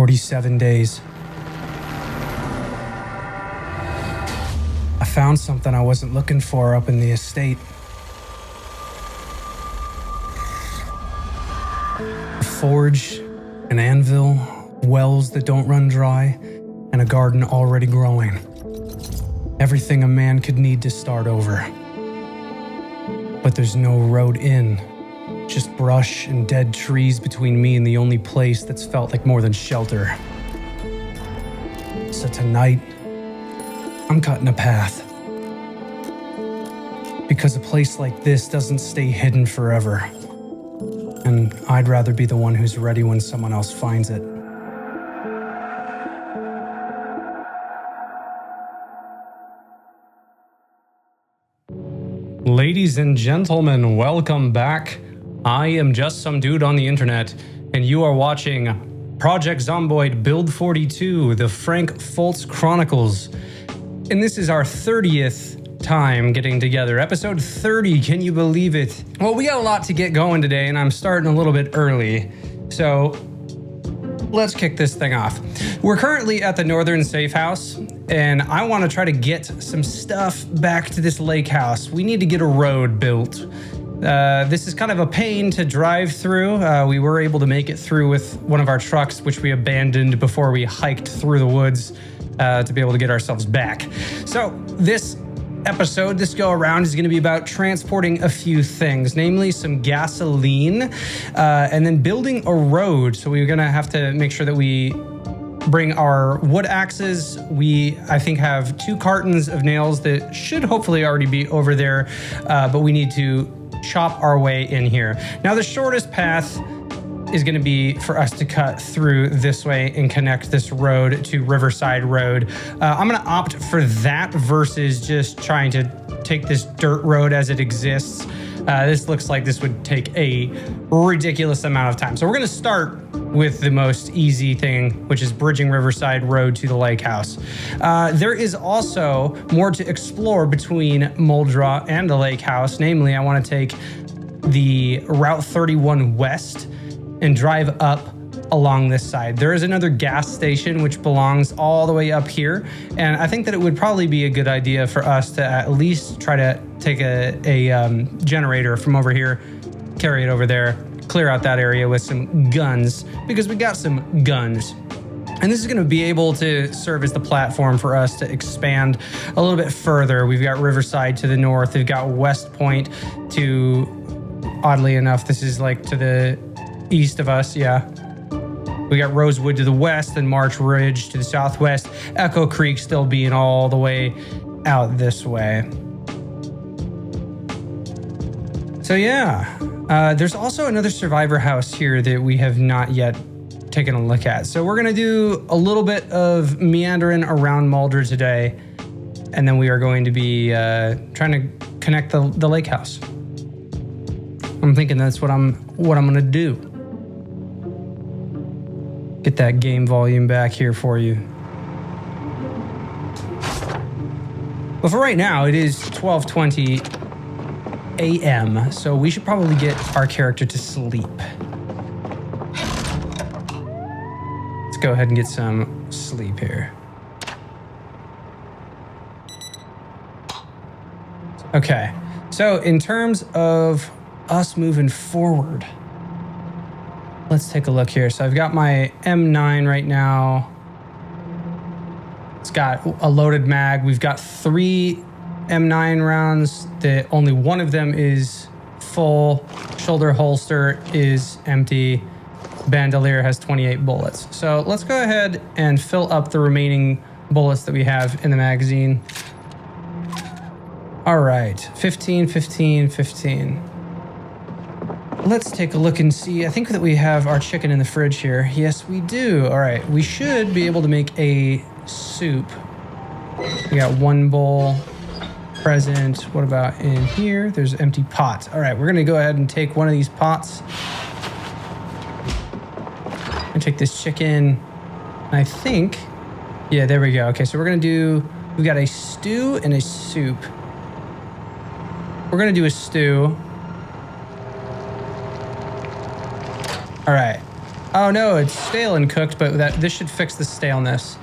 47 days. I found something I wasn't looking for up in the estate. A forge, an anvil, wells that don't run dry, and a garden already growing. Everything a man could need to start over. But there's no road in. Just brush and dead trees between me and the only place that's felt like more than shelter. So tonight, I'm cutting a path. Because a place like this doesn't stay hidden forever. And I'd rather be the one who's ready when someone else finds it. Ladies and gentlemen, welcome back. I am just some dude on the internet, and you are watching Project Zomboid Build 42, the Frank Fultz Chronicles. And this is our 30th time getting together. Episode 30, can you believe it? Well, we got a lot to get going today, and I'm starting a little bit early. So let's kick this thing off. We're currently at the Northern Safe House, and I want to try to get some stuff back to this lake house. We need to get a road built. This is kind of a pain to drive through. We were able to make it through with one of our trucks, which we abandoned before we hiked through the woods to be able to get ourselves back. So this episode, this go around, is going to be about transporting a few things, namely some gasoline, and then building a road. So we're going to have to make sure that we bring our wood axes. We, I think, have 2 cartons of nails that should hopefully already be over there, but we need to chop our way in here. Now, the shortest path is going to be for us to cut through this way and connect this road to Riverside Road. I'm going to opt for that versus just trying to take this dirt road as it exists. This looks like this would take a ridiculous amount of time. So we're going to start with the most easy thing, which is bridging Riverside Road to the lake house. There is also more to explore between Muldra and the lake house. Namely, I want to take the Route 31 west and drive up along this side. There is another gas station which belongs all the way up here, and I think that it would probably be a good idea for us to at least try to take a generator from over here, carry it over there, clear out that area with some guns, because we got some guns. And this is going to be able to serve as the platform for us to expand a little bit further. We've got Riverside to the north. We've got West Point to, oddly enough, this is like to the east of us, yeah. We got Rosewood to the west and March Ridge to the southwest. Echo Creek still being all the way out this way. So yeah, there's also another survivor house here that we have not yet taken a look at. So we're gonna do a little bit of meandering around Mulder today, and then we are going to be trying to connect the lake house. I'm thinking that's what I'm gonna do. Get that game volume back here for you. But for right now, it is 12:20 a.m., so we should probably get our character to sleep. Let's go ahead and get some sleep here. Okay, so in terms of us moving forward, let's take a look here. So I've got my M9 right now. It's got a loaded mag. We've got 3 M9 rounds. Only one of them is full. Shoulder holster is empty. Bandolier has 28 bullets. So let's go ahead and fill up the remaining bullets that we have in the magazine. All right, 15, 15, 15. Let's take a look and see. I think that we have our chicken in the fridge here. Yes, we do. All right, we should be able to make a soup. We got 1 bowl present. What about in here? There's an empty pot. All right, we're gonna go ahead and take one of these pots and take this chicken. I think, yeah, there we go. Okay, so we're gonna do, we got a stew and a soup. We're gonna do a stew. All right, Oh no, it's stale and cooked, but this should fix the staleness.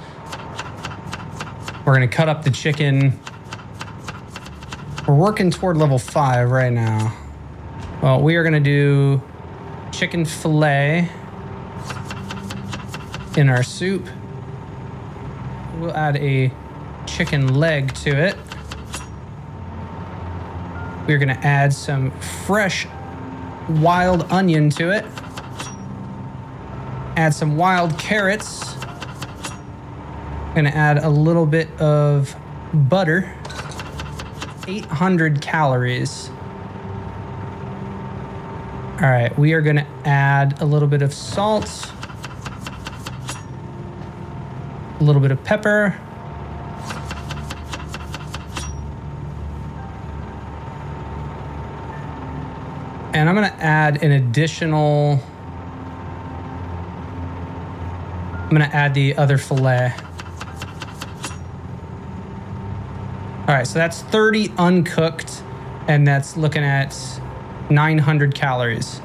We're gonna cut up the chicken. We're working toward level 5 right now. Well, we are gonna do chicken fillet in our soup. We'll add a chicken leg to it. We're gonna add some fresh wild onion to it. Add some wild carrots. Gonna add a little bit of butter. 800 calories. All right, we are gonna add a little bit of salt. A little bit of pepper. And I'm gonna add an additional, I'm gonna add the other fillet. All right, so that's 30 uncooked, and that's looking at 900 calories.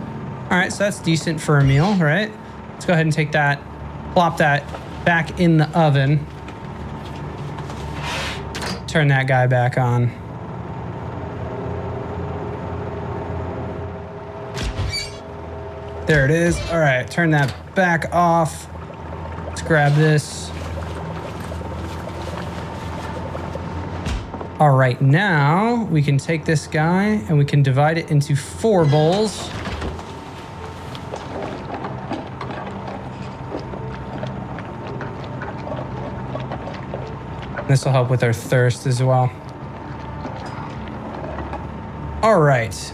All right, so that's decent for a meal, right? Let's go ahead and take that, plop that back in the oven. Turn that guy back on. There it is. All right, turn that back off. Let's grab this. All right, now we can take this guy and we can divide it into 4 bowls. This will help with our thirst as well. All right.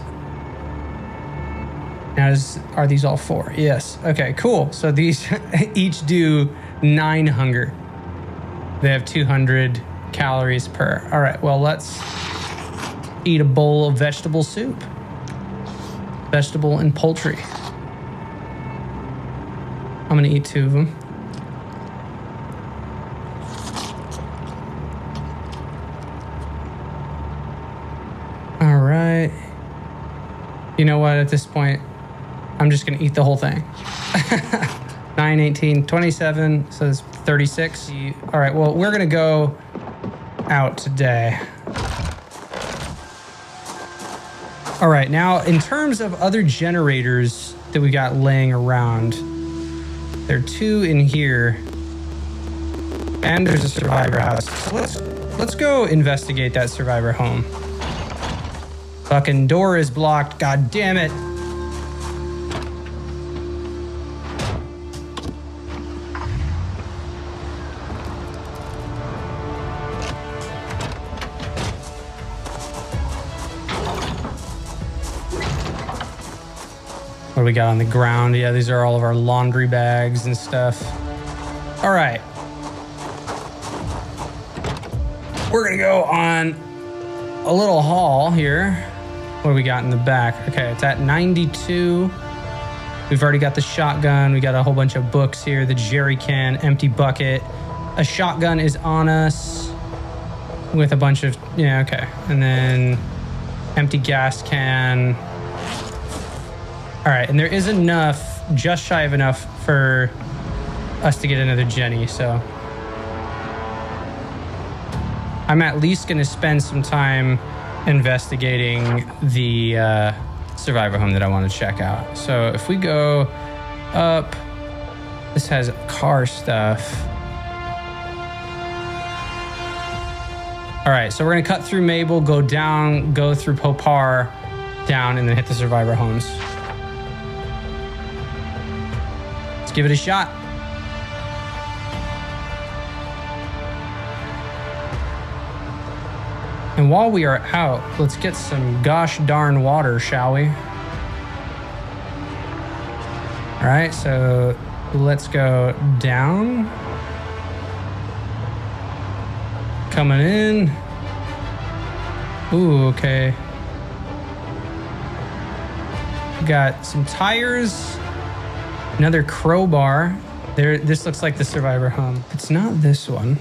Now, are these all 4? Yes. Okay, cool. So these each do 9 hunger. They have 200 calories per. All right, well, let's eat a bowl of vegetable soup. Vegetable and poultry. I'm gonna eat 2 of them. All right. You know what, at this point, I'm just gonna eat the whole thing. 9, 18, 27, so it's 36. All right, well, we're gonna go out today. All right, now in terms of other generators that we got laying around, there are 2 in here, and there's a survivor house. So let's go investigate that survivor home. Fucking door is blocked, god damn it. What do we got on the ground? Yeah, these are all of our laundry bags and stuff. All right. We're gonna go on a little haul here. What do we got in the back? Okay, it's at 92. We've already got the shotgun. We got a whole bunch of books here. The jerry can, empty bucket. A shotgun is on us with a bunch of, yeah, okay. And then empty gas can. All right, and there is enough, just shy of enough for us to get another Jenny, so. I'm at least gonna spend some time investigating the survivor home that I want to check out. So if we go up, this has car stuff. All right, so we're gonna cut through Mabel, go down, go through Popar, down, and then hit the survivor homes. Let's give it a shot. And while we are out, let's get some gosh darn water, shall we? All right, so let's go down. Coming in. Ooh, okay. Got some tires. Another crowbar. There, this looks like the survivor home. It's not this one.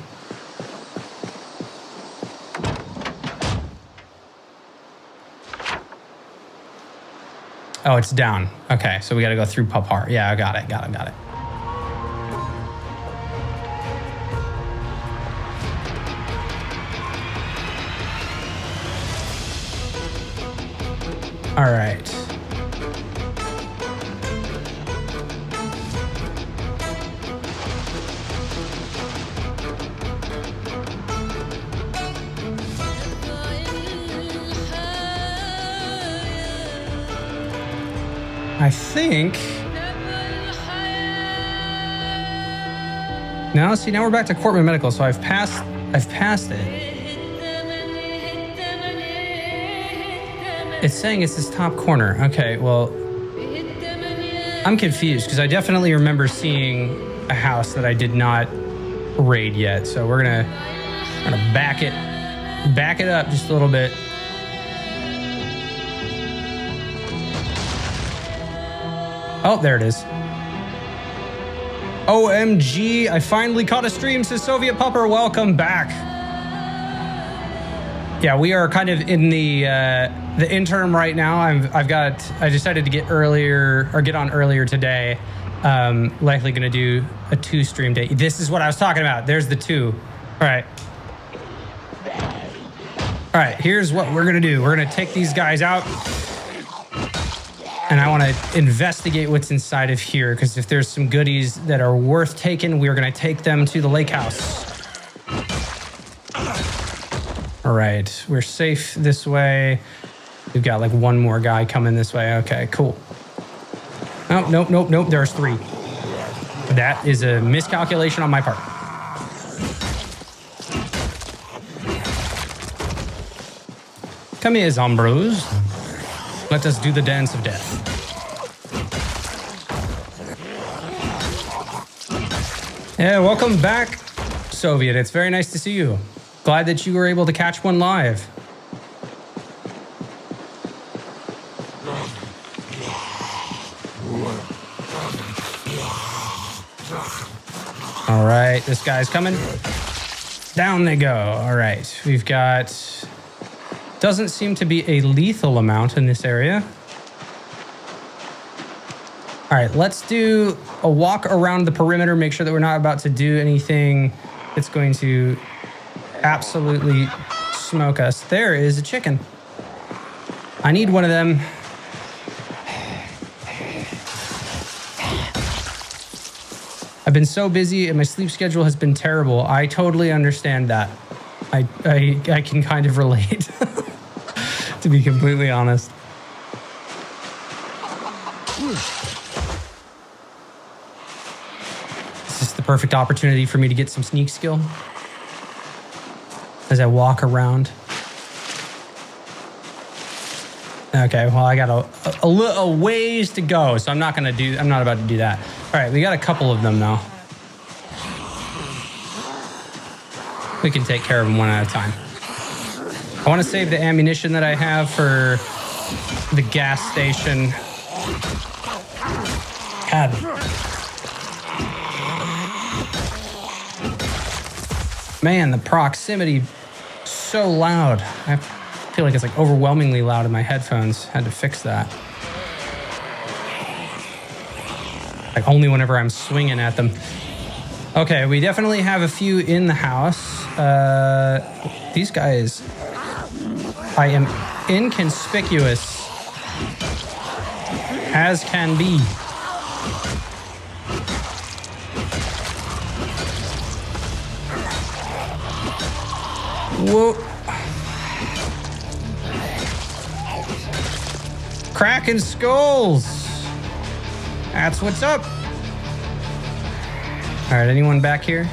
Oh, it's down. Okay, so we got to go through Papar. Yeah, I got it. All right. I think. Now, see, now we're back to Courtman Medical, so I've passed it. It's saying it's this top corner. Okay, well, I'm confused because I definitely remember seeing a house that I did not raid yet. So we're gonna back it up just a little bit. Oh, there it is. OMG, I finally caught a stream, says Soviet Pupper. Welcome back. Yeah, we are kind of in the interim right now. I decided to get on earlier today. Likely gonna do a 2 stream day. This is what I was talking about. There's the 2. All right, here's what we're gonna do. We're gonna take these guys out. And I want to investigate what's inside of here, because if there's some goodies that are worth taking, we're going to take them to the lake house. All right, we're safe this way. We've got like one more guy coming this way. Okay, cool. Oh, nope. There's 3. That is a miscalculation on my part. Come here, Zombros. Let us do the dance of death. Yeah, welcome back, Soviet. It's very nice to see you. Glad that you were able to catch one live. All right, this guy's coming. Down they go. All right, we've got... Doesn't seem to be a lethal amount in this area. All right, let's do a walk around the perimeter, make sure that we're not about to do anything that's going to absolutely smoke us. There is a chicken. I need one of them. I've been so busy and my sleep schedule has been terrible. I totally understand that. I can kind of relate. To be completely honest. This is the perfect opportunity for me to get some sneak skill as I walk around. Okay, well, I got a ways to go, so I'm not about to do that. All right, we got a couple of them now. We can take care of them one at a time. I want to save the ammunition that I have for the gas station. God. Man, the proximity so loud. I feel like it's like overwhelmingly loud in my headphones. Had to fix that. Like only whenever I'm swinging at them. Okay, we definitely have a few in the house. These guys... I am inconspicuous as can be. Whoa. Cracking skulls. That's what's up. All right, anyone back here?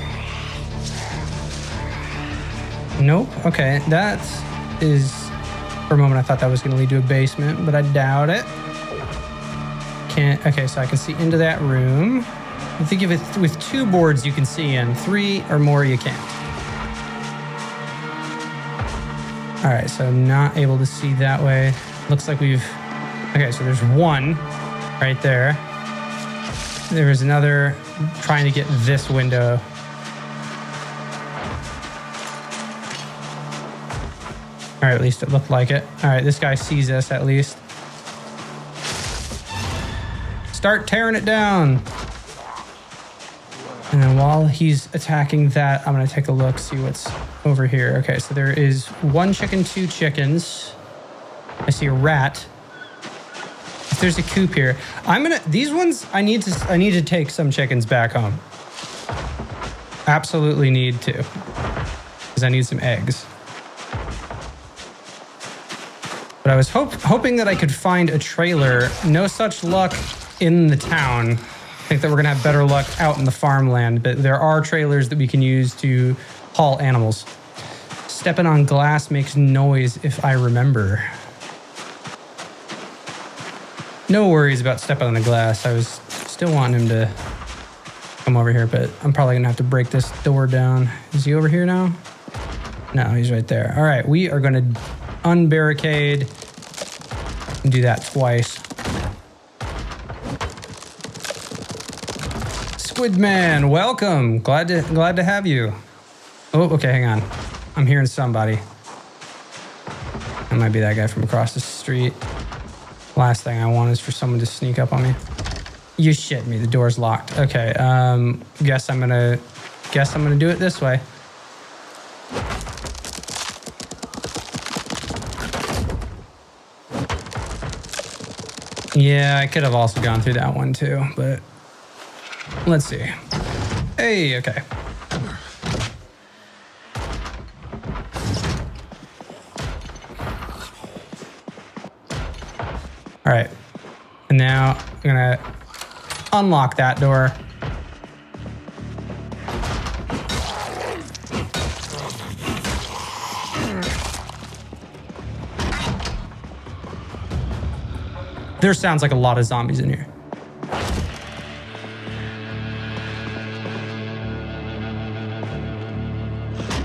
Nope. Okay, that is... For a moment, I thought that was going to lead to a basement, but I doubt it. Can't. Okay, so I can see into that room. I think if it's with 2 boards you can see in, 3 or more you can't. All right, so not able to see that way. Looks like we've... Okay, so there's 1 right there. There is another trying to get this window. Or at least it looked like it. All right, this guy sees us at least. Start tearing it down. And then while he's attacking that, I'm going to take a look, see what's over here. Okay, so there is 1 chicken, 2 chickens. I see a rat. If there's a coop here, these ones, I need to take some chickens back home. Absolutely need to, because I need some eggs. But I was hoping that I could find a trailer. No such luck in the town. I think that we're gonna have better luck out in the farmland, but there are trailers that we can use to haul animals. Stepping on glass makes noise if I remember. No worries about stepping on the glass. I was still wanting him to come over here, but I'm probably gonna have to break this door down. Is he over here now? No, he's right there. All right, we are gonna unbarricade and do that twice. Squidman, welcome. Glad to have you. Oh, okay, hang on. I'm hearing somebody. That might be that guy from across the street. Last thing I want is for someone to sneak up on me. You shit me, the door's locked. Okay, guess I'm gonna do it this way. Yeah, I could have also gone through that one too, but let's see. Hey, okay. All right, and now I'm gonna unlock that door. There sounds like a lot of zombies in here.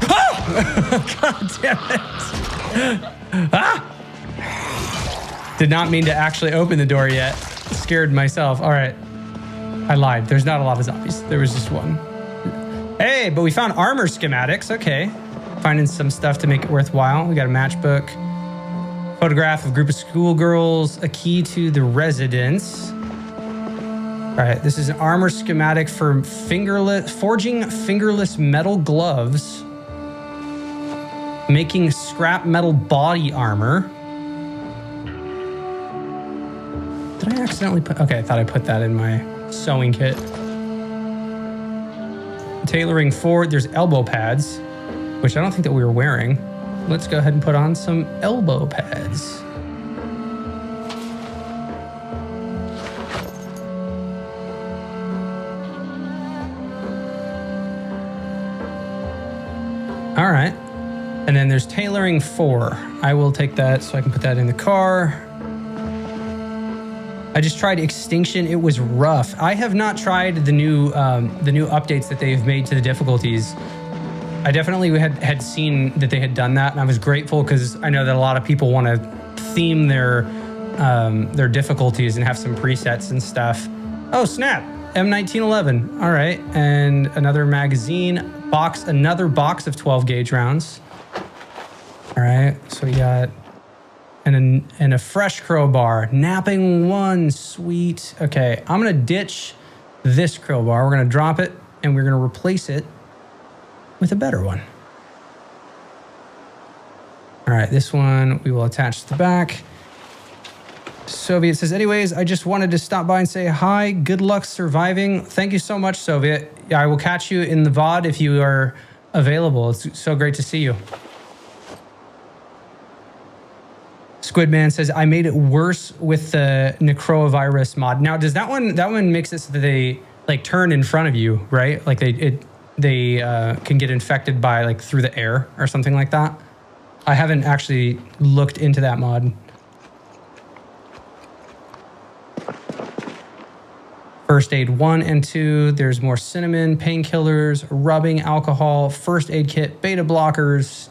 Oh! God damn it. Ah! Did not mean to actually open the door yet. Scared myself. All right. I lied. There's not a lot of zombies. There was just one. Hey, but we found armor schematics. Okay. Finding some stuff to make it worthwhile. We got a matchbook. Photograph of a group of schoolgirls. A key to the residence. All right. This is an armor schematic for forging fingerless metal gloves. Making scrap metal body armor. Did I accidentally put... Okay, I thought I put that in my sewing kit. Tailoring forward. There's elbow pads, which I don't think that we were wearing. Let's go ahead and put on some elbow pads. All right. And then there's tailoring 4. I will take that so I can put that in the car. I just tried Extinction. It was rough. I have not tried the new updates that they've made to the difficulties. I definitely had seen that they had done that, and I was grateful because I know that a lot of people want to theme their difficulties and have some presets and stuff. Oh snap! M1911. All right, and another magazine box, another box of 12 gauge rounds. All right, so we got. And a fresh crowbar. Napping 1, sweet. Okay, I'm gonna ditch this crowbar. We're gonna drop it and we're gonna replace it with a better one. All right, this one we will attach to the back. Soviet says, anyways, I just wanted to stop by and say hi. Good luck surviving. Thank you so much, Soviet. I will catch you in the VOD if you are available. It's so great to see you. Squidman says, I made it worse with the necrovirus mod. Now, does that one makes it so that they like turn in front of you, right? Like they can get infected by like through the air or something like that. I haven't actually looked into that mod. First aid 1 and 2. There's more cinnamon, painkillers, rubbing, alcohol, first aid kit, beta blockers.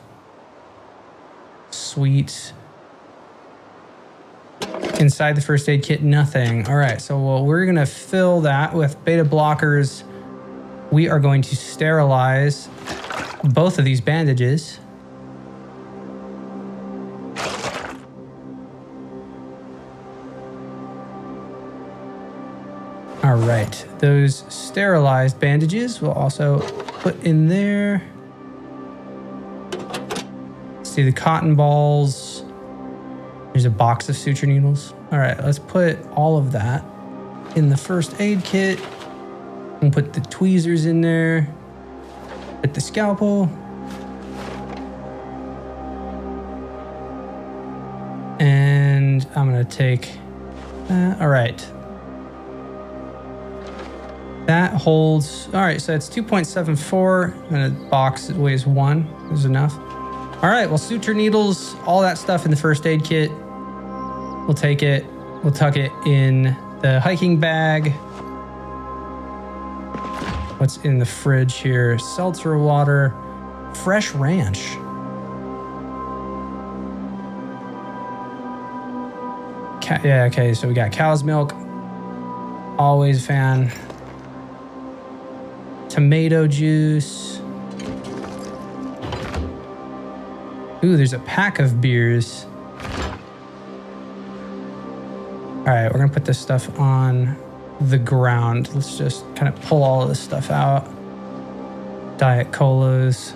Sweet. Inside the first aid kit, nothing. All right, so we're gonna fill that with beta blockers. We are going to sterilize both of these bandages. All right, those sterilized bandages we'll also put in there. Let's see the cotton balls. There's a box of suture needles. All right, let's put all of that in the first aid kit. And put the tweezers in there. Put the scalpel. And I'm gonna take that. All right. That holds, all right, so it's 2.74 and a box that weighs 1 is enough. All right, well, suture needles, all that stuff in the first aid kit. We'll take it, we'll tuck it in the hiking bag. What's in the fridge here? Seltzer water, fresh ranch. Yeah, okay, so we got cow's milk. Always a fan. Tomato juice. Ooh, there's a pack of beers. All right, we're gonna put this stuff on the ground. Let's just kind of pull all of this stuff out. Diet colas.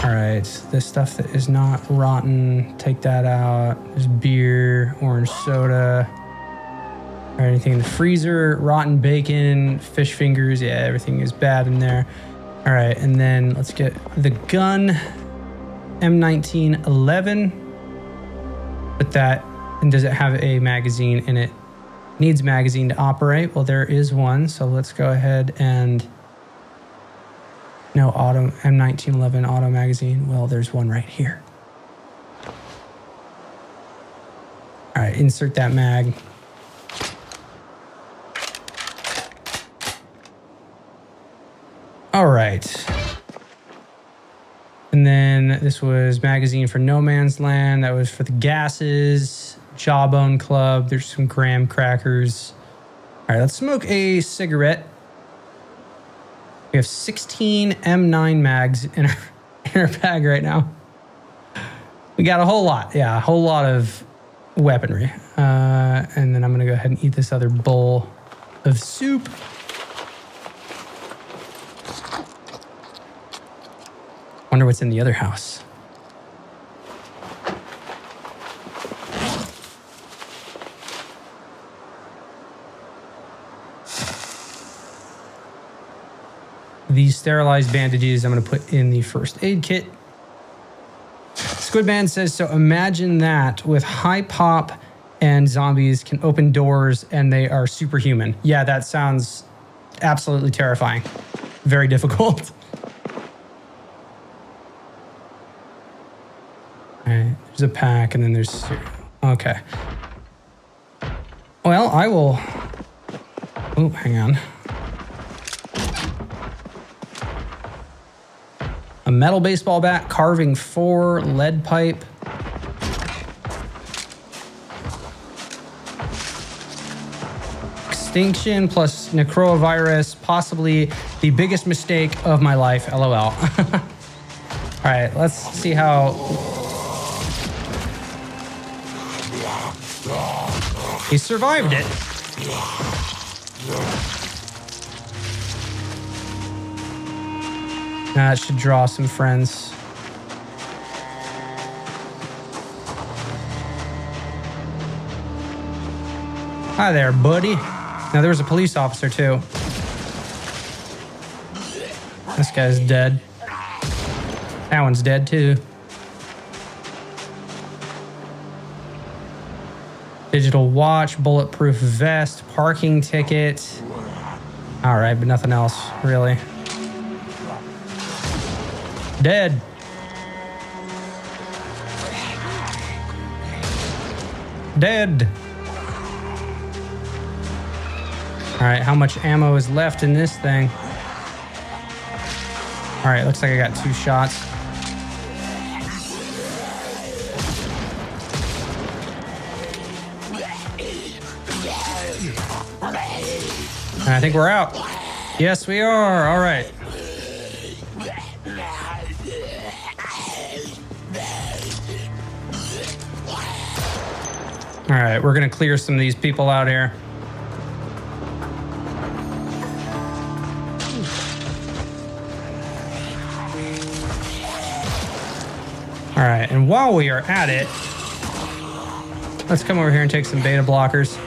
All right, this stuff that is not rotten, take that out. There's beer, orange soda. All right, anything in the freezer, rotten bacon, fish fingers. Yeah, everything is bad in there. All right, and then let's get the gun, M1911. Put that, and does it have a magazine in it? Needs magazine to operate. Well, there is one, so let's go ahead and, no, auto, M1911 auto magazine. Well, there's one right here. All right, insert that mag. All right. And then this was magazine for No Man's Land. That was for the gases. Jawbone Club. There's some graham crackers. All right, let's smoke a cigarette. We have 16 M9 mags in our bag right now. We got a whole lot. Yeah, a whole lot of weaponry. And then I'm going to go ahead and eat this other bowl of soup. Wonder what's in the other house. These sterilized bandages I'm going to put in the first aid kit. Squidman says, so imagine that with high pop and zombies can open doors and they are superhuman. Yeah, that sounds absolutely terrifying. Very difficult. All right, there's a pack and then there's, okay. Well, I will, oh, hang on. A metal baseball bat, carving 4, lead pipe. Extinction plus necrovirus, possibly the biggest mistake of my life, LOL. All right, let's see how... He survived it. That should draw some friends. Hi there, buddy. Now, there was a police officer, too. This guy's dead. That one's dead, too. Digital watch, bulletproof vest, parking ticket. All right, but nothing else, really. Dead. Dead. All right, how much ammo is left in this thing? All right, looks like I got 2 shots. And I think we're out. Yes, we are. All right. All right, we're gonna clear some of these people out here. All right, and while we are at it, let's come over here and take some beta blockers.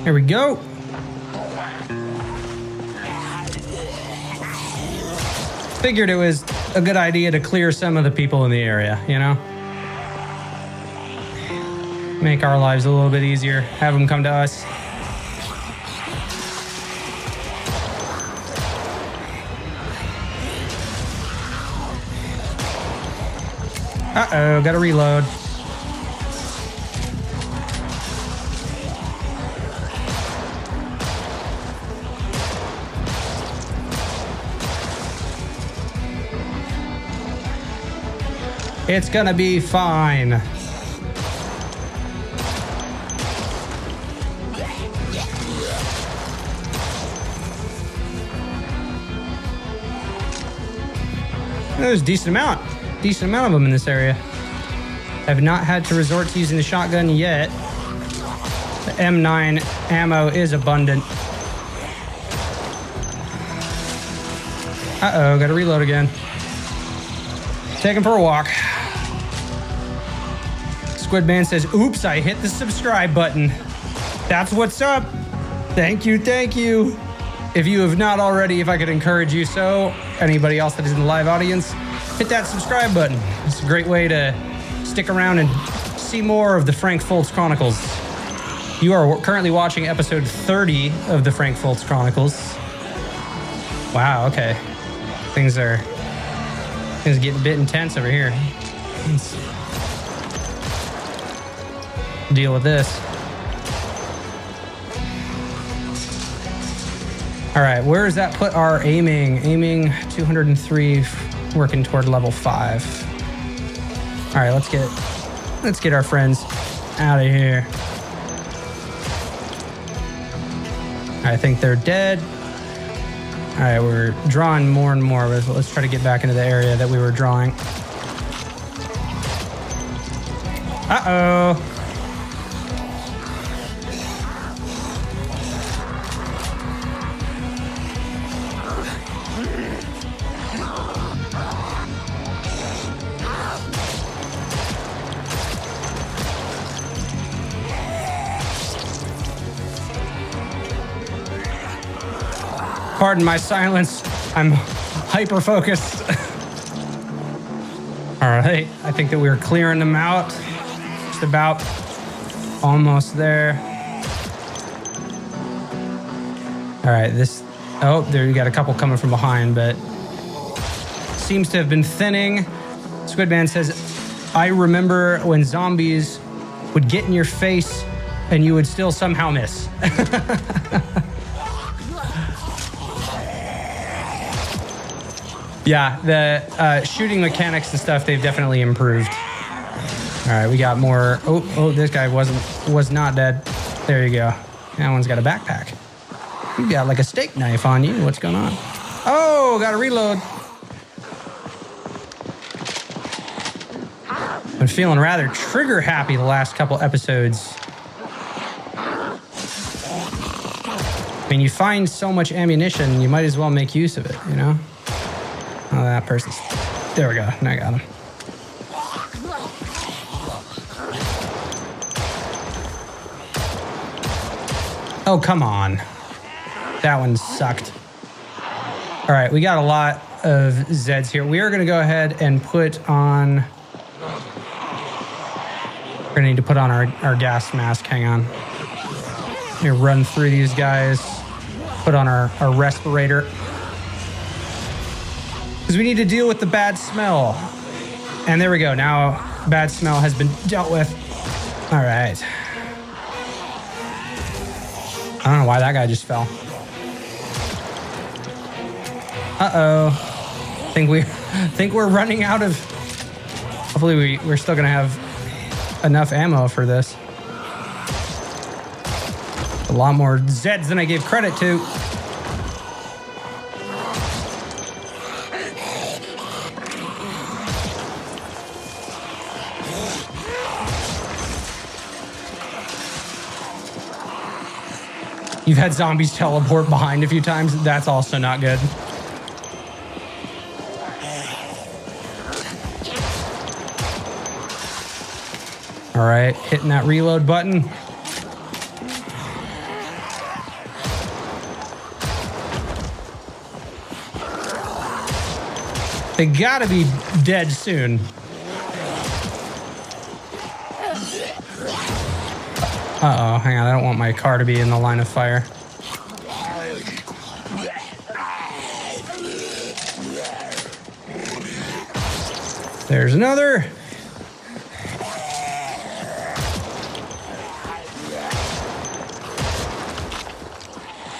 Here we go. Figured it was a good idea to clear some of the people in the area, you know? Make our lives a little bit easier. Have them come to us. Uh-oh, gotta reload. It's gonna be fine. There's a decent amount of them in this area. I've not had to resort to using the shotgun yet. The M9 ammo is abundant. Uh-oh, gotta reload again. Taking for a walk. Squidman says, oops, I hit the subscribe button. That's what's up. Thank you, thank you. If you have not already, if I could encourage you so, anybody else that is in the live audience, hit that subscribe button. It's a great way to stick around and see more of the Frank Fultz Chronicles. You are currently watching episode 30 of the Frank Fultz Chronicles. Wow, okay. Things are getting a bit intense over here. Let's deal with this. All right, where does that put our aiming? Aiming 203, working toward level 5. All right, let's get our friends out of here. I think they're dead. All right, we're drawing more and more, but let's try to get back into the area that we were drawing. Uh-oh. Pardon my silence. I'm hyper-focused. All right, I think that we're clearing them out. Just about almost there. All right, oh, there you got a couple coming from behind, but seems to have been thinning. Squidman says, I remember when zombies would get in your face and you would still somehow miss. Yeah, the shooting mechanics and stuff, they've definitely improved. All right, we got more. Oh, this guy was not dead. There you go. That one's got a backpack. You got like a steak knife on you. What's going on? Oh, got to reload. Been feeling rather trigger happy the last couple episodes. I mean, you find so much ammunition, you might as well make use of it, you know? Oh, that person's... There we go. I got him. Oh, come on. That one sucked. All right, we got a lot of Zeds here. We are going to go ahead and put on... We're going to need to put on our gas mask. Hang on. Let me run through these guys. Put on our respirator. Because we need to deal with the bad smell. And there we go. Now, bad smell has been dealt with. All right. I don't know why that guy just fell. Uh-oh. Think we're running out of Hopefully we're still gonna have enough ammo for this. A lot more Zeds than I gave credit to. You've had zombies teleport behind a few times. That's also not good. All right, hitting that reload button. They gotta be dead soon. Uh-oh, hang on, I don't want my car to be in the line of fire. There's another.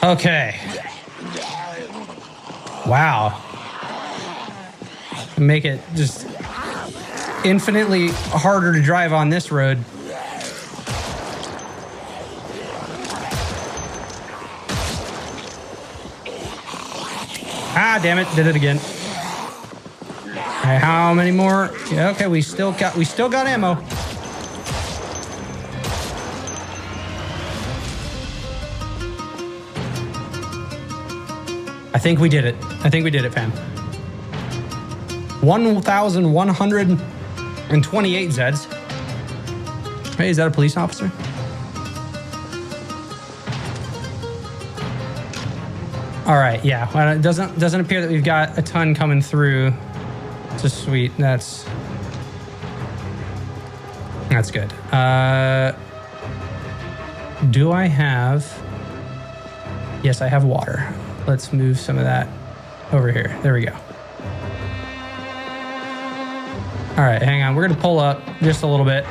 Okay. Wow. Make it just infinitely harder to drive on this road. Ah, damn it, did it again. Okay, how many more? Yeah, okay, we still got ammo. I think we did it. I think we did it, fam. 1,128 Zeds. Hey, is that a police officer? All right, yeah. Well, it doesn't appear that we've got a ton coming through. Just sweet. That's good. Do I have? Yes, I have water. Let's move some of that over here. There we go. All right, hang on. We're gonna pull up just a little bit.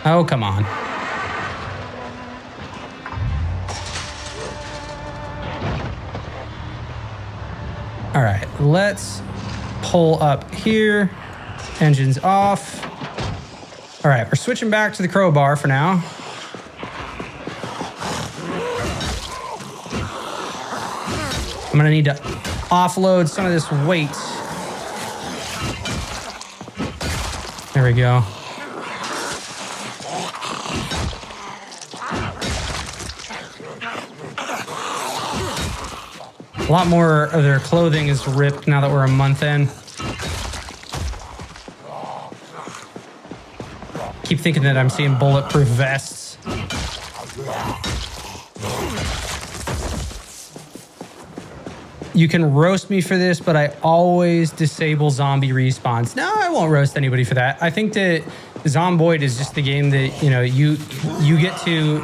Oh, come on. All right, let's pull up here. Engines off. All right, we're switching back to the crowbar for now. I'm gonna need to offload some of this weight. There we go. A lot more of their clothing is ripped now that we're a month in. Keep thinking that I'm seeing bulletproof vests. You can roast me for this, but I always disable zombie respawns. No, I won't roast anybody for that. I think that Zomboid is just the game that, you know, you get to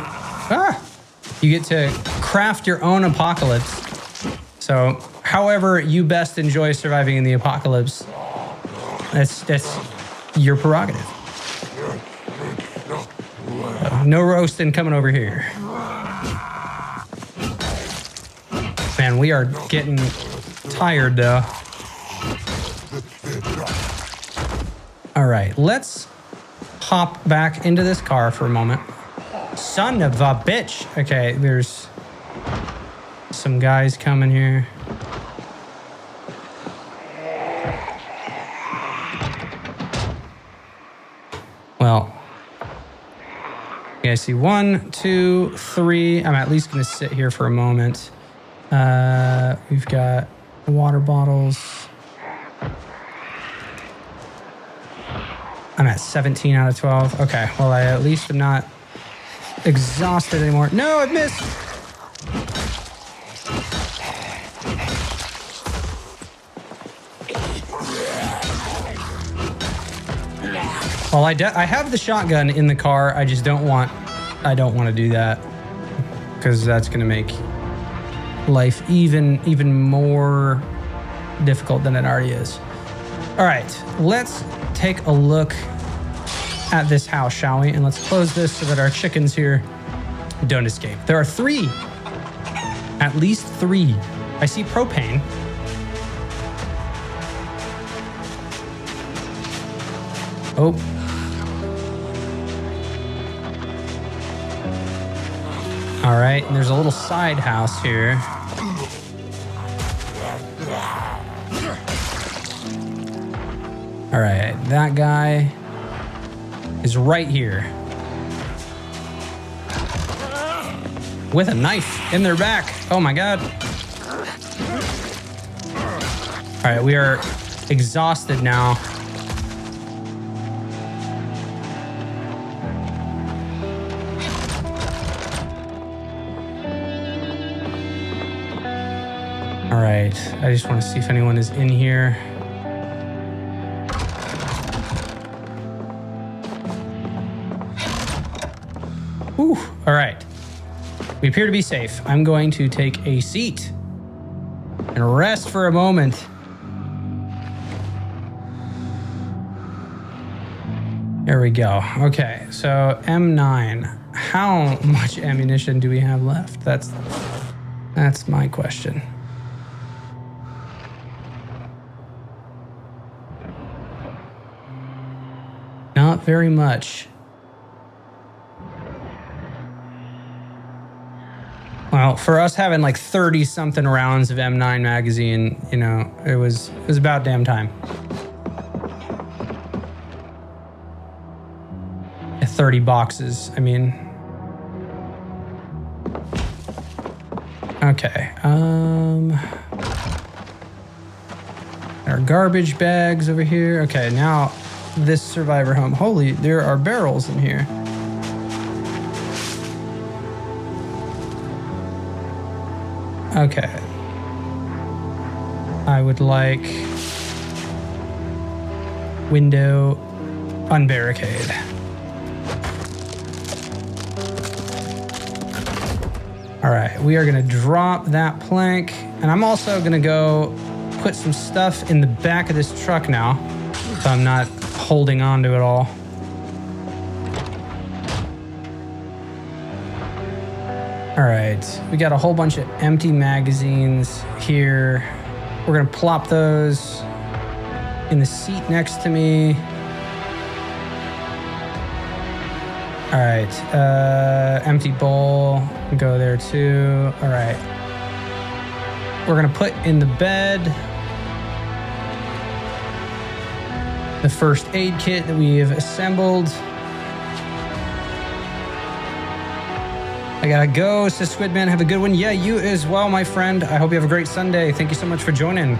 craft your own apocalypse. So, however you best enjoy surviving in the apocalypse, that's your prerogative. No roasting coming over here. Man, we are getting tired though. All right, let's hop back into this car for a moment. Son of a bitch. Okay, there's some guys coming here. Well, yeah, I see 1, 2, 3. I'm at least gonna sit here for a moment. We've got water bottles. I'm at 17 out of 12. Okay, well, I at least am not exhausted anymore. No, I missed. Well, I have the shotgun in the car. I just don't want to do that because that's going to make life even more difficult than it already is. All right, let's take a look at this house, shall we? And let's close this so that our chickens here don't escape. There are 3, at least 3. I see propane. Oh. All right, and there's a little side house here. All right, that guy is right here. With a knife in their back. Oh my God. All right, we are exhausted now. All right, I just want to see if anyone is in here. Whew, all right. We appear to be safe. I'm going to take a seat and rest for a moment. There we go. Okay, so M9. How much ammunition do we have left? That's my question. Not very much. Well, for us having like 30 something rounds of M9 magazine, you know, it was about damn time. 30 boxes, I mean. Okay, our garbage bags over here. Okay, now this survivor home. Holy, there are barrels in here. Okay. I would like window unbarricade. All right, we are gonna drop that plank, and I'm also gonna go put some stuff in the back of this truck now, so I'm not holding on to it all. All right, we got a whole bunch of empty magazines here. We're gonna plop those in the seat next to me. All right, empty bowl, go there too. All right, we're gonna put in the bed the first aid kit that we have assembled. I gotta go, says Squidman. Have a good one. Yeah, you as well, my friend. I hope you have a great Sunday. Thank you so much for joining.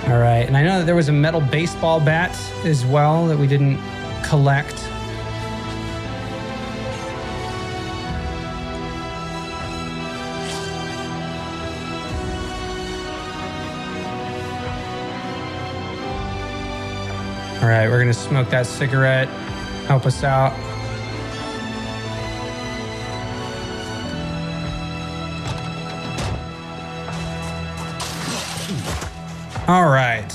All right, and I know that there was a metal baseball bat as well that we didn't collect. All right, we're gonna smoke that cigarette, help us out. All right.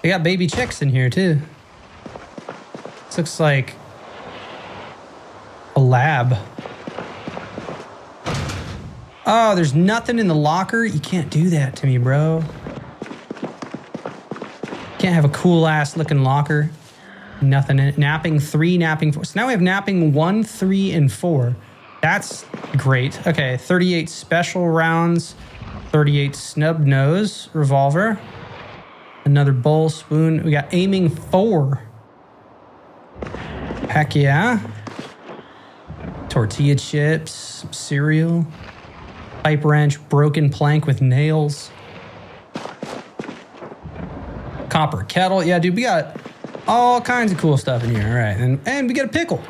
We got baby chicks in here too. This looks like a lab. Oh, there's nothing in the locker? You can't do that to me, bro. Can't have a cool ass looking locker. Nothing in it. Napping 3, napping 4. So now we have napping 1, 3, and 4. That's great. Okay, 38 special rounds. 38 snub nose revolver. Another bowl spoon. We got aiming 4. Heck yeah. Tortilla chips, some cereal. Pipe wrench, broken plank with nails. Copper kettle. Yeah, dude, we got all kinds of cool stuff in here. All right, and we got a pickle.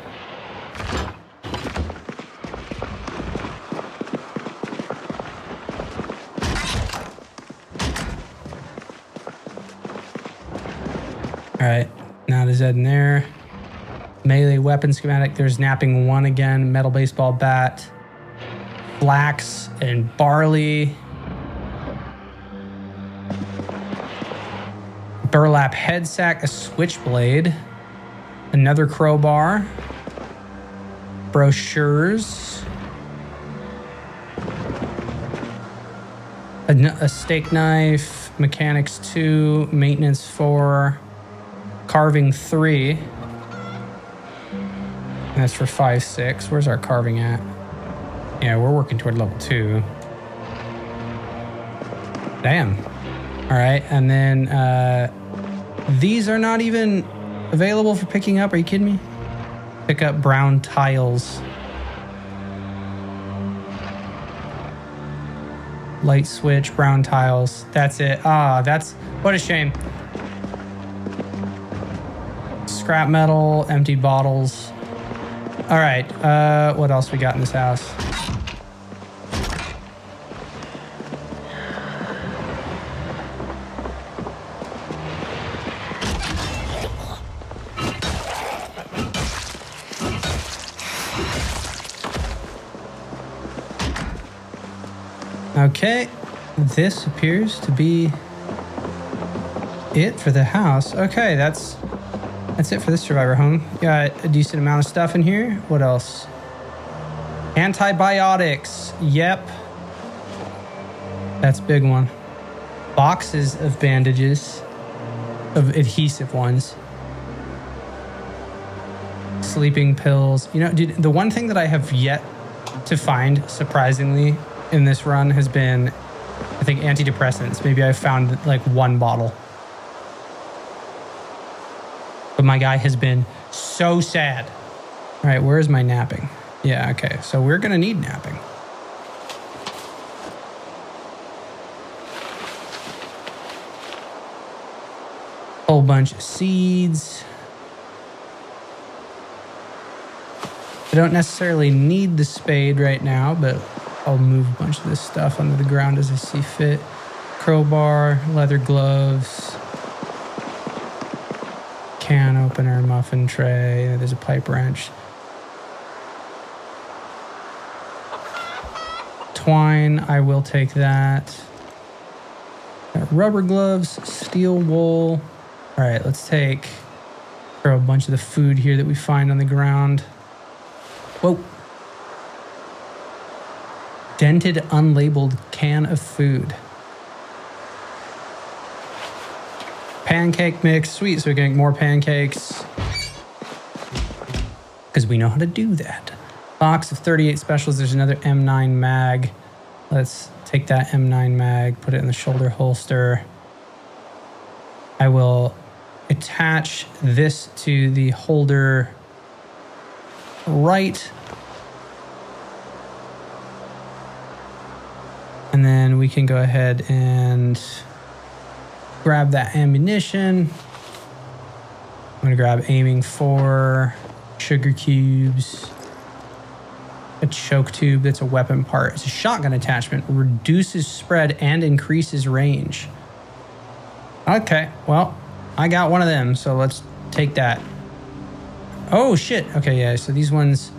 All right, now there's that in there. Melee weapon schematic. There's napping 1 again. Metal baseball bat. flax and barley. Burlap head sack, a switchblade, another crowbar, brochures, a steak knife, mechanics 2, maintenance 4, carving 3. That's for 5, 6. Where's our carving at? Yeah, we're working toward level 2. Damn. All right, and then these are not even available for picking up. Are you kidding me? Pick up brown tiles. Light switch, brown tiles. That's it. Ah, that's... What a shame. Scrap metal, empty bottles. All right, what else we got in this house? Okay, this appears to be it for the house. Okay, that's it for this survivor home. Got a decent amount of stuff in here. What else? Antibiotics. Yep. That's a big one. Boxes of bandages. Of adhesive ones. Sleeping pills. You know, dude, the one thing that I have yet to find, surprisingly, in this run has been, I think, antidepressants. Maybe I've found like one bottle. But my guy has been so sad. All right, where's my napping? Yeah, okay, so we're gonna need napping. Whole bunch of seeds. I don't necessarily need the spade right now, but I'll move a bunch of this stuff under the ground as I see fit. Crowbar, leather gloves, can opener, muffin tray. There's a pipe wrench. Twine, I will take that. Got rubber gloves, steel wool. All right, let's throw a bunch of the food here that we find on the ground. Whoa. Dented, unlabeled can of food. Pancake mix. Sweet, so we're getting more pancakes. Because we know how to do that. Box of 38 specials. There's another M9 mag. Let's take that M9 mag, put it in the shoulder holster. I will attach this to the holder right. And then we can go ahead and grab that ammunition. I'm gonna grab aiming 4, sugar cubes, a choke tube. That's a weapon part. It's a shotgun attachment. Reduces spread and increases range. Okay, well, I got one of them, so let's take that. Oh shit, okay, yeah, so these ones,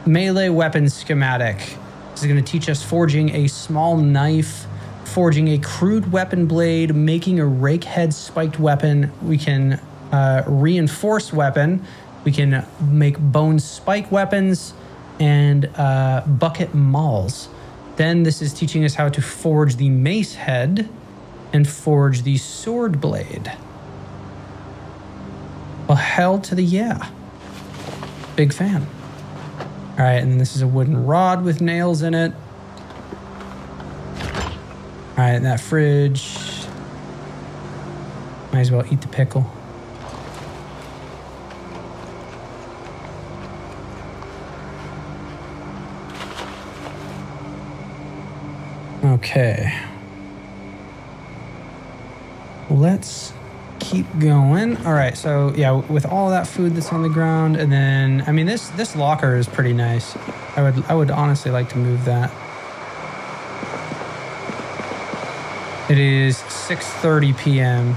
melee weapon schematic. This is gonna teach us forging a small knife, forging a crude weapon blade, making a rake head spiked weapon. We can reinforce weapon. We can make bone spike weapons and bucket mauls. Then this is teaching us how to forge the mace head and forge the sword blade. Well, hell to the yeah. Big fan. All right, and then this is a wooden rod with nails in it. All right, that fridge. Might as well eat the pickle. Okay. Let's keep going. All right, so yeah, with all that food that's on the ground, and then I mean this locker is pretty nice. I would honestly like to move that. It is 6:30 p.m.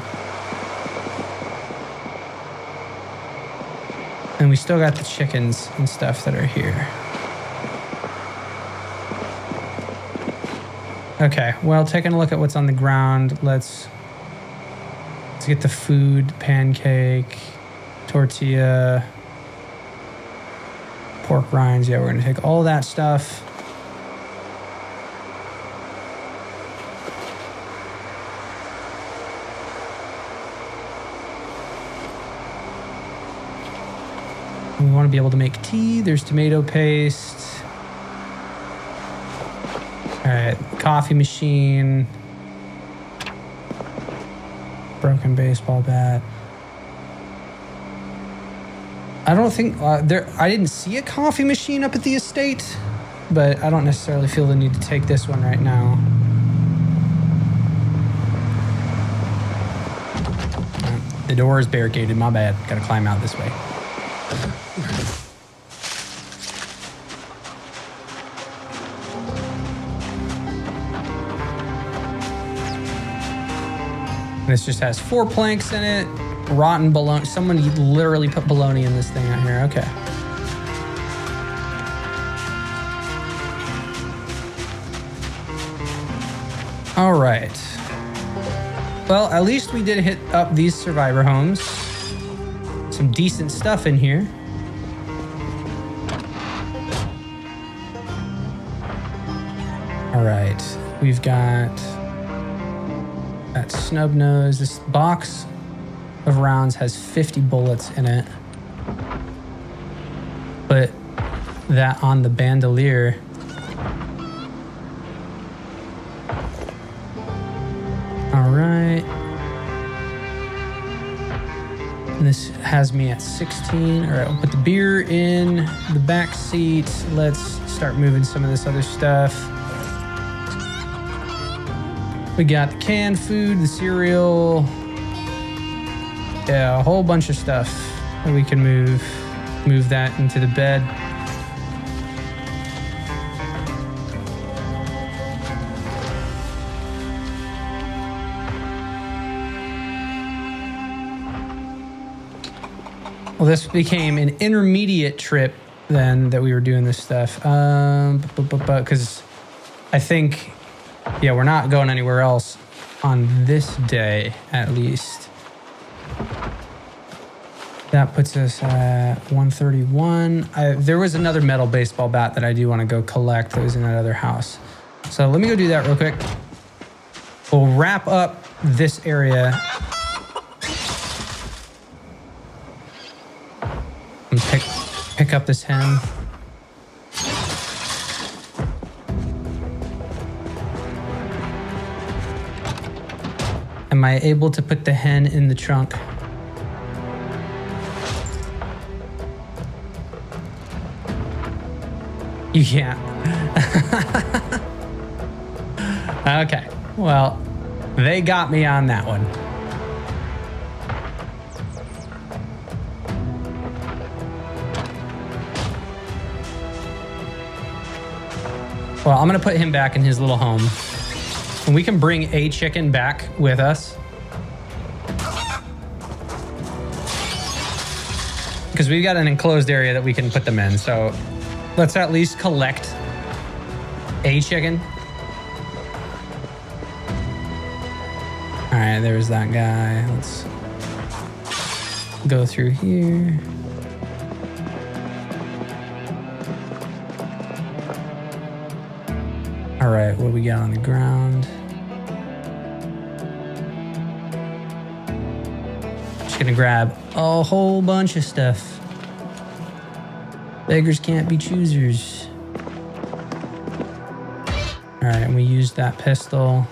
and we still got the chickens and stuff that are here. Okay, well, taking a look at what's on the ground, let's get the food: pancake, tortilla, pork rinds. Yeah, we're gonna take all that stuff. We want to be able to make tea. There's tomato paste. All right, coffee machine. Broken baseball bat. I don't think I didn't see a coffee machine up at the estate, but I don't necessarily feel the need to take this one right now. The door is barricaded. My bad. Gotta climb out this way. This just has 4 planks in it. Rotten bologna. Someone literally put bologna in this thing out here. Okay. All right. Well, at least we did hit up these survivor homes. Some decent stuff in here. All right. We've got that snub nose. This box of rounds has 50 bullets in it. Put that on the bandolier. All right. And this has me at 16. All right, I'll put the beer in the back seat. Let's start moving some of this other stuff. We got the canned food, the cereal. Yeah, a whole bunch of stuff that we can move. Move that into the bed. Well, this became an intermediate trip then that we were doing this stuff. Because I think, yeah, we're not going anywhere else on this day, at least. That puts us at 131. There was another metal baseball bat that I do want to go collect that was in that other house. So let me go do that real quick. We'll wrap up this area. And pick up this hen. Am I able to put the hen in the trunk? You can't. Okay, well, they got me on that one. Well, I'm gonna put him back in his little home. And we can bring a chicken back with us. Because we've got an enclosed area that we can put them in, so let's at least collect a chicken. All right, there's that guy. Let's go through here. All right, what do we got on the ground? Just gonna grab a whole bunch of stuff. Beggars can't be choosers. All right, and we used that pistol.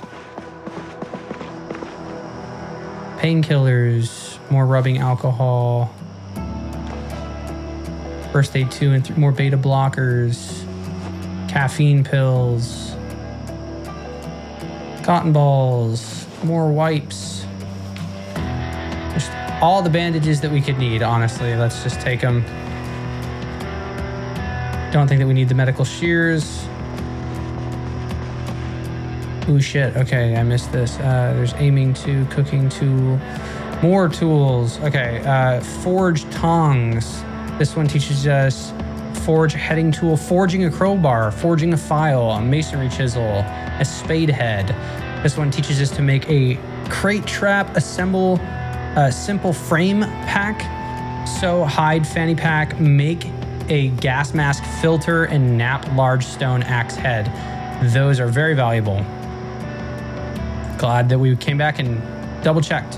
Painkillers, more rubbing alcohol. First aid 2 and 3, more beta blockers. Caffeine pills. Cotton balls, more wipes. Just all the bandages that we could need, honestly. Let's just take them. Don't think that we need the medical shears. Ooh, shit. Okay, I missed this. There's aiming tool, cooking tool, more tools. Okay, forged tongs. This one teaches us forge a heading tool, forging a crowbar, forging a file, a masonry chisel, a spade head. This one teaches us to make a crate trap, assemble a simple frame pack, sew, hide fanny pack, make a gas mask filter, and knap large stone axe head. Those are very valuable. Glad that we came back and double checked.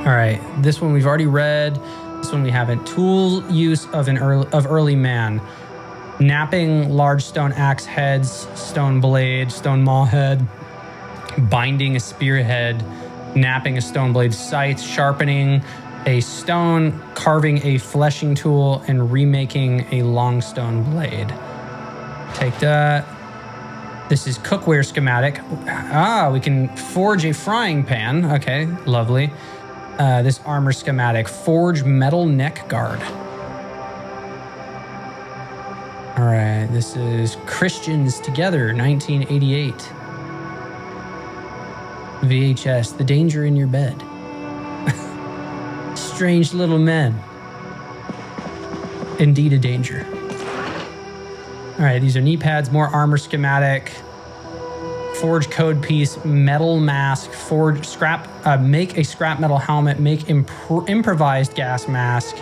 All right, this one we've already read. This one we haven't. Tool use of early man. Napping large stone axe heads, stone blade, stone maul head, binding a spearhead, napping a stone blade scythe, sharpening a stone, carving a fleshing tool, and remaking a long stone blade. Take that. This is cookware schematic. We can forge a frying pan. Okay, lovely. This armor schematic, forge metal neck guard. All right, this is Christians Together, 1988. VHS, The Danger in Your Bed. Strange little men. Indeed a danger. All right, these are knee pads, more armor schematic. Forge code piece, metal mask, forge scrap, make a scrap metal helmet, make improvised gas mask,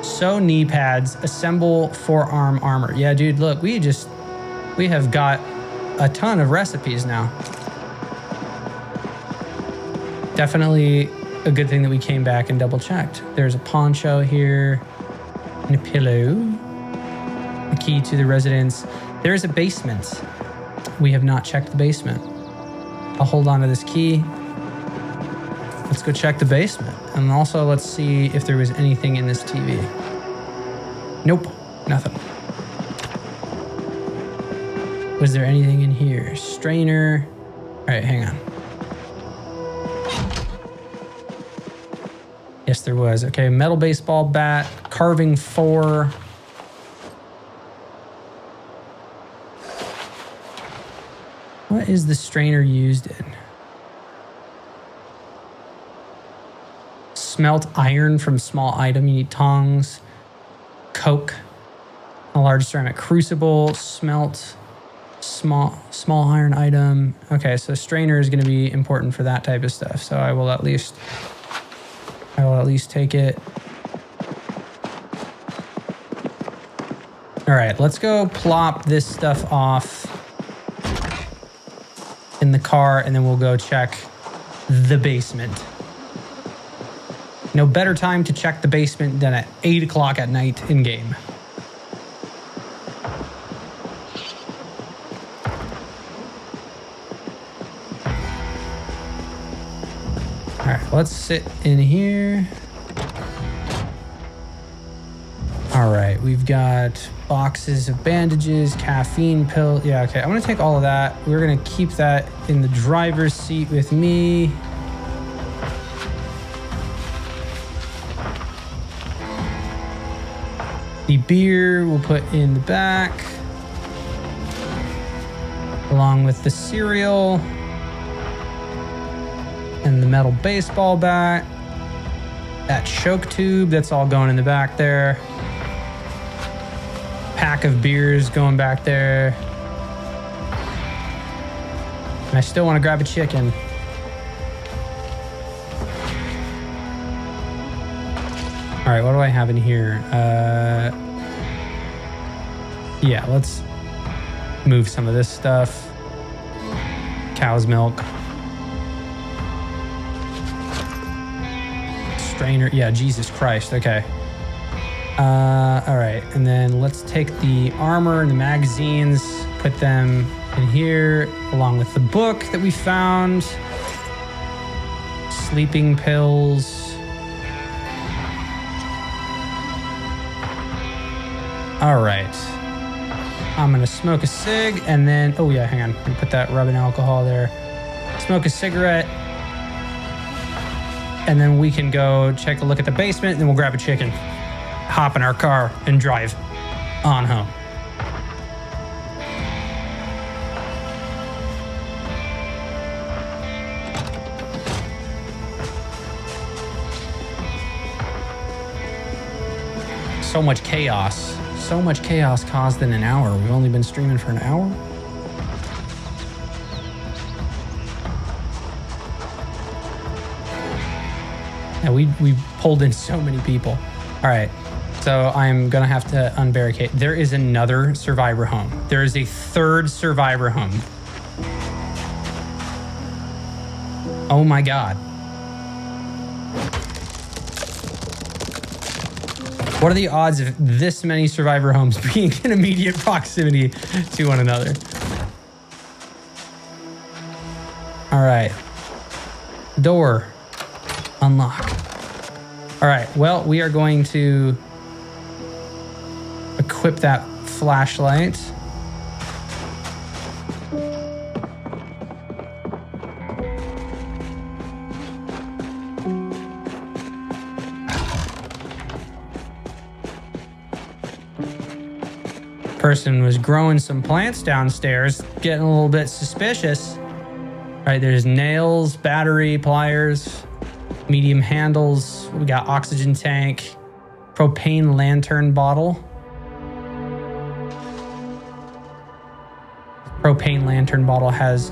sew knee pads, assemble forearm armor. Yeah, dude, look, we have got a ton of recipes now. Definitely a good thing that we came back and double checked. There's a poncho here and a pillow. The key to the residence. There's a basement. We have not checked the basement. I'll hold on to this key. Let's go check the basement. And also let's see if there was anything in this TV. Nope, nothing. Was there anything in here? Strainer. All right, hang on. Yes, there was. Okay, metal baseball bat, carving 4. What is the strainer used in? Smelt iron from small item. You need tongs, coke, a large ceramic crucible, smelt, small iron item. Okay, so strainer is going to be important for that type of stuff. So I will at least take it. All right, let's go plop this stuff off in the car, and then we'll go check the basement. No better time to check the basement than at 8 o'clock at night in game. All right, let's sit in here. All right, we've got boxes of bandages, caffeine pill. Yeah, okay, I'm gonna take all of that. We're gonna keep that in the driver's seat with me. The beer we'll put in the back, along with the cereal and the metal baseball bat. That choke tube, that's all going in the back there. Pack of beers going back there. And I still want to grab a chicken. All right, what do I have in here? Yeah, let's move some of this stuff. Cow's milk. Strainer, yeah, Jesus Christ, okay. All right, and then let's take the armor and the magazines, put them in here, along with the book that we found. Sleeping pills. All right. I'm gonna smoke a cig, and then, oh yeah, hang on. I'm gonna put that rubbing alcohol there. Smoke a cigarette. And then we can go check a look at the basement, and then we'll grab a chicken, hop in our car, and drive on home. so much chaos. So much chaos caused in an hour. We've only been streaming for an hour. Yeah, we pulled in so many people. All right, so I'm gonna have to unbarricade. There is another survivor home. There is a third survivor home. Oh my God. What are the odds of this many survivor homes being in immediate proximity to one another? All right. Door. Unlock. All right, well, we are going to equip that flashlight. Person was growing some plants downstairs, getting a little bit suspicious. All right, there's nails, battery, pliers, medium handles. We got oxygen tank, propane lantern bottle. Propane lantern bottle has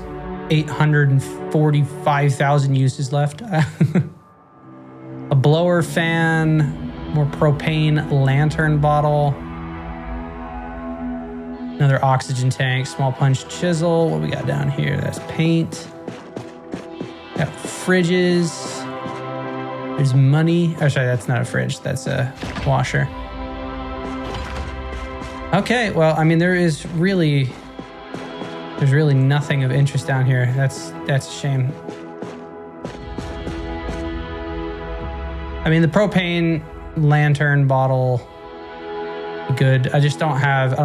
845,000 uses left. A blower fan, more propane lantern bottle. Another oxygen tank, small punch chisel. What we got down here? That's paint. Got fridges. There's money. Oh, sorry, that's not a fridge. That's a washer. Okay, well, I mean, there's really nothing of interest down here. That's a shame. I mean, the propane lantern bottle, good. I just don't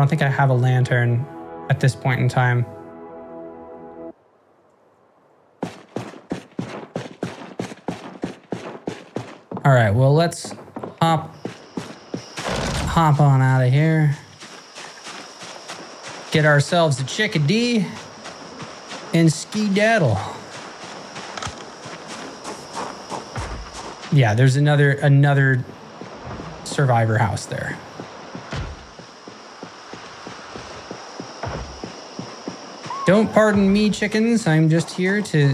think I have a lantern at this point in time. All right, well, let's hop on out of here. Get ourselves a chickadee and skedaddle. Yeah, there's another survivor house there. Don't pardon me, chickens. I'm just here to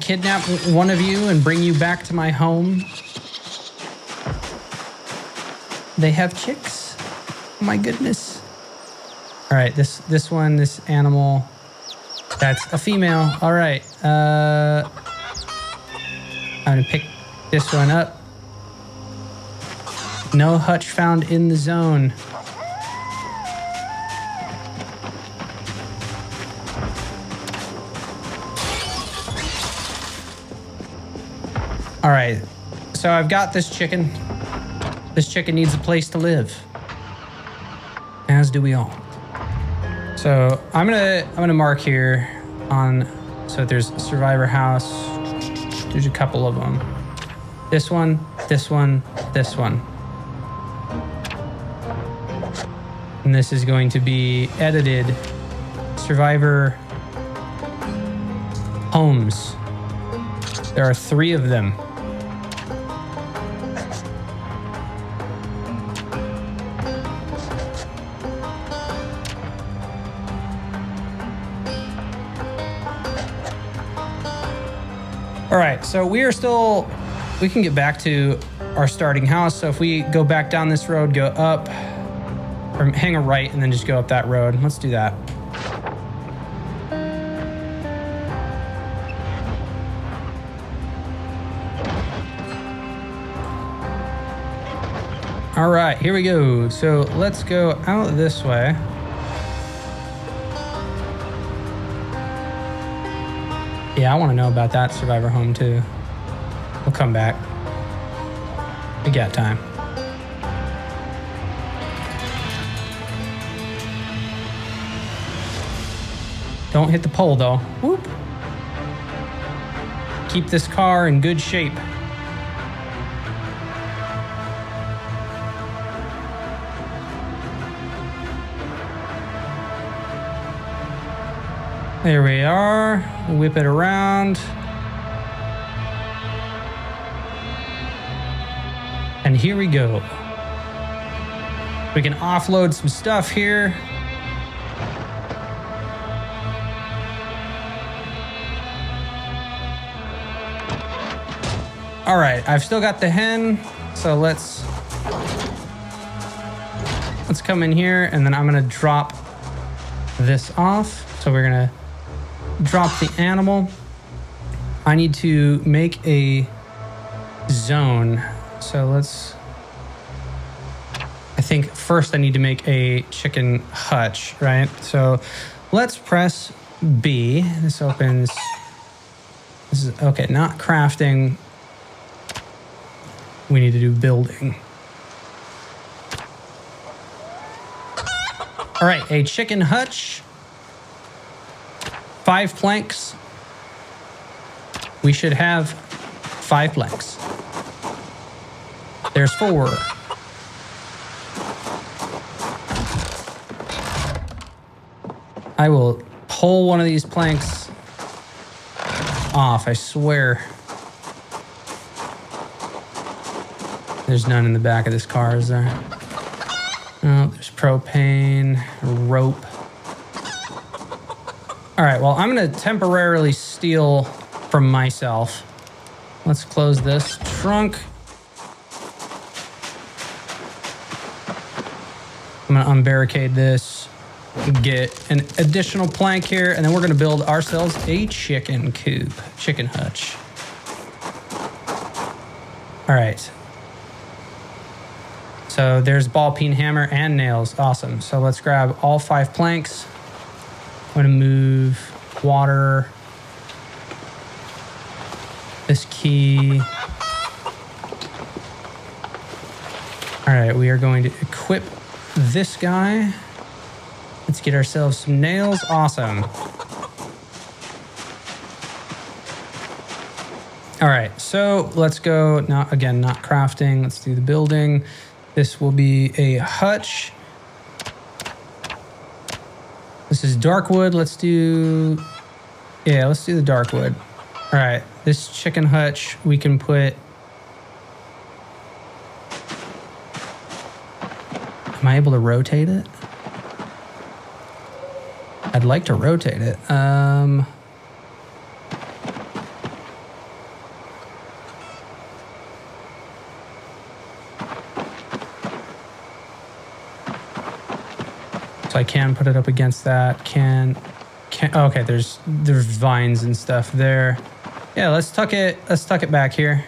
kidnap one of you and bring you back to my home. They have chicks. Oh my goodness. All right, this animal, that's a female. All right, I'm gonna pick this one up. No hutch found in the zone. All right, so I've got this chicken. This chicken needs a place to live, as do we all. So I'm gonna mark here on. So there's a survivor house. There's a couple of them. This one, this one, this one. And this is going to be edited survivor homes. There are 3 of them. All right, so we can get back to our starting house. So if we go back down this road, go up, or hang a right and then just go up that road. Let's do that. All right, here we go. So let's go out this way. Yeah, I want to know about that survivor home too. We'll come back. We got time. Don't hit the pole though. Whoop. Keep this car in good shape. There we are. Whip it around. And here we go. We can offload some stuff here. All right, I've still got the hen, so let's come in here, and then I'm gonna drop this off. So we're gonna drop the animal. I need to make a zone. So I think first I need to make a chicken hutch, right? So let's press B. This opens, this is, okay, not crafting. We need to do building. All right, a chicken hutch. 5 planks. We should have 5 planks. There's 4. I will pull one of these planks off, I swear. There's none in the back of this car, is there? Oh, there's propane, rope. All right, well, I'm gonna temporarily steal from myself. Let's close this trunk. I'm gonna unbarricade this, get an additional plank here, and then we're gonna build ourselves a chicken coop, chicken hutch. All right. So there's ball peen hammer and nails. Awesome. So let's grab all 5 planks. I'm gonna move water, this key. All right, we are going to equip this guy. Let's get ourselves some nails. Awesome. All right, so let's go, not crafting. Let's do the building. This will be a hutch. This is dark wood. Let's do the dark wood. All right, this chicken hutch, we can put, am I able to rotate it? I'd like to rotate it. So I can put it up against that. Okay, there's vines and stuff there. Yeah, let's tuck it back here.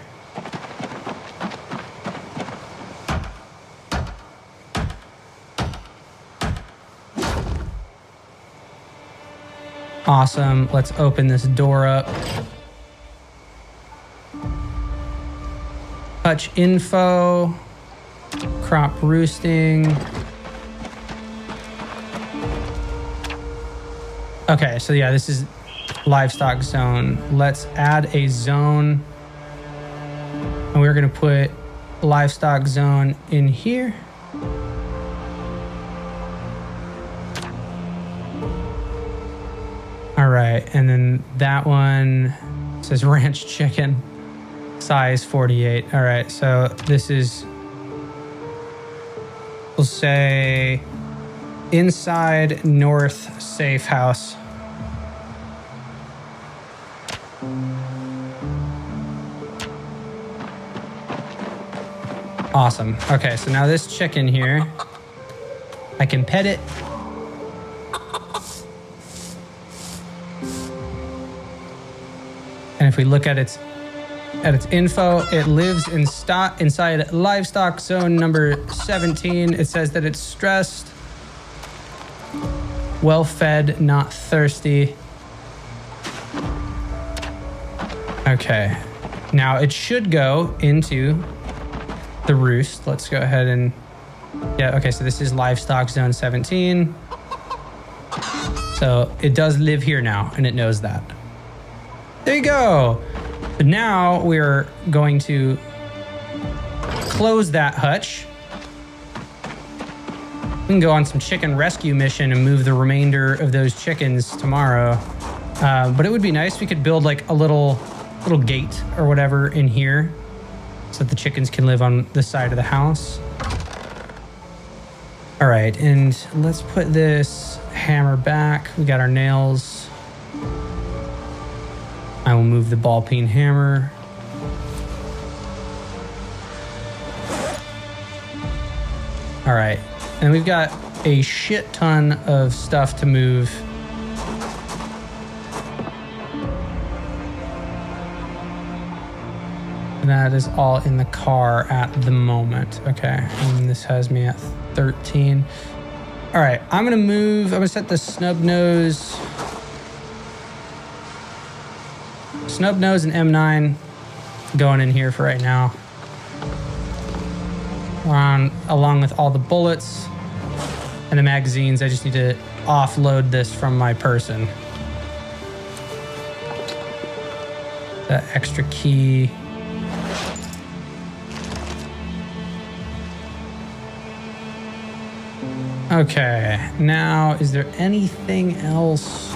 Awesome. Let's open this door up. Hutch info. Crop roosting. Okay, so yeah, this is livestock zone. Let's add a zone. And we're gonna put livestock zone in here. All right, and then that one says ranch chicken, size 48. All right, so this is, we'll say inside north safe house. Awesome. Okay, so now this chicken here, I can pet it. And if we look at its info, it lives inside livestock zone number 17. It says that it's stressed, well fed, not thirsty. Okay, now it should go into the roost. Let's go ahead and, yeah, okay, so this is livestock zone 17. So it does live here now, and it knows that. There you go. But now we're going to close that hutch. We can go on some chicken rescue mission and move the remainder of those chickens tomorrow. But it would be nice if we could build like a little gate or whatever in here so that the chickens can live on the side of the house. All right, and let's put this hammer back. We got our nails. I will move the ball peen hammer. All right, and we've got a shit ton of stuff to move. And that is all in the car at the moment. Okay, and this has me at 13. All right, I'm gonna set the snub nose and M9 going in here for right now. Along with all the bullets and the magazines. I just need to offload this from my person. The extra key. Okay, now is there anything else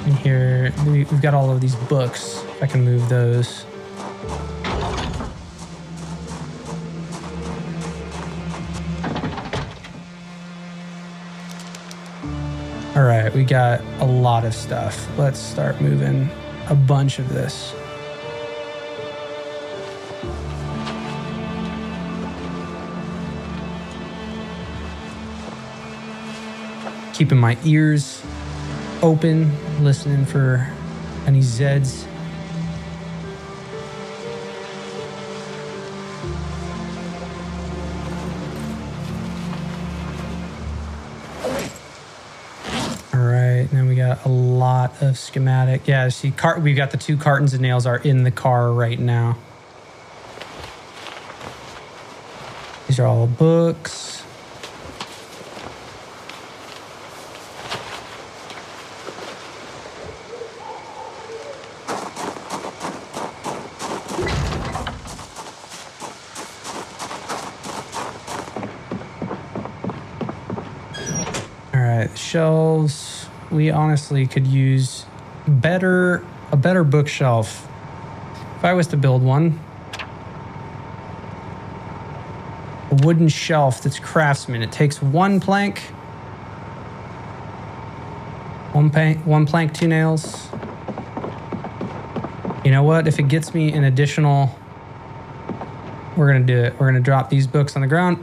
in here? We've got all of these books. If I can move those. All right, we got a lot of stuff. Let's start moving a bunch of this. Keeping my ears open, listening for any Zeds. All right, now we got a lot of schematic. Yeah, see, we've got the 2 cartons of nails are in the car right now. These are all books. Shelves, we honestly could use a better bookshelf. If I was to build one, a wooden shelf that's craftsman. It takes 1 plank, 1 plank, 2 nails. You know what? If it gets me an additional, we're gonna do it. We're gonna drop these books on the ground.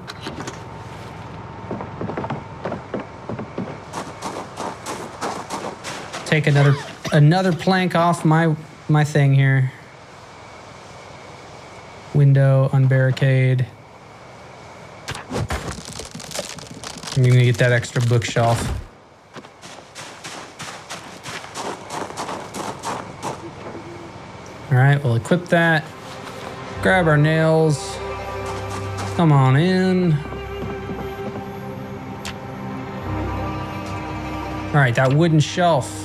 Take another plank off my thing here. Window, unbarricade. I'm gonna get that extra bookshelf. All right, we'll equip that. Grab our nails. Come on in. All right, that wooden shelf.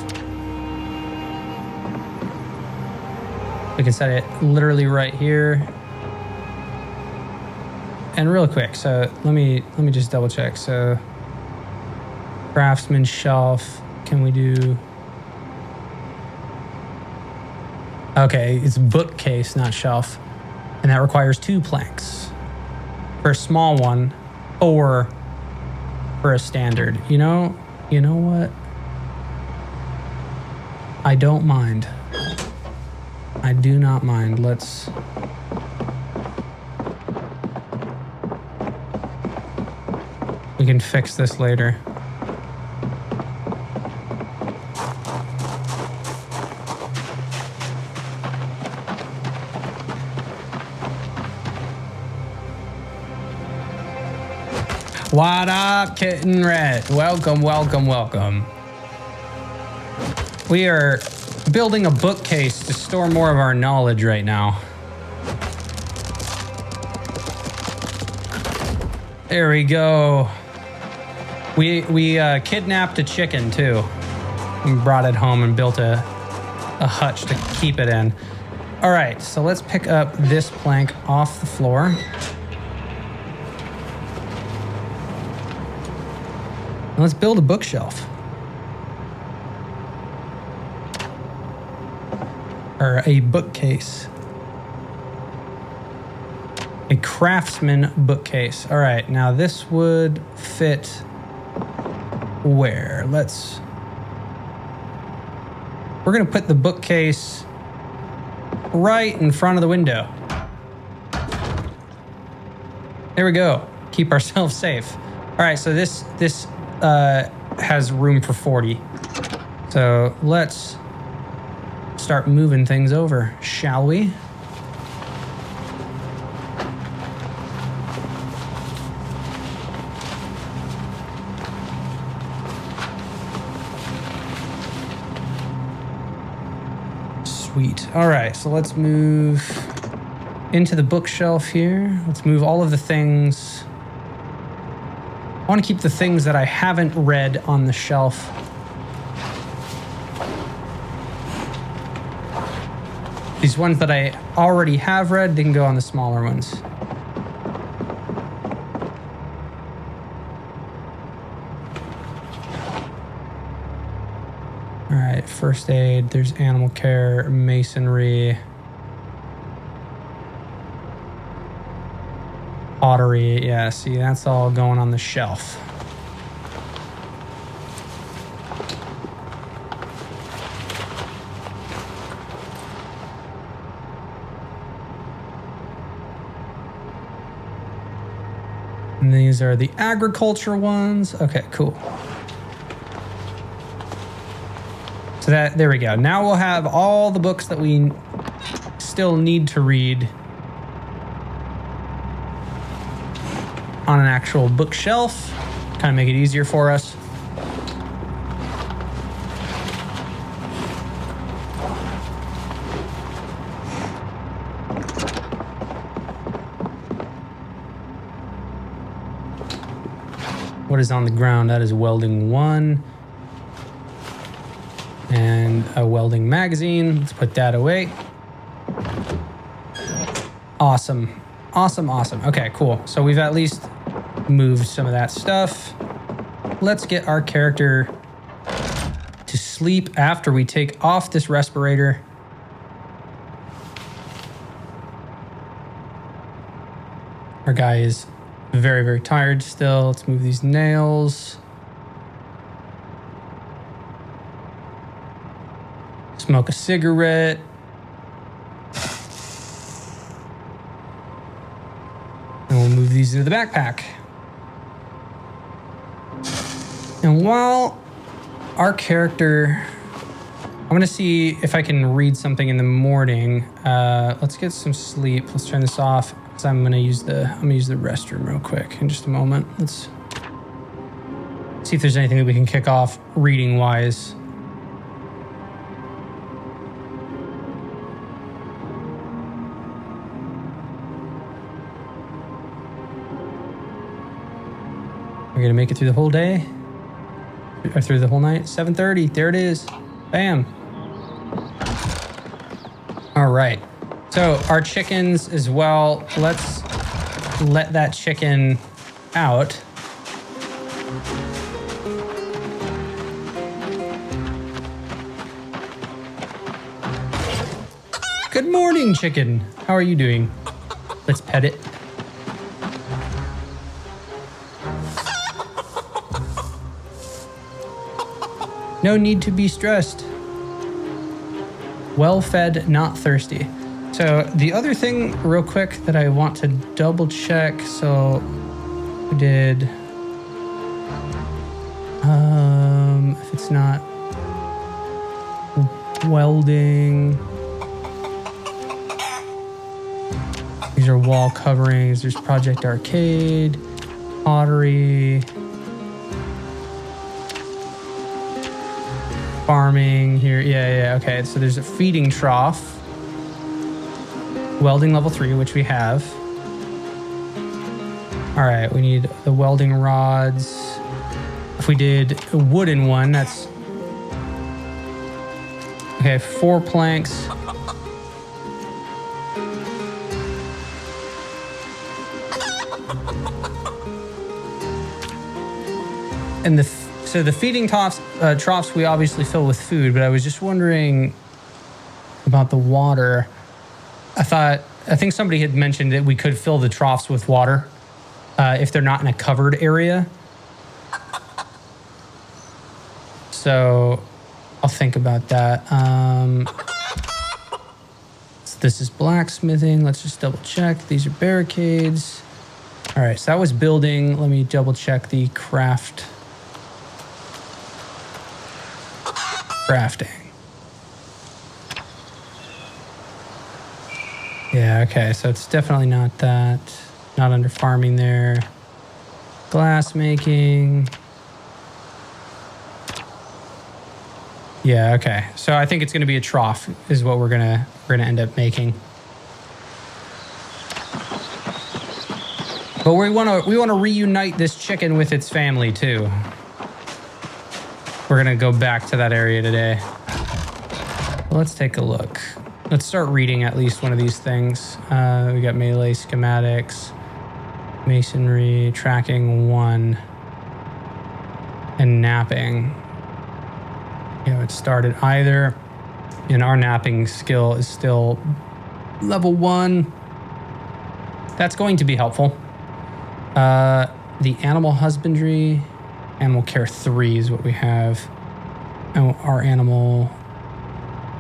We can set it literally right here. And real quick, so let me just double check. So craftsman shelf, can we do? Okay, it's bookcase, not shelf. And that requires 2 planks for a small one or for a standard. You know what? I don't mind. I do not mind. We can fix this later. What up, Kitten Red? Welcome, welcome, welcome. We are building a bookcase to store more of our knowledge right now. There we go. We kidnapped a chicken too and brought it home and built a hutch to keep it in. All right, so let's pick up this plank off the floor. And let's build a bookshelf. Or a bookcase. A craftsman bookcase. All right, now this would fit where? We're gonna put the bookcase right in front of the window. There we go. Keep ourselves safe. All right, so this has room for 40. So let's start moving things over, shall we? Sweet. All right, so let's move into the bookshelf here. Let's move all of the things. I want to keep the things that I haven't read on the shelf. These ones that I already have read, they can go on the smaller ones. All right, first aid, there's animal care, masonry, pottery. Yeah, see, that's all going on the shelf. And these are the agriculture ones. Okay, cool. So there we go. Now we'll have all the books that we still need to read on an actual bookshelf. Kind of make it easier for us. What is on the ground? That is welding 1. And a welding magazine. Let's put that away. Awesome. Awesome, awesome. Okay, cool. So we've at least moved some of that stuff. Let's get our character to sleep after we take off this respirator. Our guy is very, very tired still. Let's move these nails. Smoke a cigarette. And we'll move these into the backpack. And while our character, I'm gonna see if I can read something in the morning. Let's get some sleep. Let's turn this off because I'm gonna use the restroom real quick in just a moment. Let's see if there's anything that we can kick off reading wise. We're gonna make it through the whole day, or through the whole night. 7:30, there it is. Bam. All right, so our chickens as well. Let's let that chicken out. Good morning, chicken. How are you doing? Let's pet it. No need to be stressed. Well fed, not thirsty. So the other thing real quick that I want to double check. So we did, if it's not welding, these are wall coverings. There's Project Arcade, pottery, farming here. Yeah, okay. So there's a feeding trough, welding level 3, which we have. All right, we need the welding rods. If we did a wooden one, that's okay. 4 planks. And so the feeding troughs we obviously fill with food, but I was just wondering about the water. I thought I think somebody had mentioned that we could fill the troughs with water if they're not in a covered area. So I'll think about that. So this is blacksmithing. Let's just double check. These are barricades. All right, so that was building. Let me double check the crafting. Yeah, okay, so it's definitely not that. Not under farming there. Glass making. Yeah, okay. So I think it's going to be a trough is what we're gonna end up making. But we want to reunite this chicken with its family too. We're going to go back to that area today. Let's take a look. Let's start reading at least one of these things. We got melee, schematics, masonry, tracking 1, and napping. You know, it started either, and our napping skill is still level 1. That's going to be helpful. The animal husbandry, animal care 3 is what we have. And our animal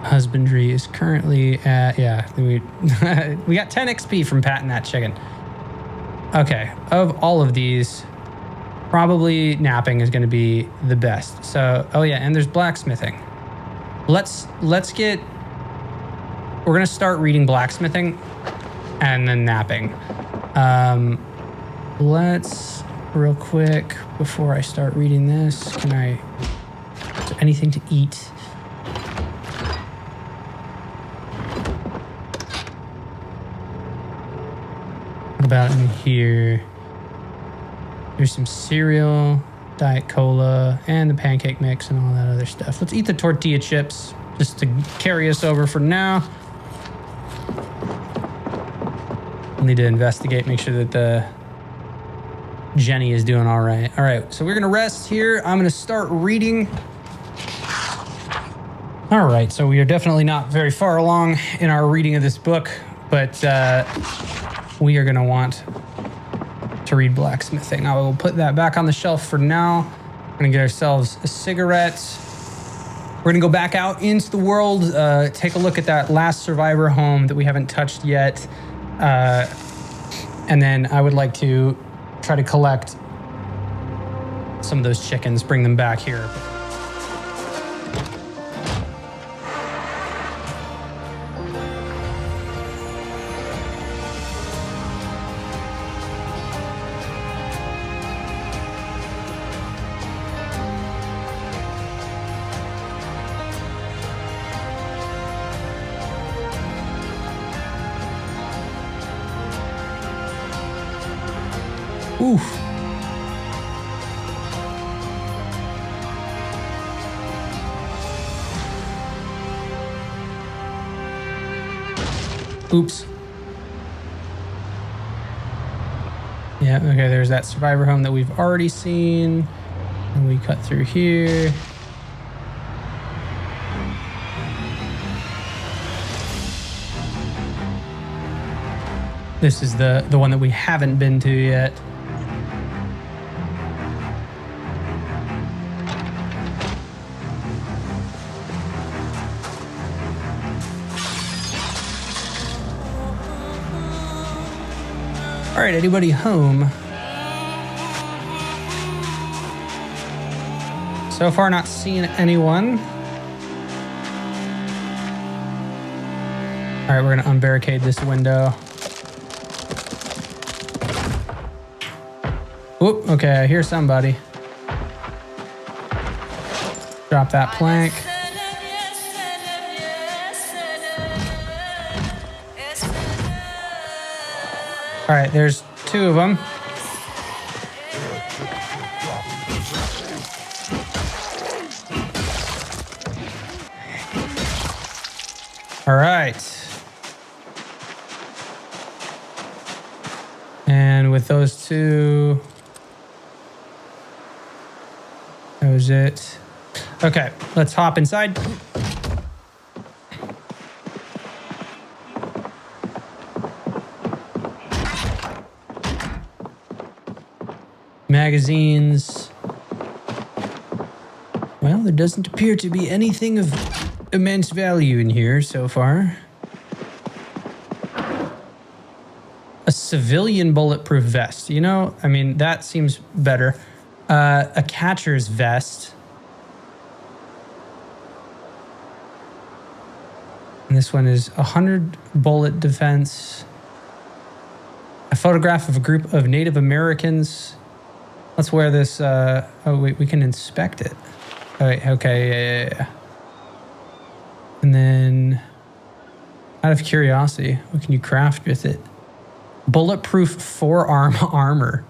husbandry is currently at, yeah, we got 10 XP from patting that chicken. Okay, of all of these, probably napping is going to be the best. So, oh yeah, and there's blacksmithing. Let's get, we're going to start reading blacksmithing and then napping. Let's, real quick, before I start reading this, is there anything to eat? What about in here? There's some cereal, Diet Cola, and the pancake mix and all that other stuff. Let's eat the tortilla chips just to carry us over for now. We'll need to investigate, make sure that the Jenny is doing all right. All right, so we're going to rest here. I'm going to start reading. All right, so we are definitely not very far along in our reading of this book, but we are going to want to read blacksmithing. I will put that back on the shelf for now. We're going to get ourselves a cigarette. We're going to go back out into the world, take a look at that last survivor home that we haven't touched yet. And then I would like to try to collect some of those chickens, bring them back here. Oof. Oops. Yeah, okay, there's that survivor home that we've already seen. And we cut through here. This is the one that we haven't been to yet. All right, anybody home? So far, not seeing anyone. All right, we're gonna unbarricade this window. Whoop, okay, I hear somebody. Drop that plank. All right, there's 2 of them. All right. And with those 2, that was it. Okay, let's hop inside. magazines. Well, there doesn't appear to be anything of immense value in here so far. A civilian bulletproof vest. You know, I mean, that seems better. A catcher's vest. And this one is 100 bullet defense. A photograph of a group of Native Americans. Let's wear this. Oh, wait, we can inspect it. Oh, wait, okay, yeah. And then, out of curiosity, what can you craft with it? Bulletproof forearm armor.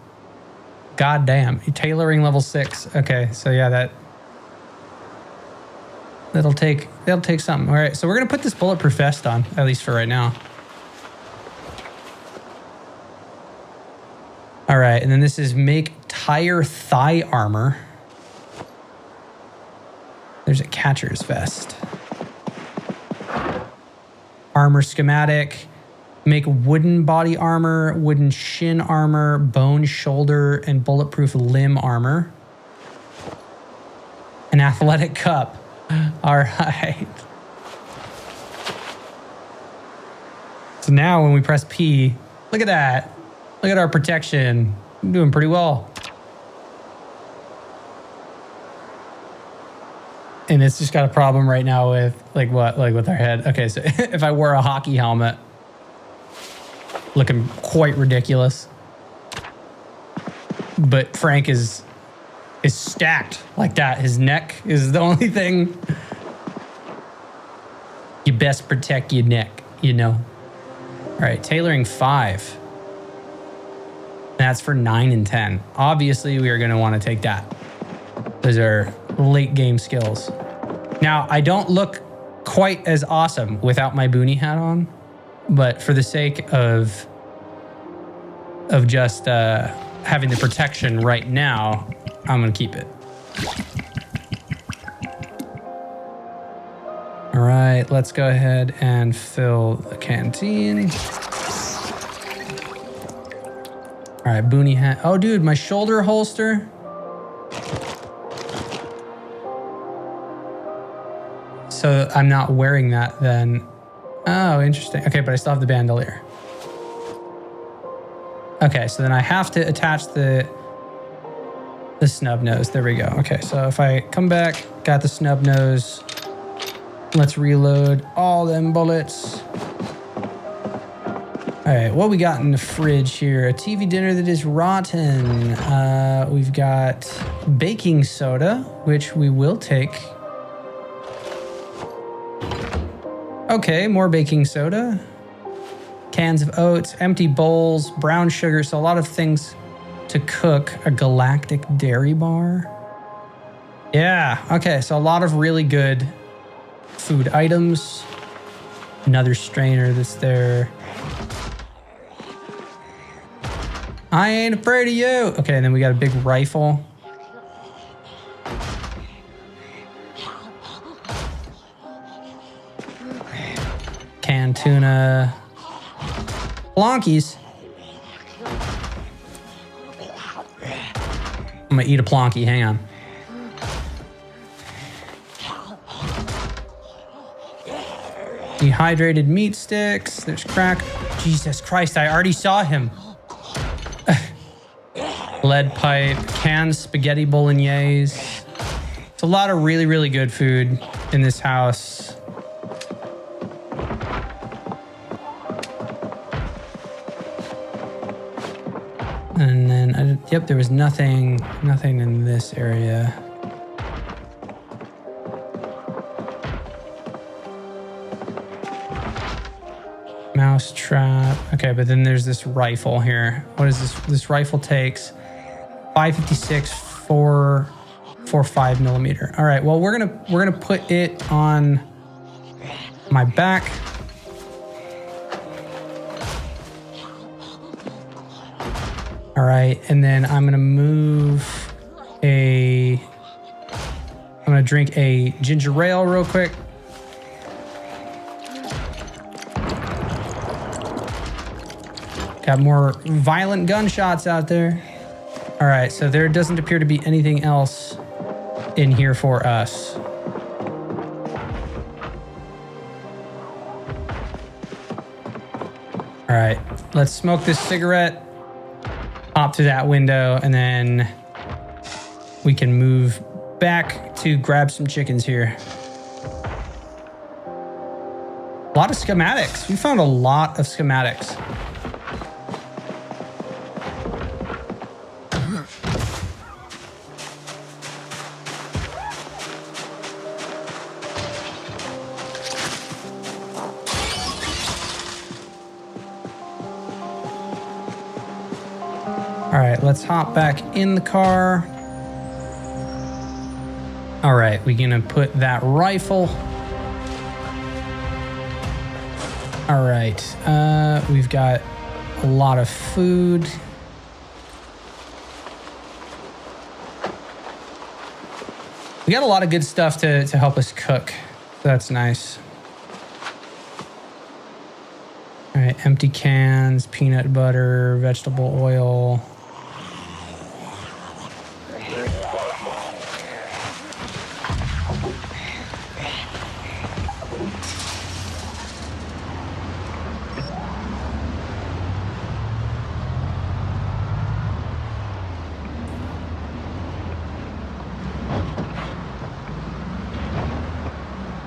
God damn. Tailoring level 6. Okay, so yeah, that'll take something. All right, so we're gonna put this bulletproof vest on, at least for right now. All right, and then this is make tire thigh armor. There's a catcher's vest. Armor schematic. Make wooden body armor, wooden shin armor, bone shoulder, and bulletproof limb armor. An athletic cup. All right. So now when we press P, look at that. Look at our protection. I'm doing pretty well. And it's just got a problem right now with like what? Like with our head. Okay, so if I wore a hockey helmet, looking quite ridiculous. But Frank is stacked like that. His neck is the only thing. You best protect your neck, you know. All right, tailoring 5. That's for 9 and 10. Obviously, we are going to want to take that. Those are late game skills. Now, I don't look quite as awesome without my boonie hat on, but for the sake of just having the protection right now, I'm going to keep it. All right, let's go ahead and fill the canteen. All right, boonie hat. Oh, dude, my shoulder holster. So I'm not wearing that then. Oh, interesting. Okay, but I still have the bandolier. Okay, so then I have to attach the snub nose. There we go. Okay, so if I come back, got the snub nose. Let's reload all them bullets. All right, what we got in the fridge here? A TV dinner that is rotten. We've got baking soda, which we will take. Okay, more baking soda. Cans of oats, empty bowls, brown sugar. So a lot of things to cook. A galactic dairy bar. Yeah, okay, so a lot of really good food items. Another strainer that's there. I ain't afraid of you. Okay, and then we got a big rifle. Canned tuna. Plonkies. I'm gonna eat a plonky, hang on. Dehydrated meat sticks. There's crack. Jesus Christ, I already saw him. Lead pipe, canned spaghetti bolognese. It's a lot of really, really good food in this house. And then, yep, there was nothing in this area. Mouse trap. Okay, but then there's this rifle here. What is this? This rifle takes 556 4.45 millimeter. All right. Well, we're gonna put it on my back. All right, and then I'm gonna drink a ginger ale real quick. Got more violent gunshots out there. All right, so there doesn't appear to be anything else in here for us. All right, let's smoke this cigarette, hop through that window, and then we can move back to grab some chickens here. A lot of schematics. We found a lot of schematics. All right, let's hop back in the car. All right, we're gonna put that rifle. All right, we've got a lot of food. We got a lot of good stuff to help us cook. That's nice. All right, empty cans, peanut butter, vegetable oil.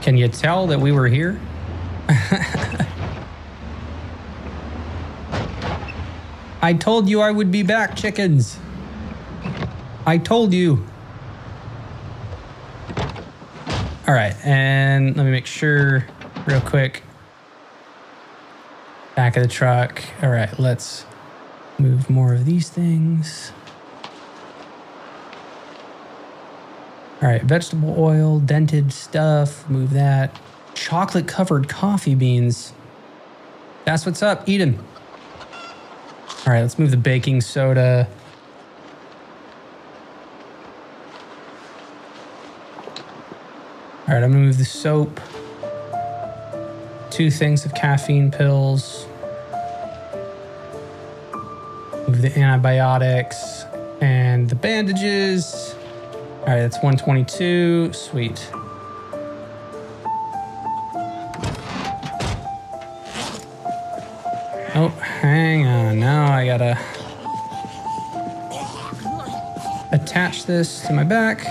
Can you tell that we were here? I told you I would be back, chickens. I told you. All right, and let me make sure real quick. Back of the truck. All right, let's move more of these things. All right, vegetable oil, dented stuff, move that. Chocolate covered coffee beans. That's what's up, eat 'em. All right, let's move the baking soda. All right, I'm gonna move the soap. 2 things of caffeine pills. Move the antibiotics and the bandages. All right, that's 122, sweet. Oh, hang on, now I gotta attach this to my back.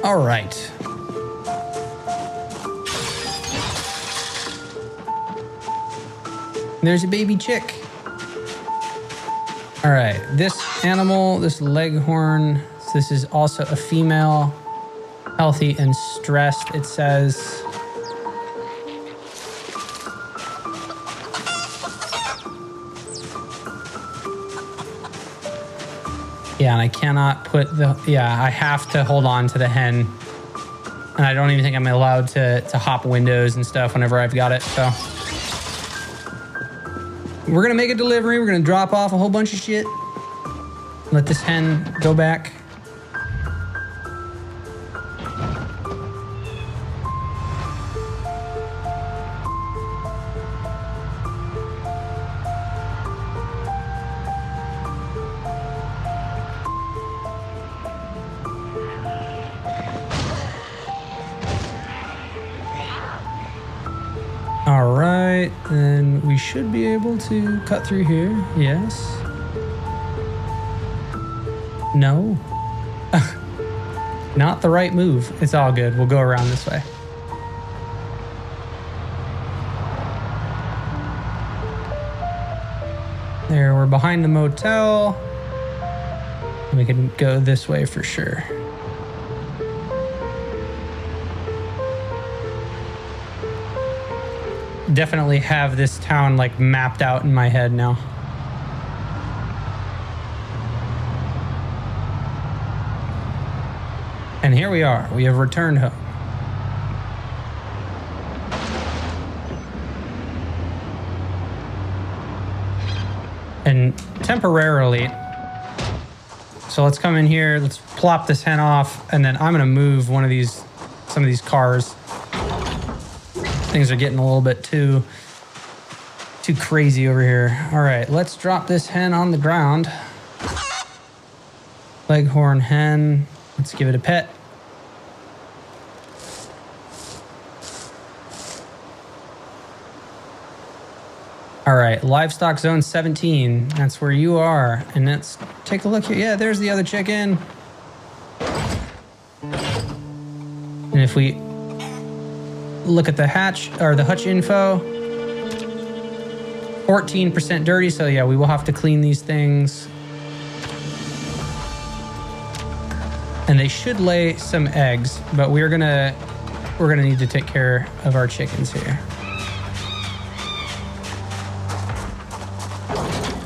All right. There's a baby chick. All right, this animal, this leghorn, this is also a female, healthy and stressed, it says. Yeah, and I cannot put the, I have to hold on to the hen. And I don't even think I'm allowed to hop windows and stuff whenever I've got it, so. We're gonna make a delivery. We're gonna drop off a whole bunch of shit. Let this hen go back. All right, then we should be able to cut through here. Yes. No. Not the right move. It's all good. We'll go around this way. There, we're behind the motel. We can go this way for sure. Definitely have this town like mapped out in my head now. And here we are. We have returned home. And temporarily, So let's come in here. Let's plop this hen off, and then I'm gonna move some of these cars. Things are getting a little bit too crazy over here. All right, let's drop this hen on the ground. Leghorn hen. Let's give it a pet. All right, livestock zone 17. That's where you are. And let's take a look here. Yeah, there's the other chicken. And if we look at the hatch or the hutch info, 14% dirty. So yeah, we will have to clean these things. And they should lay some eggs, but we're gonna need to take care of our chickens here.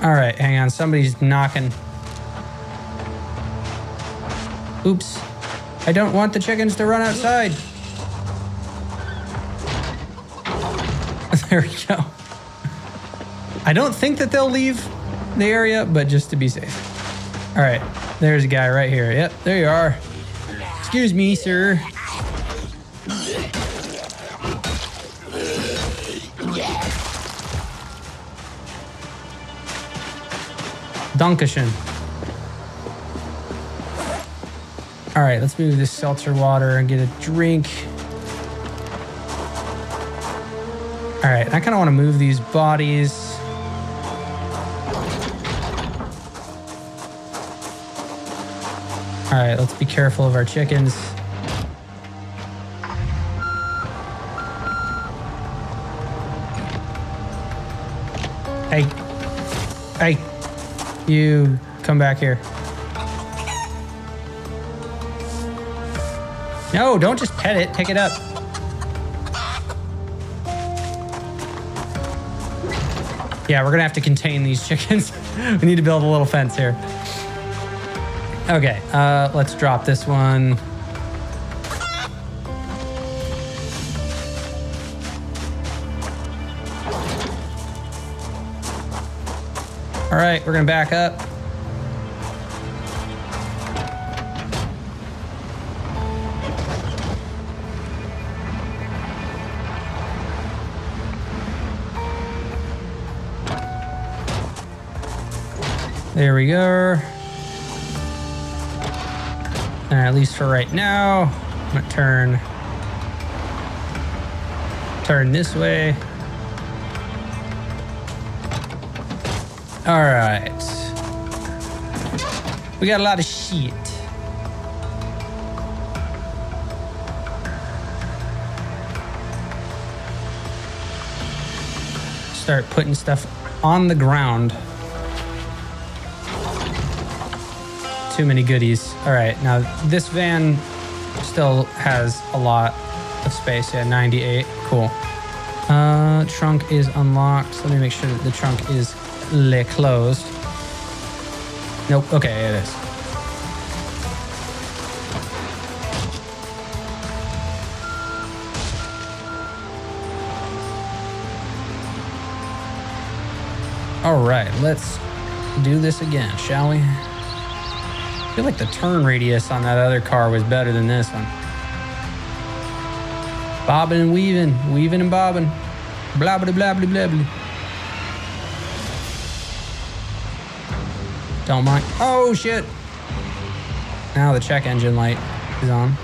All right, hang on. Somebody's knocking. Oops. I don't want the chickens to run outside. There we go. I don't think that they'll leave the area, but just to be safe. All right, there's a guy right here. Yep, there you are. Excuse me, sir. Dankeschön. All right, let's move this seltzer water and get a drink. All right, I kind of want to move these bodies. All right, let's be careful of our chickens. Hey. Hey. You come back here. No, don't just pet it. Pick it up. Yeah, we're gonna have to contain these chickens. We need to build a little fence here. Okay, let's drop this one. All right, we're gonna back up. There we go. And at least for right now, I'm gonna turn this way. All right. We got a lot of shit. Start putting stuff on the ground. Too many goodies. All right, now this van still has a lot of space. Yeah, 98. Cool. Trunk is unlocked. So let me make sure that the trunk is closed. Nope. Okay, it is. All right, let's do this again, shall we? I feel like the turn radius on that other car was better than this one. Bobbing and weaving, weaving and bobbing. Blah, blah, blah, blah, blah, blah. Don't mind. Oh, shit. Now the check engine light is on.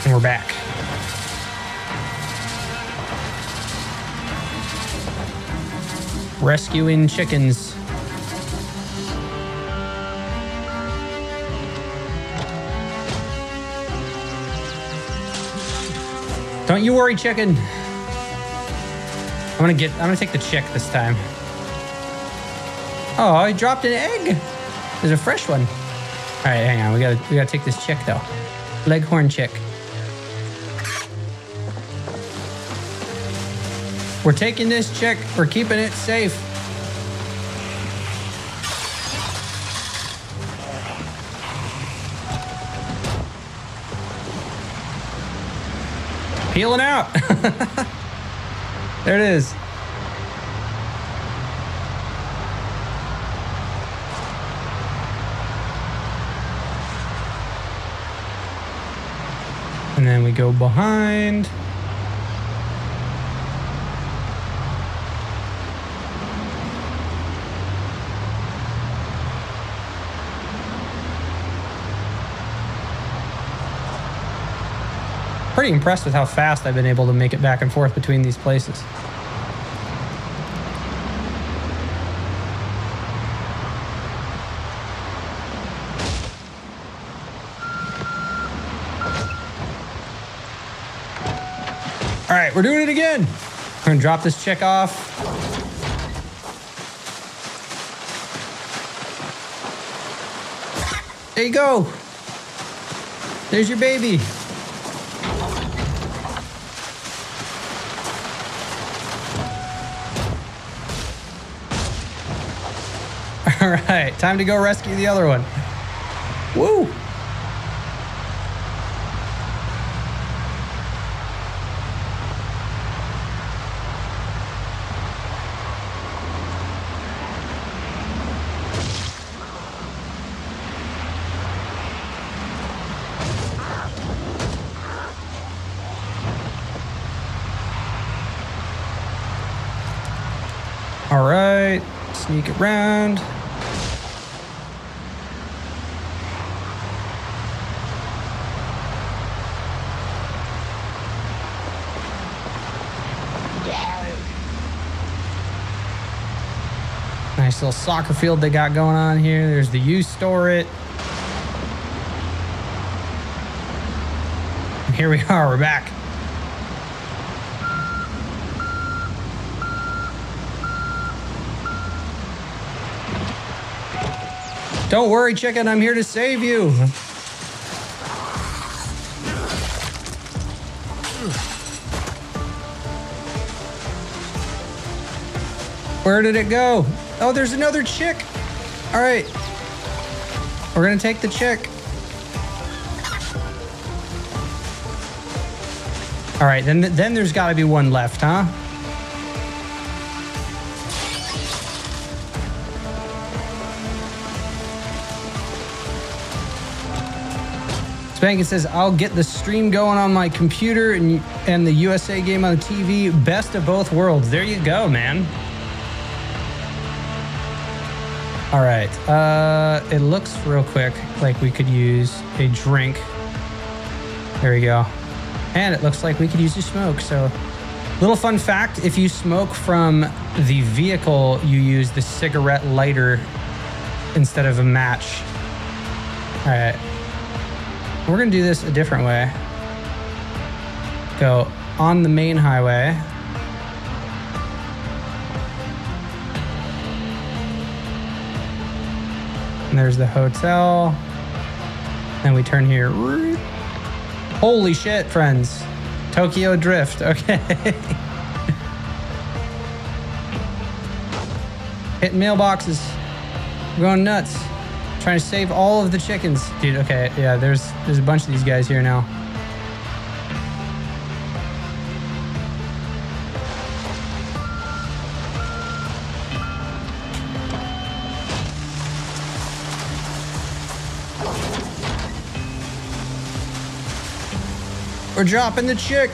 And we're back. Rescuing chickens. Don't you worry, chicken. I'm gonna take the chick this time. Oh, I dropped an egg. There's a fresh one. All right, hang on. We gotta take this chick though. Leghorn chick. We're taking this chick. We're keeping it safe. Peeling out. There it is. And then we go behind. Pretty impressed with how fast I've been able to make it back and forth between these places. All right, we're doing it again. We're gonna drop this chick off. There you go. There's your baby. All right, time to go rescue the other one. Woo! All right, sneak around. Nice little soccer field they got going on here. There's the U store it. And here we are, we're back. Don't worry, chicken, I'm here to save you. Where did it go? Oh, there's another chick. All right. We're gonna take the chick. All right, then there's gotta be one left, huh? Spankin says, I'll get the stream going on my computer and the USA game on the TV. Best of both worlds. There you go, man. All right, it looks real quick like we could use a drink. There we go. And it looks like we could use a smoke. So little fun fact, if you smoke from the vehicle, you use the cigarette lighter instead of a match. All right, we're gonna do this a different way. Go on the main highway. And there's the hotel. Then we turn here. Holy shit, friends. Tokyo Drift, okay. Hitting mailboxes. We're going nuts. Trying to save all of the chickens. Dude, okay, yeah, there's a bunch of these guys here now. We're dropping the chick.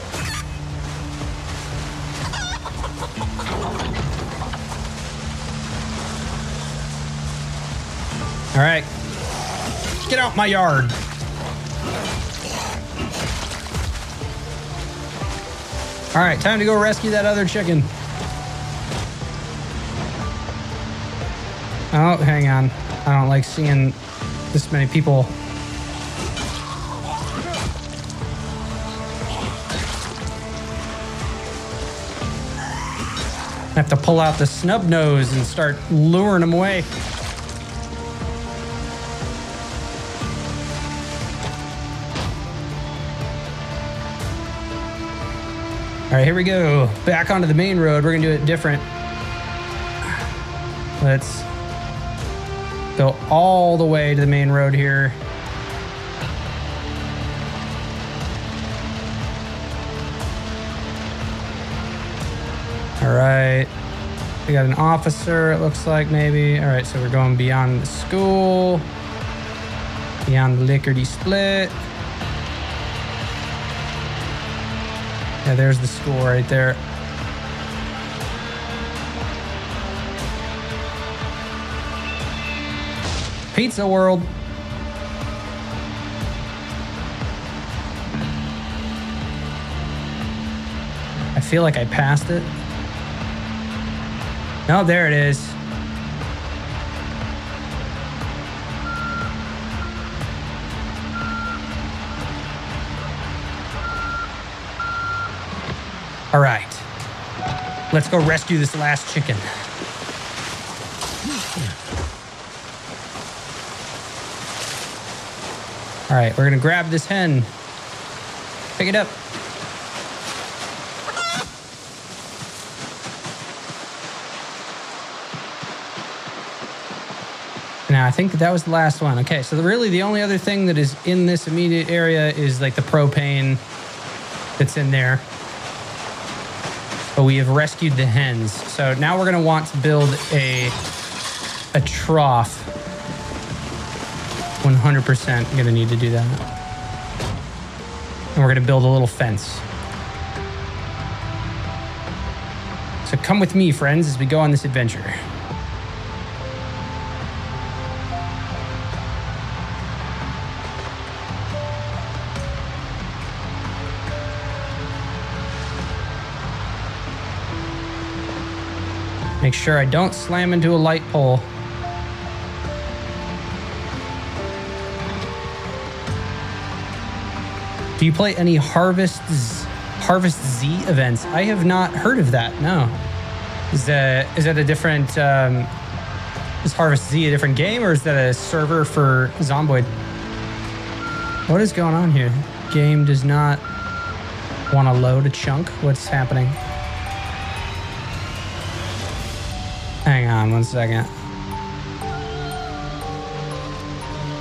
All right, get out my yard. All right, time to go rescue that other chicken. Oh, hang on. I don't like seeing this many people. have to pull out the snub nose and start luring them away. All right, here we go. Back onto the main road. We're gonna do it different. Let's go all the way to the main road here. All right, we got an officer, it looks like, maybe. All right, so we're going beyond the school, beyond the lickety split. Yeah, there's the school right there. Pizza World. I feel like I passed it. Oh, there it is. All right. Let's go rescue this last chicken. All right, we're gonna grab this hen. Pick it up. Now, I think that was the last one. Okay, so really the only other thing that is in this immediate area is like the propane that's in there. But we have rescued the hens. So now we're gonna want to build a trough. 100% gonna need to do that. And we're gonna build a little fence. So come with me, friends, as we go on this adventure. Make sure I don't slam into a light pole. Do you play any Harvest Z events? I have not heard of that. No. Is that a different? Is Harvest Z a different game, or is that a server for Zomboid? What is going on here? Game does not want to load a chunk. What's happening? Hang on 1 second.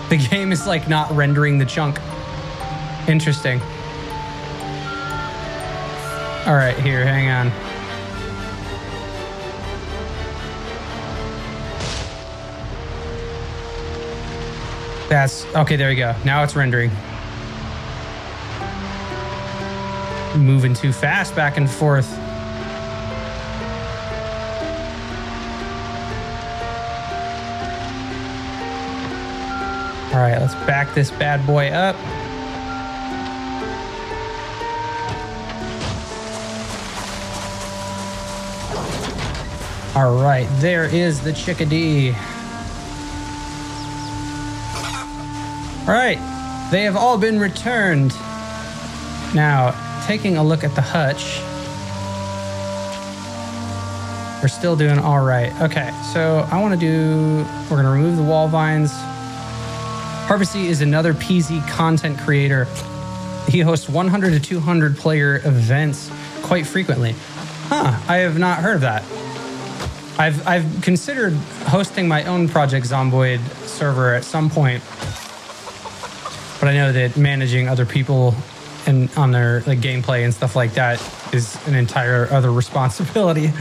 The game is like not rendering the chunk. Interesting. All right, here, hang on. That's, okay, there we go. Now it's rendering. Moving too fast back and forth. All right, let's back this bad boy up. All right, there is the chickadee. All right, they have all been returned. Now, taking a look at the hutch, we're still doing all right. Okay, so I want to we're gonna remove the wall vines. Harvesty is another PZ content creator. He hosts 100 to 200 player events quite frequently. Huh, I have not heard of that. I've considered hosting my own Project Zomboid server at some point, but I know that managing other people and on their like gameplay and stuff like that is an entire other responsibility.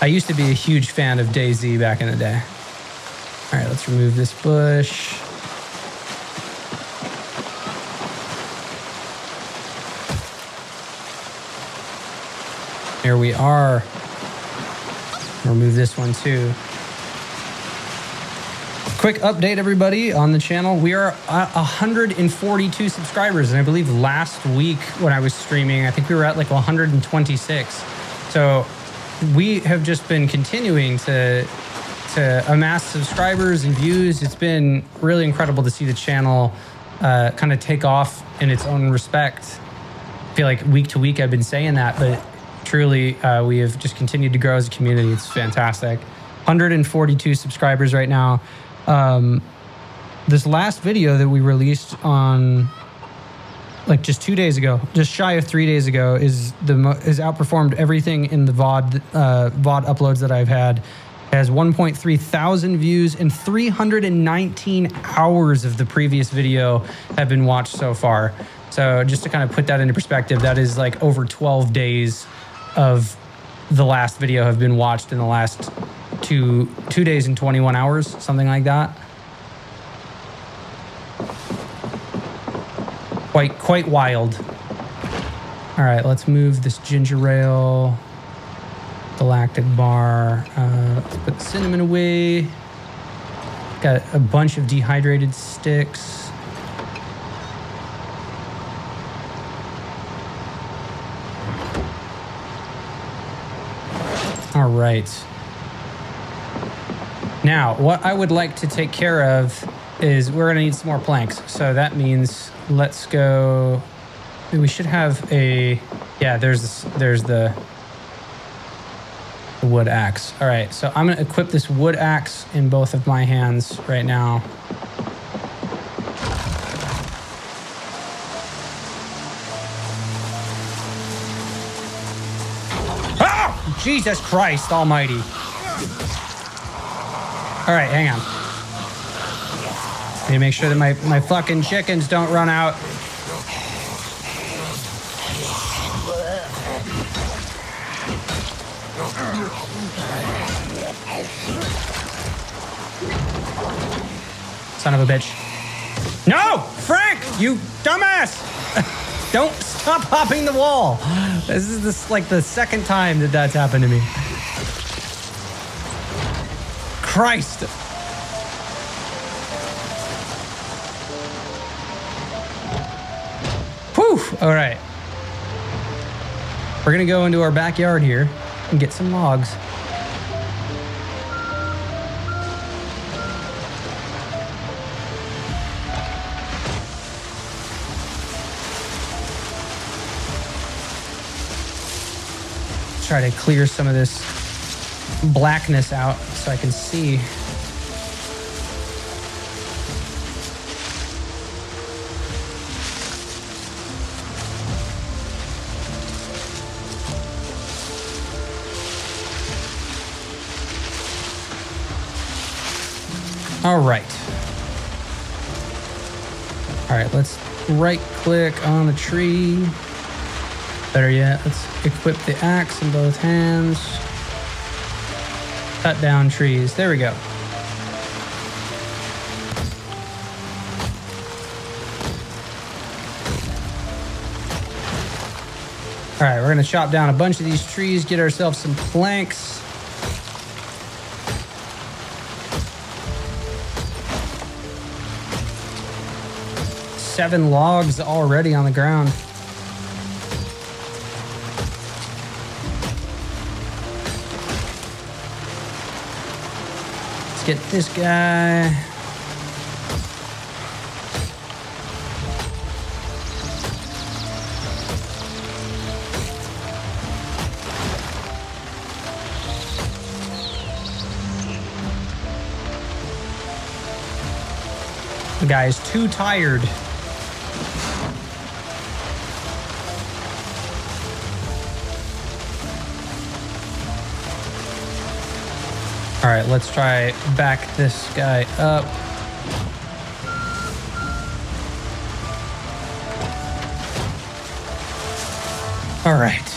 I used to be a huge fan of DayZ back in the day. All right, let's remove this bush. Here we are. Remove this one too. Quick update, everybody, on the channel. We are 142 subscribers, and I believe last week when I was streaming, I think we were at like 126. So we have just been continuing to amass subscribers and views. It's been really incredible to see the channel kind of take off in its own respect. I feel like week to week I've been saying that, but truly, we have just continued to grow as a community. It's fantastic. 142 subscribers right now. This last video that we released on like just 2 days ago, just shy of 3 days ago, is outperformed everything in the VOD uploads that I've had. It has 1.3 thousand views, and 319 hours of the previous video have been watched so far. So just to kind of put that into perspective, that is like over 12 days of the last video have been watched in the last two days and 21 hours, something like that. Quite wild. All right, let's move this ginger ale, galactic bar. Let's put the cinnamon away. Got a bunch of dehydrated sticks. All right. Now, what I would like to take care of is we're gonna need some more planks. So that means let's go. We should have a, yeah, there's the wood axe. All right, so I'm gonna equip this wood axe in both of my hands right now. Ah! Jesus Christ almighty. All right, hang on. Need to make sure that my fucking chickens don't run out. Son of a bitch. No! Frank! You dumbass! Don't stop hopping the wall. This is like the second time that that's happened to me. Christ. Whew. All right. We're going to go into our backyard here and get some logs. Try to clear some of this blackness out so I can see. All right. All right, let's right click on the tree. Better yet, let's equip the axe in both hands. Cut down trees. There we go. All right, we're going to chop down a bunch of these trees, get ourselves some planks. Seven logs already on the ground. Let's get this guy. The guy is too tired. All right, let's try back this guy up. All right,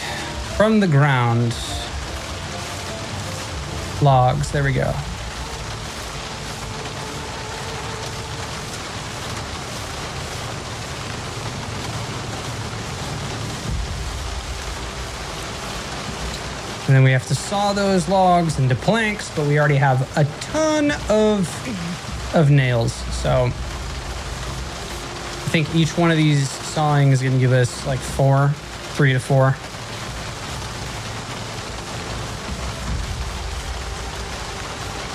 from the ground, logs, there we go. And then we have to saw those logs into planks, but we already have a ton of nails. So I think each one of these sawing is going to give us like 3 to 4.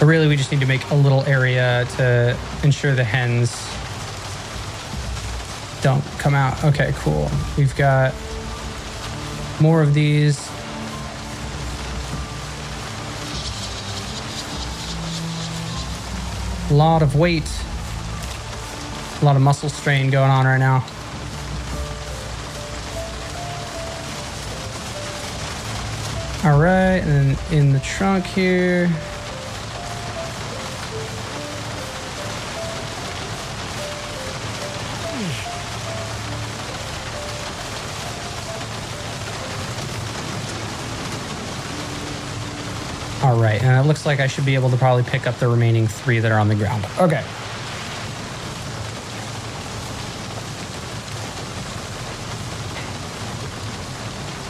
But really, we just need to make a little area to ensure the hens don't come out. Okay, cool. We've got more of these. A lot of weight. A lot of muscle strain going on right now. All right, and then in the trunk here. All right, and it looks like I should be able to probably pick up the remaining 3 that are on the ground. Okay.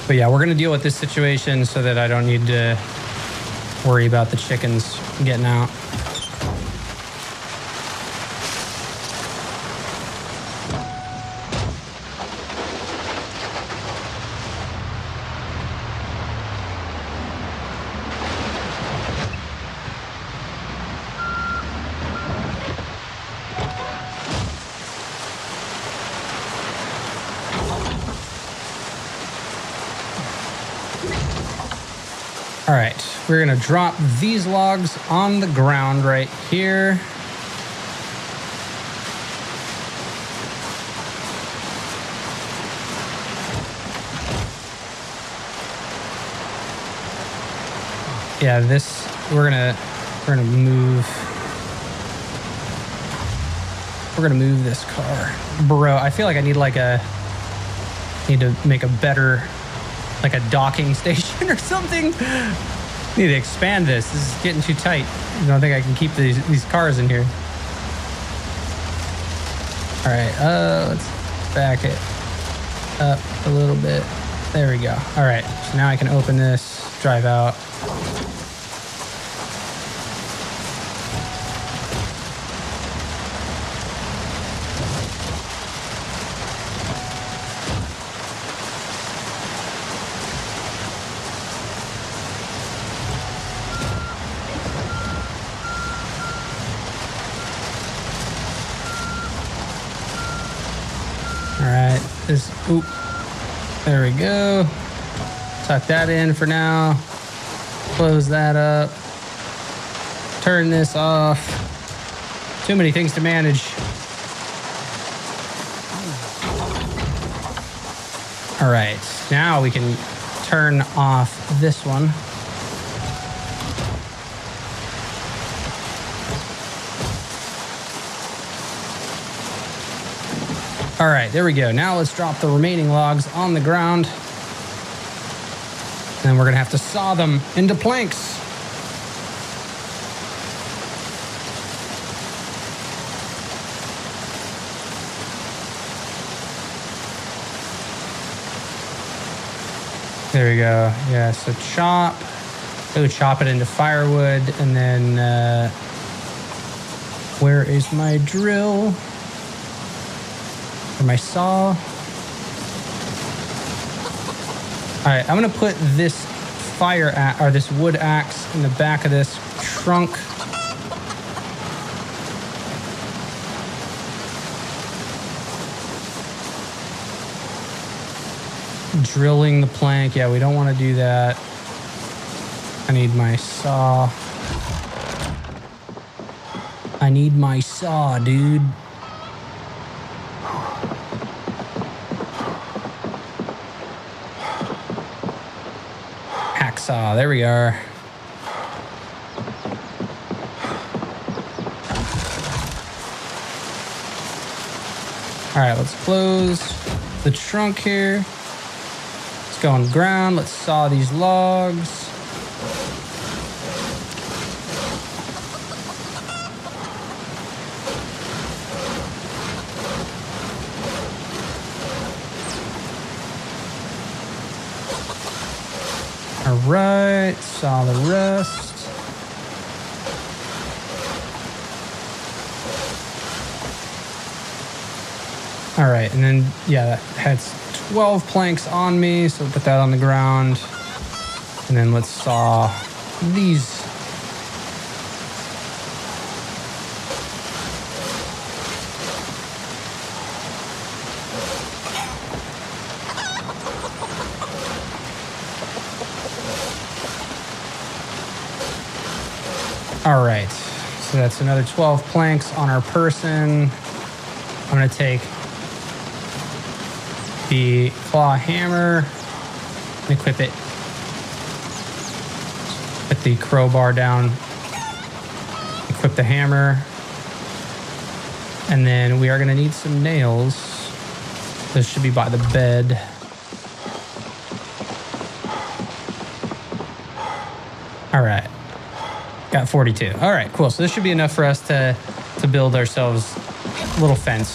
But yeah, we're going to deal with this situation so that I don't need to worry about the chickens getting out. All right, we're gonna drop these logs on the ground right here. Yeah, this we're gonna move. We're gonna move this car, bro. I feel like I need need to make a better, like a docking station or something. Need to expand this. This is getting too tight. I don't think I can keep these cars in here. All right, let's back it up a little bit. There we go. All right, so now I can open this, drive out. Oop, there we go. Tuck that in for now. Close that up. Turn this off. Too many things to manage. All right, now we can turn off this one. All right, there we go. Now let's drop the remaining logs on the ground. And we're gonna have to saw them into planks. There we go. Yeah, so chop. Go chop it into firewood, and then where is my drill? Or my saw. All right, I'm gonna put this this wood axe in the back of this trunk. Drilling the plank. Yeah, we don't want to do that. I need my saw. I need my saw, dude. Hacksaw, there we are. All right, let's close the trunk here. Let's go on the ground. Let's saw these logs. All right, saw the rest. All right, and then, yeah, that has 12 planks on me, so we'll put that on the ground. And then let's saw these. All right, So that's another 12 planks on our person. I'm going to take the claw hammer and equip it. Put the crowbar down. Equip the hammer. And then we are going to need some nails. This should be by the bed. All right. Got 42. All right, cool. So this should be enough for us to build ourselves a little fence.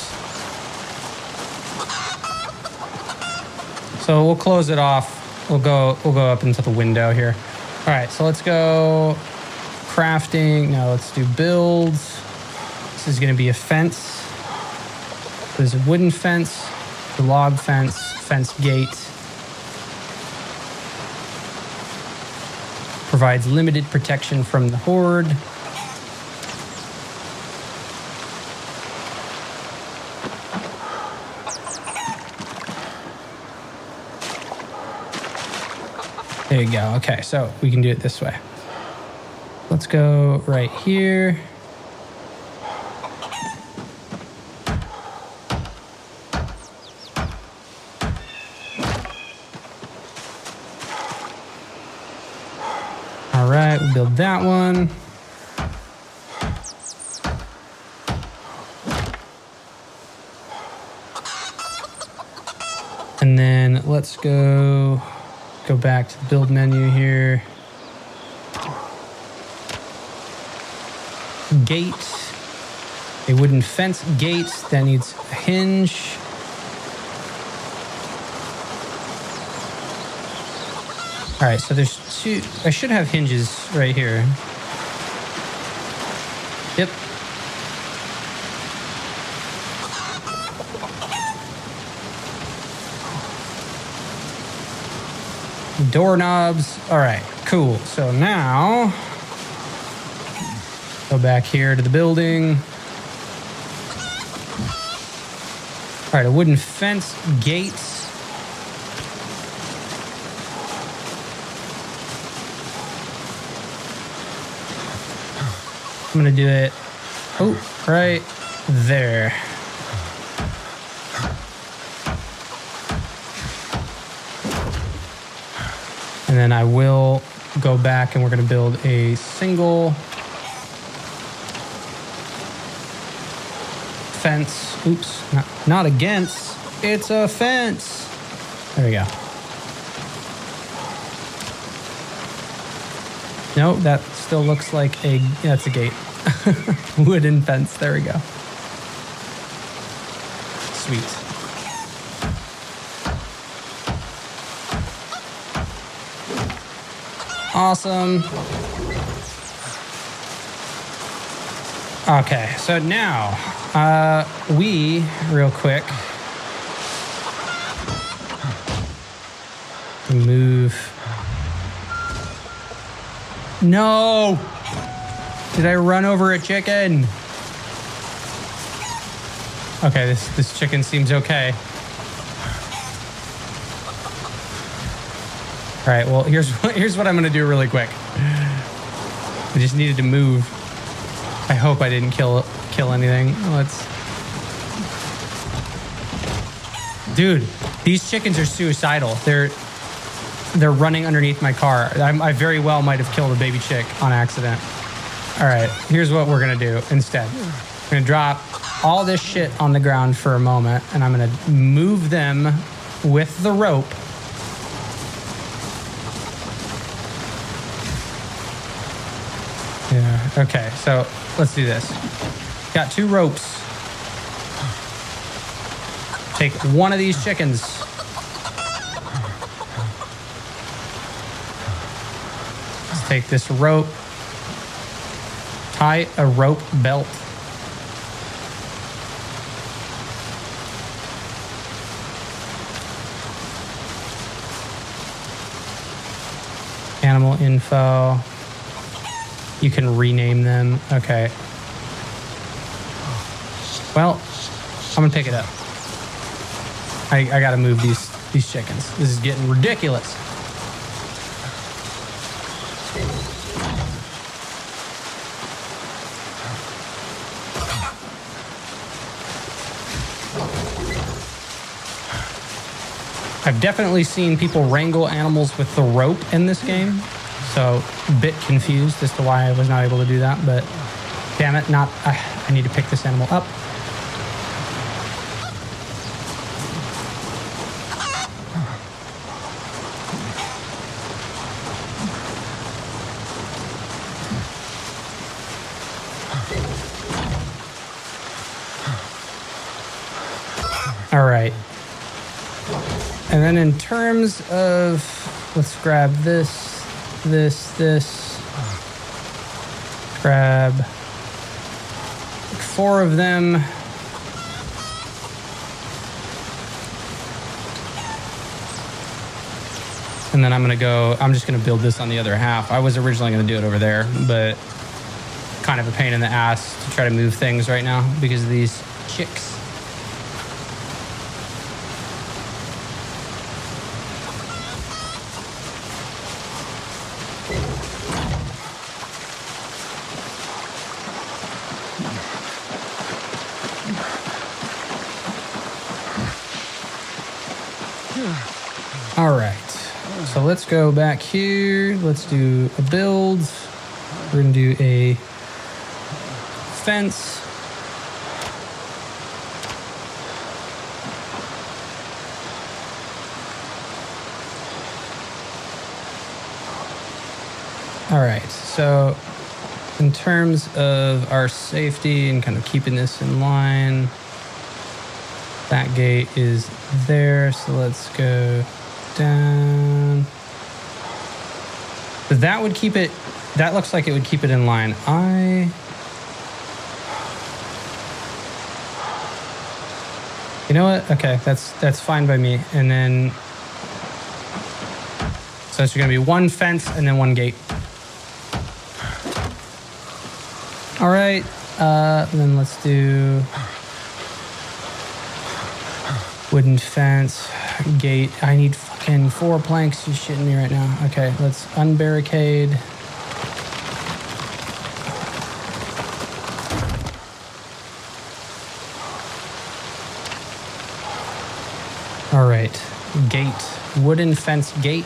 So we'll close it off. We'll go up into the window here. All right, so let's go crafting. Now let's do builds. This is going to be a fence. There's a wooden fence, a log fence, fence gate. Provides limited protection from the Horde. There you go. Okay, so we can do it this way. Let's go right here. All right, we'll build that one. And then let's go back to the build menu here. Gate, a wooden fence gate that needs a hinge. All right, so there's two. I should have hinges right here. Yep. Doorknobs. All right, cool. So now go back here to the building. All right, a wooden fence gate. I'm gonna do it, right there. And then I will go back and we're gonna build a single fence. Oops, not against, it's a fence. There we go. Nope, that still looks like that's a gate. Wooden fence, there we go. Sweet. Awesome. Okay, so now we, real quick, move. No! Did I run over a chicken? Okay, this chicken seems okay. All right, well, here's what I'm gonna do really quick. I just needed to move. I hope I didn't kill anything. Dude, these chickens are suicidal. They're running underneath my car. I very well might have killed a baby chick on accident. All right, here's what we're gonna do instead. I'm gonna drop all this shit on the ground for a moment, and I'm gonna move them with the rope. Yeah, okay, so let's do this. Got 2 ropes. Take one of these chickens. Let's take this rope. Tie a rope belt. Animal info. You can rename them. Okay. Well, I'm gonna pick it up. I gotta move these chickens. This is getting ridiculous. I've definitely seen people wrangle animals with the rope in this game, so a bit confused as to why I was not able to do that, but damn it, I need to pick this animal up. All right. And then in terms of, let's grab this. Grab 4 of them. And then I'm just gonna build this on the other half. I was originally gonna do it over there, but kind of a pain in the ass to try to move things right now because of these chicks. All right, so let's go back here. Let's do a build. We're gonna do a fence. All right, so in terms of our safety and kind of keeping this in line, that gate is there, so let's go down. That would keep it, that looks like it would keep it in line. You know what? Okay, that's fine by me. And then, so it's gonna be one fence and then one gate. All right, then let's do wooden fence, gate. I need fucking 4 planks. You shitting me right now. Okay, let's unbarricade. All right, gate, wooden fence gate.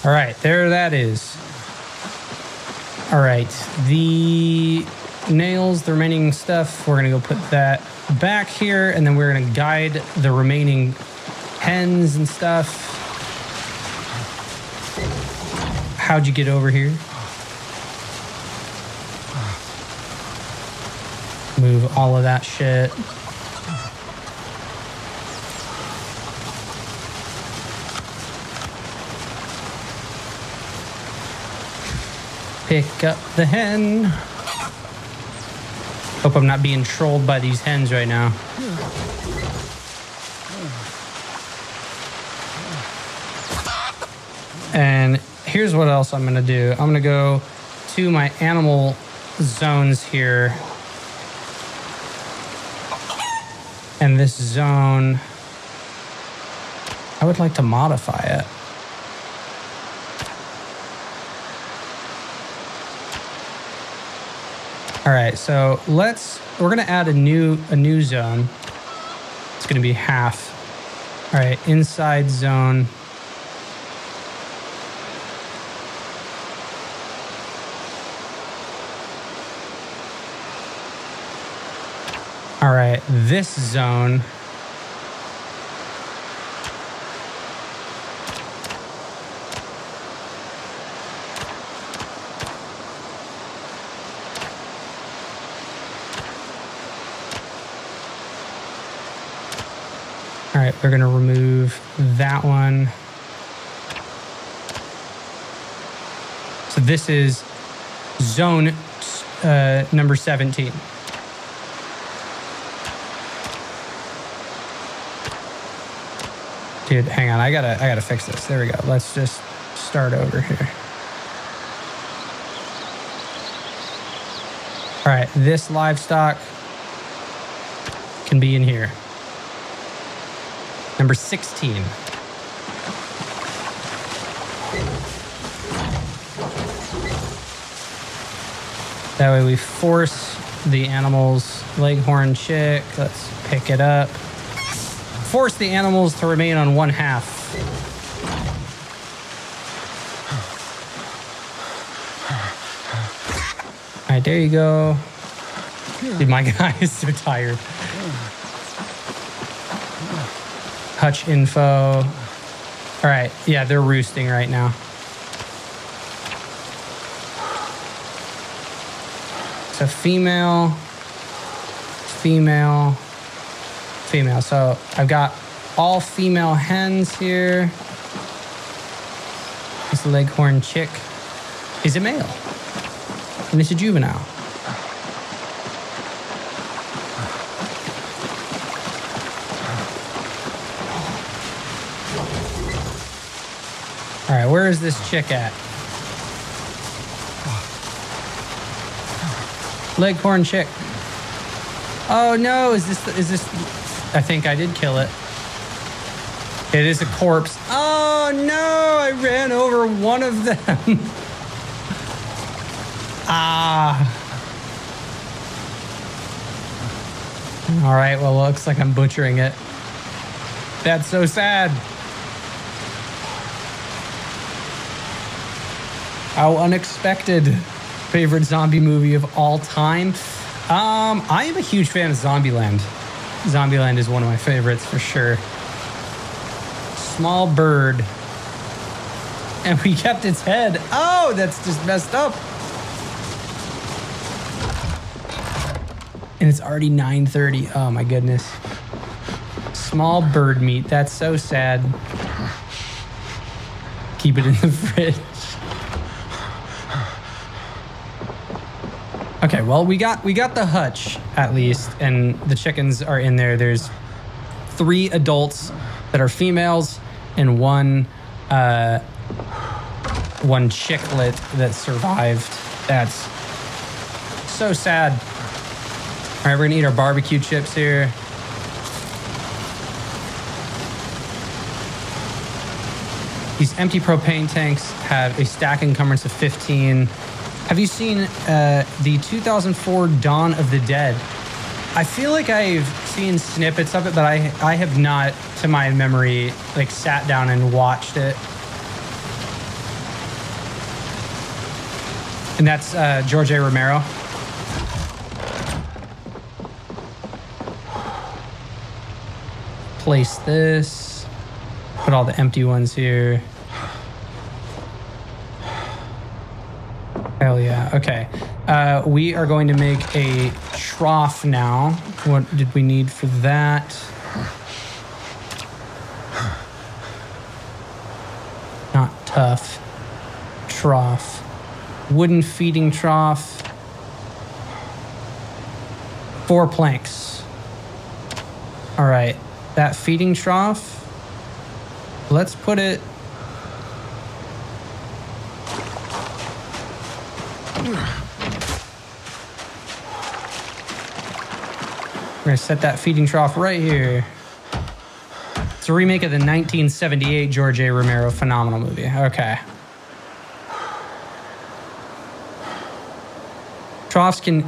All right, there that is. All right, the nails, the remaining stuff, we're gonna go put that back here, and then we're gonna guide the remaining hens and stuff. How'd you get over here? Move all of that shit. Pick up the hen. Hope I'm not being trolled by these hens right now. And here's what else I'm gonna do. I'm gonna go to my animal zones here. And this zone, I would like to modify it. All right, so we're gonna add a new zone. It's gonna be half. All right, inside zone. All right, this zone. All right, we're gonna remove that one. So this is zone number 17. Dude, hang on, I gotta fix this. There we go. Let's just start over here. All right, this livestock can be in here. Number 16. That way we force the animals. Leghorn chick, let's pick it up. Force the animals to remain on one half. All right, there you go. Dude, my guy is so tired. Hutch info. All right, yeah, they're roosting right now. So female, female, female. So I've got all female hens here. This leghorn chick is a male. And it's a juvenile. All right, where is this chick at? Leghorn chick. Oh no, is this, I think I did kill it. It is a corpse. Oh no, I ran over one of them. All right, well, looks like I'm butchering it. That's so sad. How unexpected. Favorite zombie movie of all time. I am a huge fan of Zombieland. Zombieland is one of my favorites for sure. Small bird. And we kept its head. Oh, that's just messed up. And it's already 9:30. Oh my goodness. Small bird meat. That's so sad. Keep it in the fridge. Okay, well, we got the hutch at least, and the chickens are in there. There's 3 adults that are females and one chicklet that survived. That's so sad. All right, we're gonna eat our barbecue chips here. These empty propane tanks have a stack encumbrance of 15. Have you seen the 2004 Dawn of the Dead? I feel like I've seen snippets of it, but I have not, to my memory, like sat down and watched it. And that's George A. Romero. Place this. Put all the empty ones here. Hell yeah. Okay. We are going to make a trough now. What did we need for that? Not tough. Trough. Wooden feeding trough. 4 planks. All right. That feeding trough, let's put it... We're gonna set that feeding trough right here. It's a remake of the 1978 George A. Romero phenomenal movie. Okay. Troughs can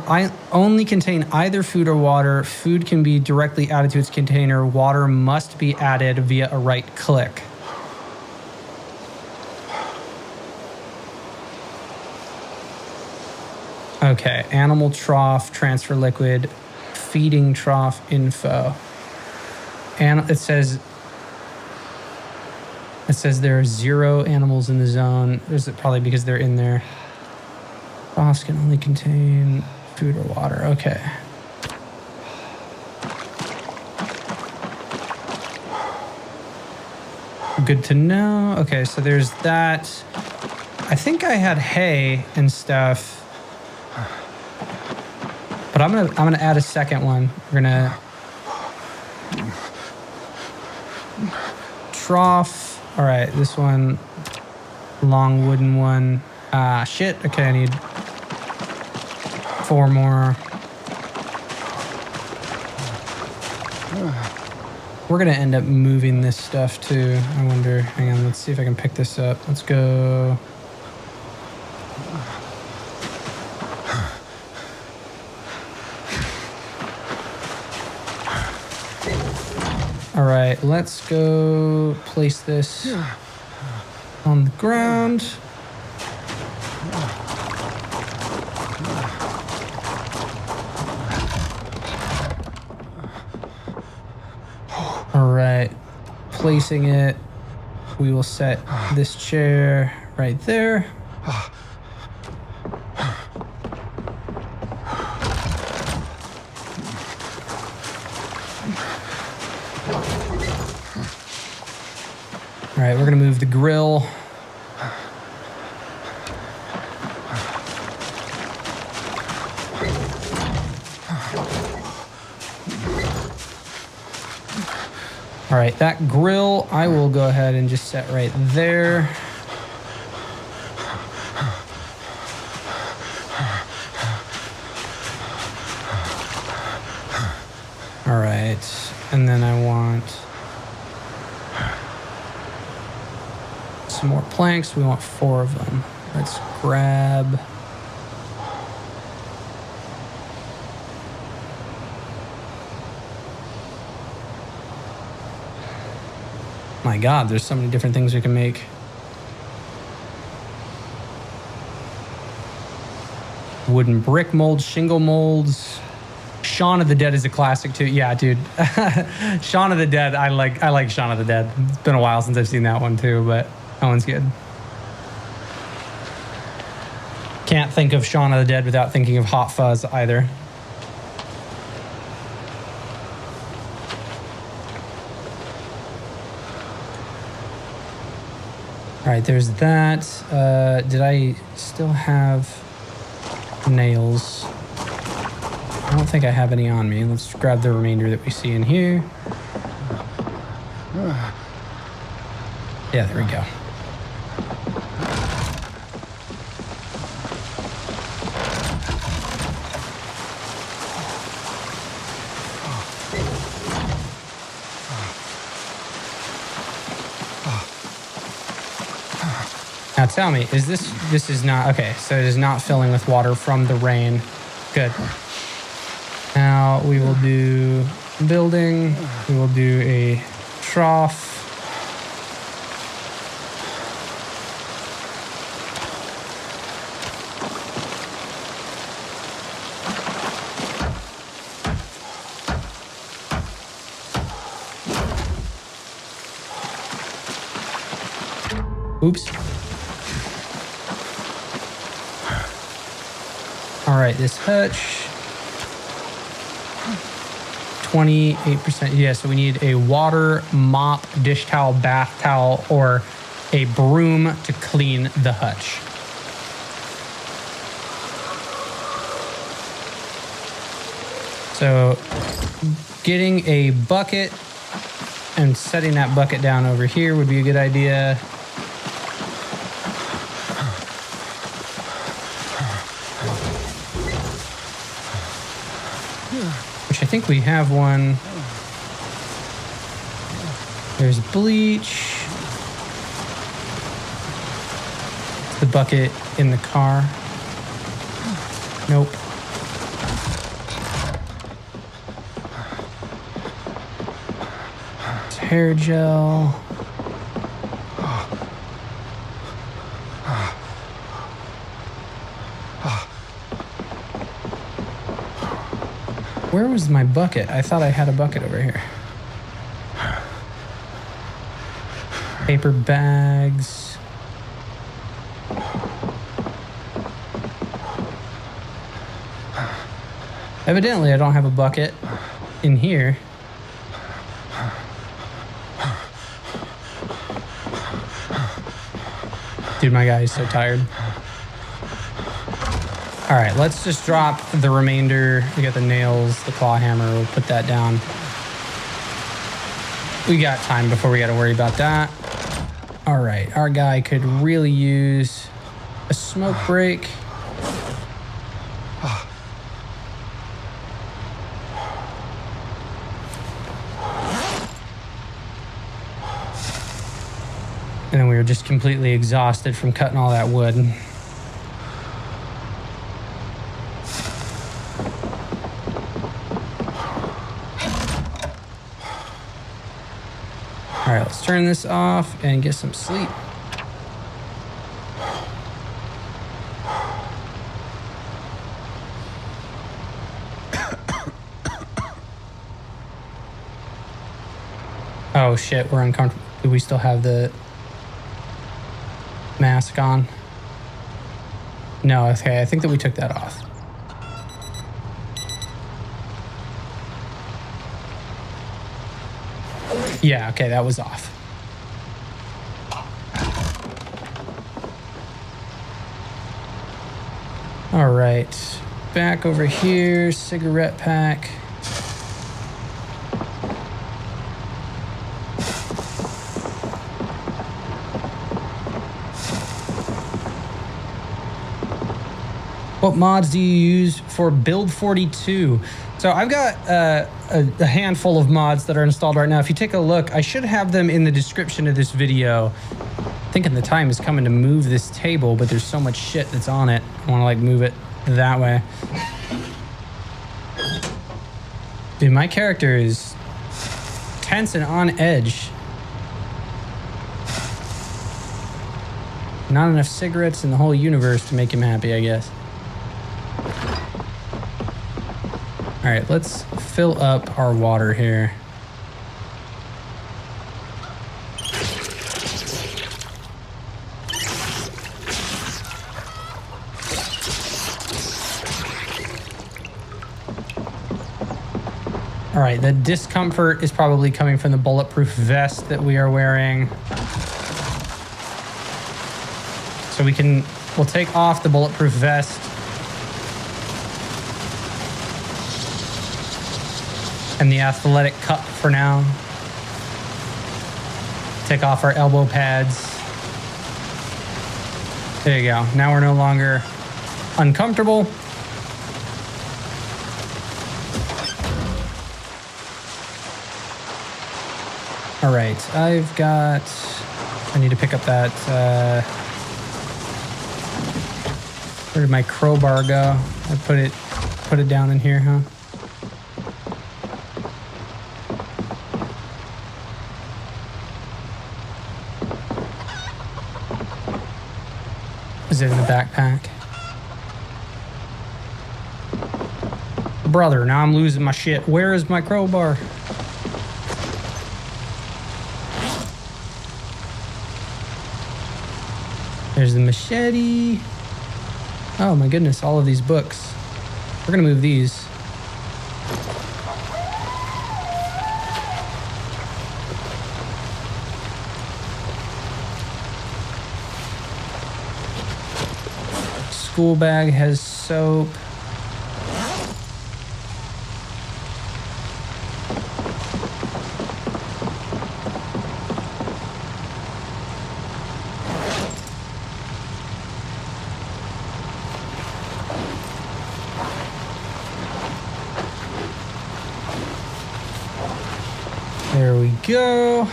only contain either food or water. Food can be directly added to its container. Water must be added via a right click. Okay, animal trough, transfer liquid, feeding trough info. And it says there are 0 animals in the zone. Is it probably because they're in there? Troughs can only contain food or water. Okay. Good to know. Okay, so there's that. I think I had hay and stuff. But I'm gonna add a second one. We're gonna trough. All right, this one, long wooden one. Shit. Okay, I need 4 more. We're gonna end up moving this stuff too. I wonder, hang on, let's see if I can pick this up. Let's go. All right, let's go place this on the ground. All right, placing it, we will set this chair right there. All right, we're gonna move the grill. All right, that grill, I will go ahead and just set right there. All right, and then I want some more planks. We want 4 of them. Let's grab. My God, there's so many different things we can make. Wooden brick molds, shingle molds. Shaun of the Dead is a classic too. Yeah, dude. Shaun of the Dead, I like Shaun of the Dead. It's been a while since I've seen that one too, but that one's good. Can't think of Shaun of the Dead without thinking of Hot Fuzz either. All right, there's that. Did I still have nails? I don't think I have any on me. Let's grab the remainder that we see in here. Yeah, there we go. Now tell me, is this is not, okay, so it is not filling with water from the rain. Good. Now we will do building, we will do a trough. Oops. All right, this hutch, 28%. Yeah, so we need a water, mop, dish towel, bath towel, or a broom to clean the hutch. So getting a bucket and setting that bucket down over here would be a good idea. Which I think we have one. There's bleach. The bucket in the car. Nope. It's hair gel. Where was my bucket? I thought I had a bucket over here. Paper bags. Evidently, I don't have a bucket in here. Dude, my guy is so tired. All right, let's just drop the remainder. We got the nails, the claw hammer. We'll put that down. We got time before we got to worry about that. All right, our guy could really use a smoke break. we were just completely exhausted from cutting all that wood. All right, let's turn this off and get some sleep. Oh shit, we're uncomfortable. Do we still have the mask on? No, okay, I think that we took that off. Yeah, okay, that was off. All right, back over here, cigarette pack. What mods do you use for Build 42? So I've got a handful of mods that are installed right now. If you take a look, I should have them in the description of this video. Thinking the time is coming to move this table, but there's so much shit that's on it. I want to like move it that way. Dude, my character is tense and on edge. Not enough cigarettes in the whole universe to make him happy, I guess. All right, let's fill up our water here. All right, the discomfort is probably coming from the bulletproof vest that we are wearing. So we'll take off the bulletproof vest. And the athletic cup for now. Take off our elbow pads. There you go. Now we're no longer uncomfortable. All right, I need to pick up that, where did my crowbar go? I put it down in here, huh? Is it in the backpack? Brother, now I'm losing my shit. Where is my crowbar? There's the machete. Oh my goodness, all of these books. We're gonna move these. School bag has soap. There we go.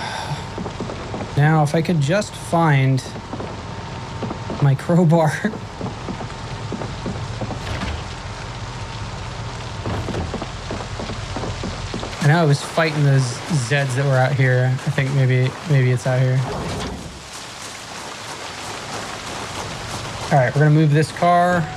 Now, if I could just find my crowbar. I know I was fighting those Zeds that were out here. I think maybe it's out here. All right, we're gonna move this car.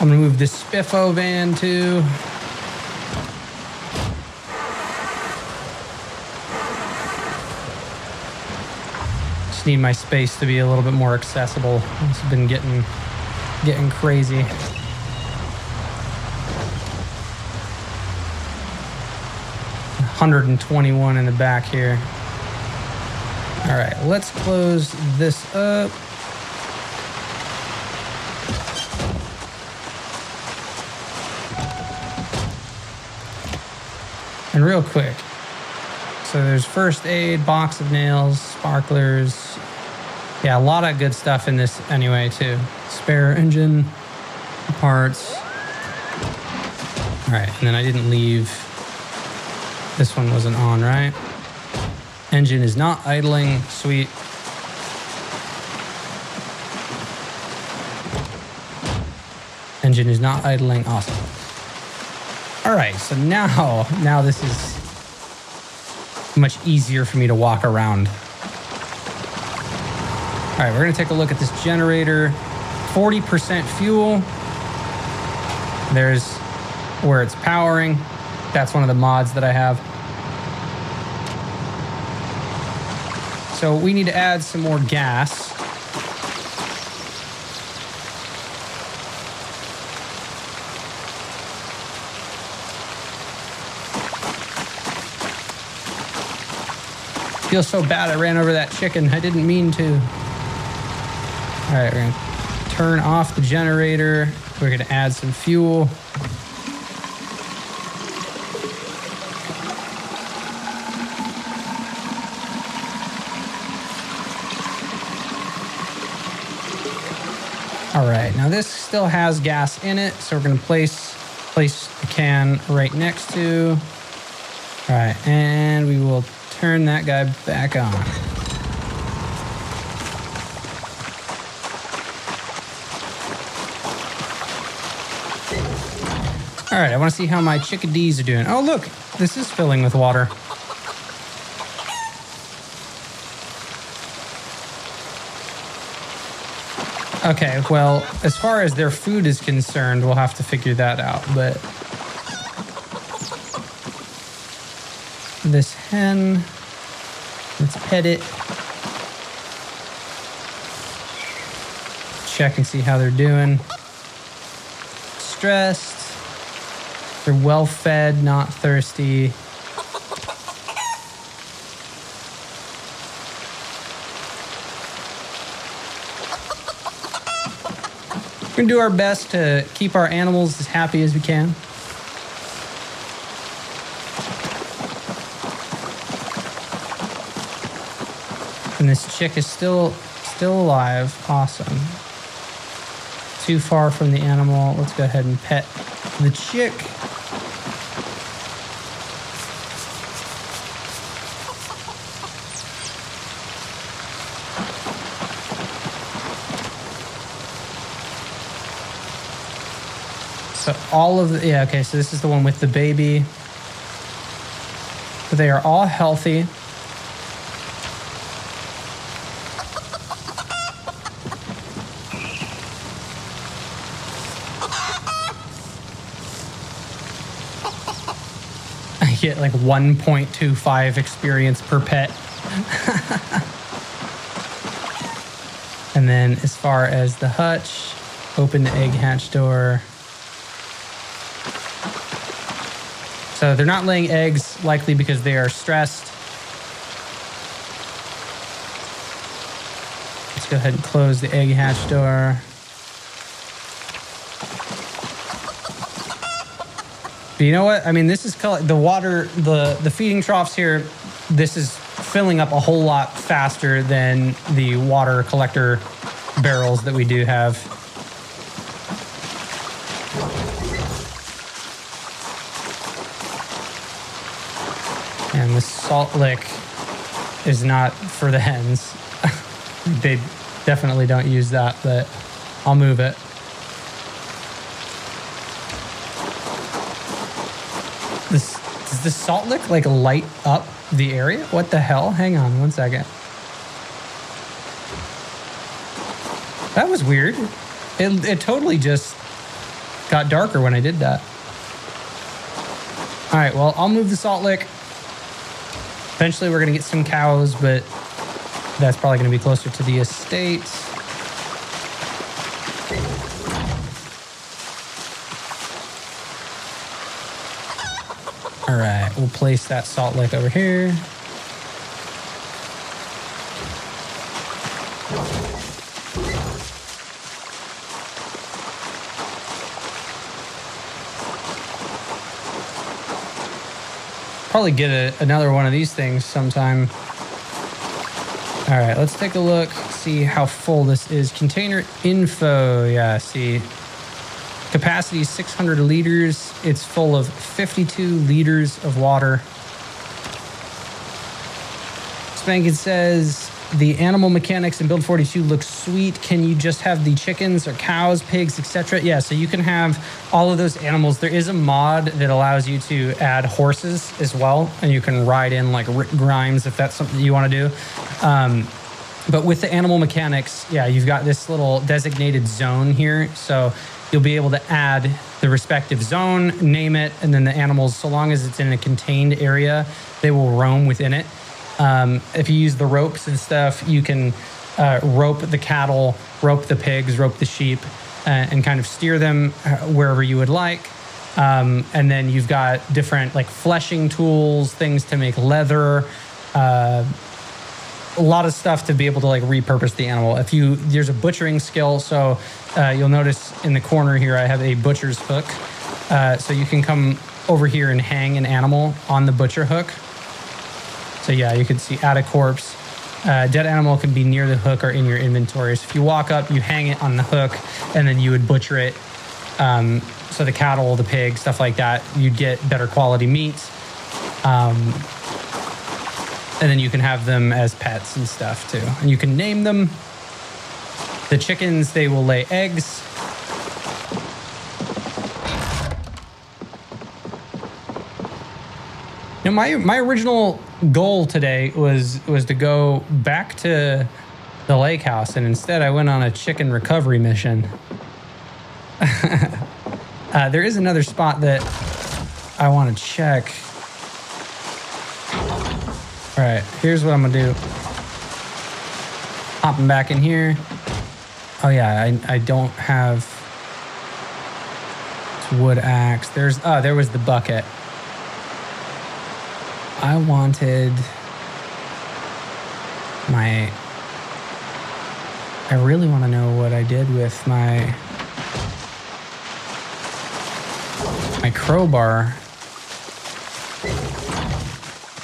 I'm gonna move this Spiffo van too. Just need my space to be a little bit more accessible. It's been getting crazy. $121 in the back here. All right, let's close this up. And real quick, so there's first aid, box of nails, sparklers, Yeah, a lot of good stuff in this anyway, too. Spare engine parts. All right, and then I didn't leave. This one wasn't on, right? Engine is not idling. Sweet. Engine is not idling. Awesome. All right, so now this is much easier for me to walk around. All right, we're gonna take a look at this generator. 40% fuel. There's where it's powering. That's one of the mods that I have. So we need to add some more gas. Feels so bad I ran over that chicken. I didn't mean to. All right, we're gonna turn off the generator. We're gonna add some fuel. All right, now this still has gas in it, so we're gonna place the can right next to. All right, and we will turn that guy back on. All right, I want to see how my chickadees are doing. Oh, look, this is filling with water. Okay, well, as far as their food is concerned, we'll have to figure that out, but this hen, let's pet it. Check and see how they're doing. Stressed. They're well fed, not thirsty. We're gonna do our best to keep our animals as happy as we can. And this chick is still alive. Awesome. Too far from the animal. Let's go ahead and pet the chick. So all of the, yeah, okay, so this is the one with the baby. But they are all healthy. I get like 1.25 experience per pet. And then as far as the hutch, open the egg hatch door. So they're not laying eggs, likely because they are stressed. Let's go ahead and close the egg hatch door. But you know what? I mean, this is the water, the feeding troughs here, this is filling up a whole lot faster than the water collector barrels that we do have. And the salt lick is not for the hens. They definitely don't use that, but I'll move it. Does the salt lick like light up the area? What the hell? Hang on 1 second. That was weird. It totally just got darker when I did that. All right, well, I'll move the salt lick. Eventually we're gonna get some cows, but that's probably gonna be closer to the estate. All right, we'll place that salt lick over here. Probably get another one of these things sometime. All right, let's take a look, see how full this is. Container info, yeah, see. Capacity 600 liters. It's full of 52 liters of water. Spankin says, the animal mechanics in Build 42 looks sweet. Can you just have the chickens or cows, pigs, etc.? Yeah, so you can have all of those animals. There is a mod that allows you to add horses as well, and you can ride in like Rick Grimes if that's something you want to do. But with the animal mechanics, yeah, you've got this little designated zone here. So you'll be able to add the respective zone, name it, and then the animals, so long as it's in a contained area, they will roam within it. If you use the ropes and stuff, you can rope the cattle, rope the pigs, rope the sheep, and kind of steer them wherever you would like. And then you've got different like fleshing tools, things to make leather, a lot of stuff to be able to like repurpose the animal. There's a butchering skill, so you'll notice in the corner here I have a butcher's hook. So you can come over here and hang an animal on the butcher hook. So yeah, you can see add a corpse. Dead animal can be near the hook or in your inventory. So if you walk up, you hang it on the hook, and then you would butcher it. So the cattle, the pig, stuff like that, you'd get better quality meat. And then you can have them as pets and stuff too. And you can name them. The chickens, they will lay eggs. You know, my original goal today was to go back to the lake house, and instead I went on a chicken recovery mission. There is another spot that I want to check. All right, here's what I'm gonna do. Hopping back in here. Oh yeah, I don't have wood axe. There was the bucket. I really want to know what I did with my crowbar.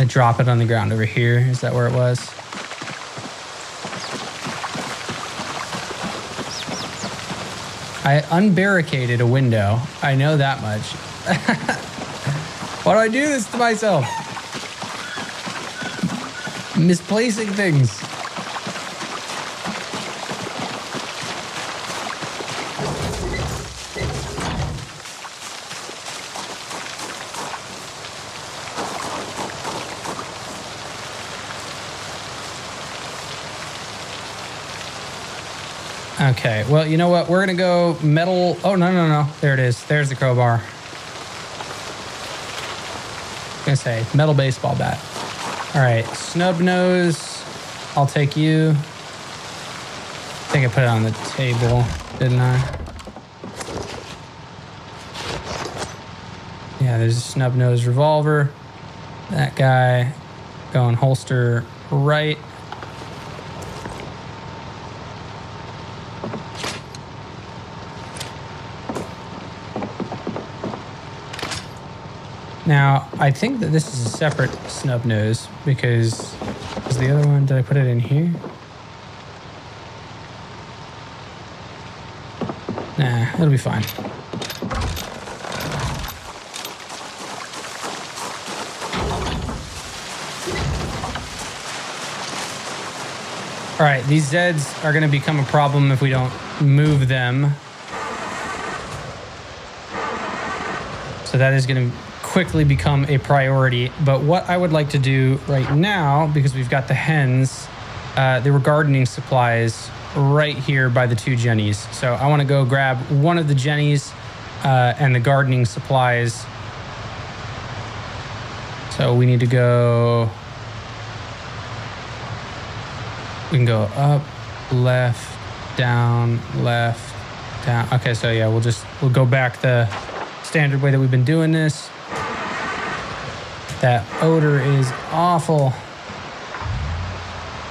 I drop it on the ground over here. Is that where it was? I unbarricaded a window. I know that much. Why do I do this to myself? Misplacing things. Okay, well, you know what? We're going to go metal. Oh, no. There it is. There's the crowbar. I was going to say metal baseball bat. All right, snub nose. I'll take you. I think I put it on the table, didn't I? Yeah, there's a snub nose revolver. That guy going holster right. Now, I think that this is a separate snub nose because is the other one, did I put it in here? Nah, it'll be fine. All right, these Zeds are going to become a problem if we don't move them. So that is going to quickly become a priority. But what I would like to do right now, because we've got the hens, there were gardening supplies right here by the two jennies. So I want to go grab one of the jennies and the gardening supplies. So we need to go, we can go up, left, down, left, down. Okay, so yeah, we'll go back the standard way that we've been doing this. That odor is awful.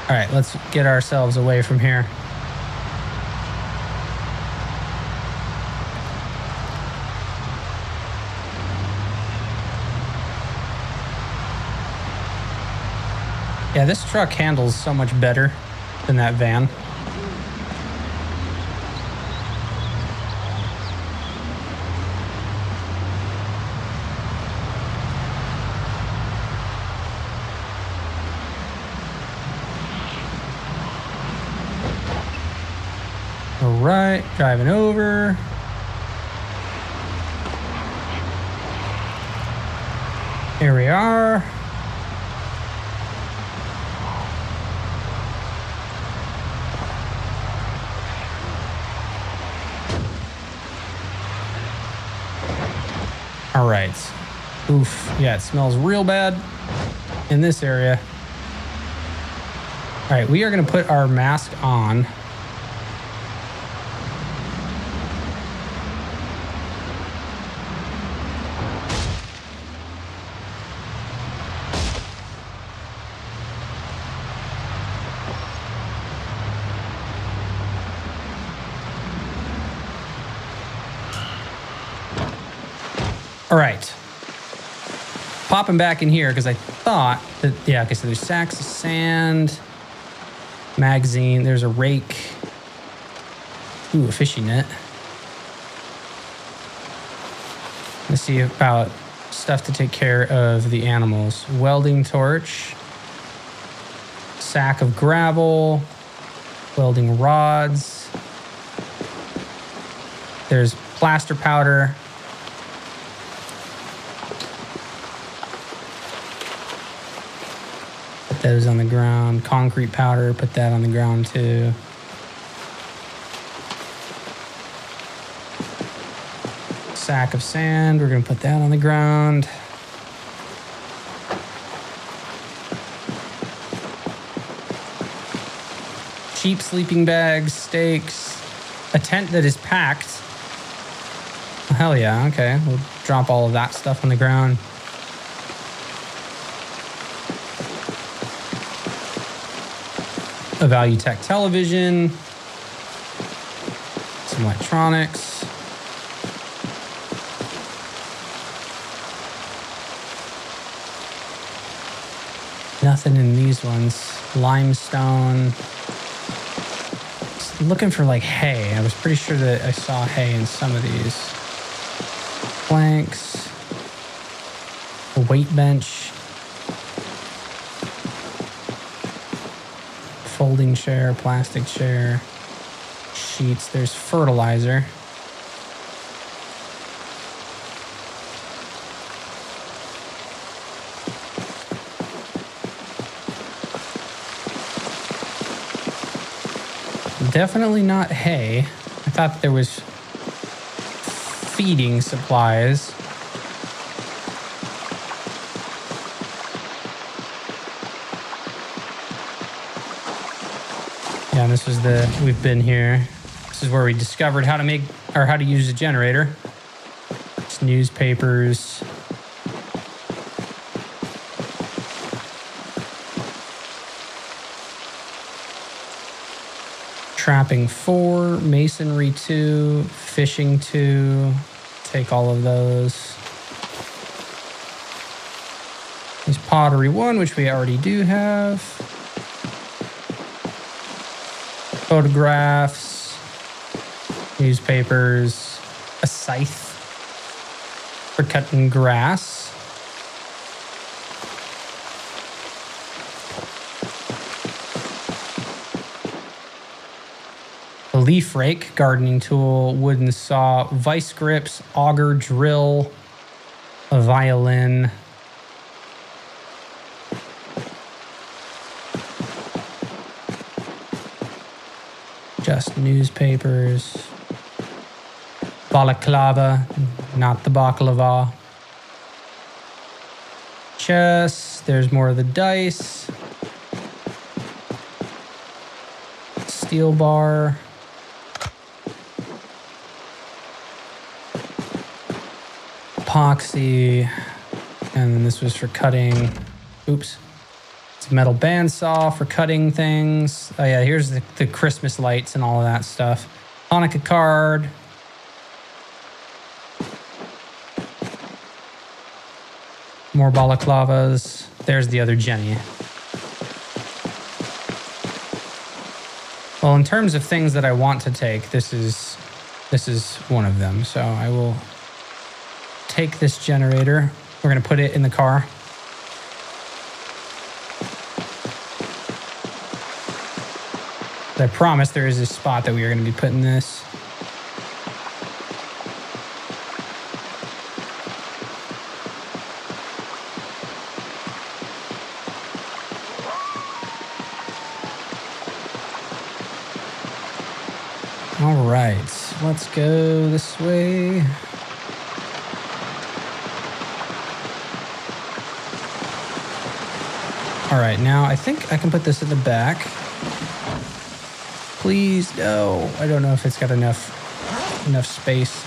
All right, let's get ourselves away from here. Yeah, this truck handles so much better. in that van. All right, driving over. Here we are. All right. Oof. Yeah, it smells real bad in this area. All right, we are going to put our mask on. All right, popping back in here because I thought that, yeah, okay, so there's sacks of sand, magazine, there's a rake. Ooh, a fishing net. Let's see about stuff to take care of the animals. Welding torch, sack of gravel, welding rods. There's plaster powder. Those on the ground. Concrete powder, put that on the ground too. Sack of sand, we're gonna put that on the ground. Cheap sleeping bags, stakes, a tent that is packed. Oh, hell yeah, okay. We'll drop all of that stuff on the ground. A Valuetech television, some electronics, nothing in these ones. Limestone. Just looking for like hay. I was pretty sure that I saw hay in some of these. Planks, a weight bench. Folding chair, plastic chair, sheets. There's fertilizer. Definitely not hay. I thought there was feeding supplies. Yeah, this is we've been here. This is where we discovered how to make, or how to use a generator. It's newspapers. Trapping 4, masonry 2, fishing 2. Take all of those. There's pottery 1, which we already do have. Photographs, newspapers, a scythe for cutting grass. A leaf rake, gardening tool, wooden saw, vice grips, auger, drill, a violin. Just newspapers. Balaclava, not the baklava. Chess, there's more of the dice. Steel bar. Epoxy. And then this was for cutting. Oops. It's a metal bandsaw for cutting things. Oh yeah, here's the Christmas lights and all of that stuff. Hanukkah card. More balaclavas. There's the other Jenny. Well, in terms of things that I want to take, this is one of them. So I will take this generator. We're going to put it in the car. I promise there is a spot that we are going to be putting this. All right, let's go this way. All right, now I think I can put this in the back. Please, no. I don't know if it's got enough space.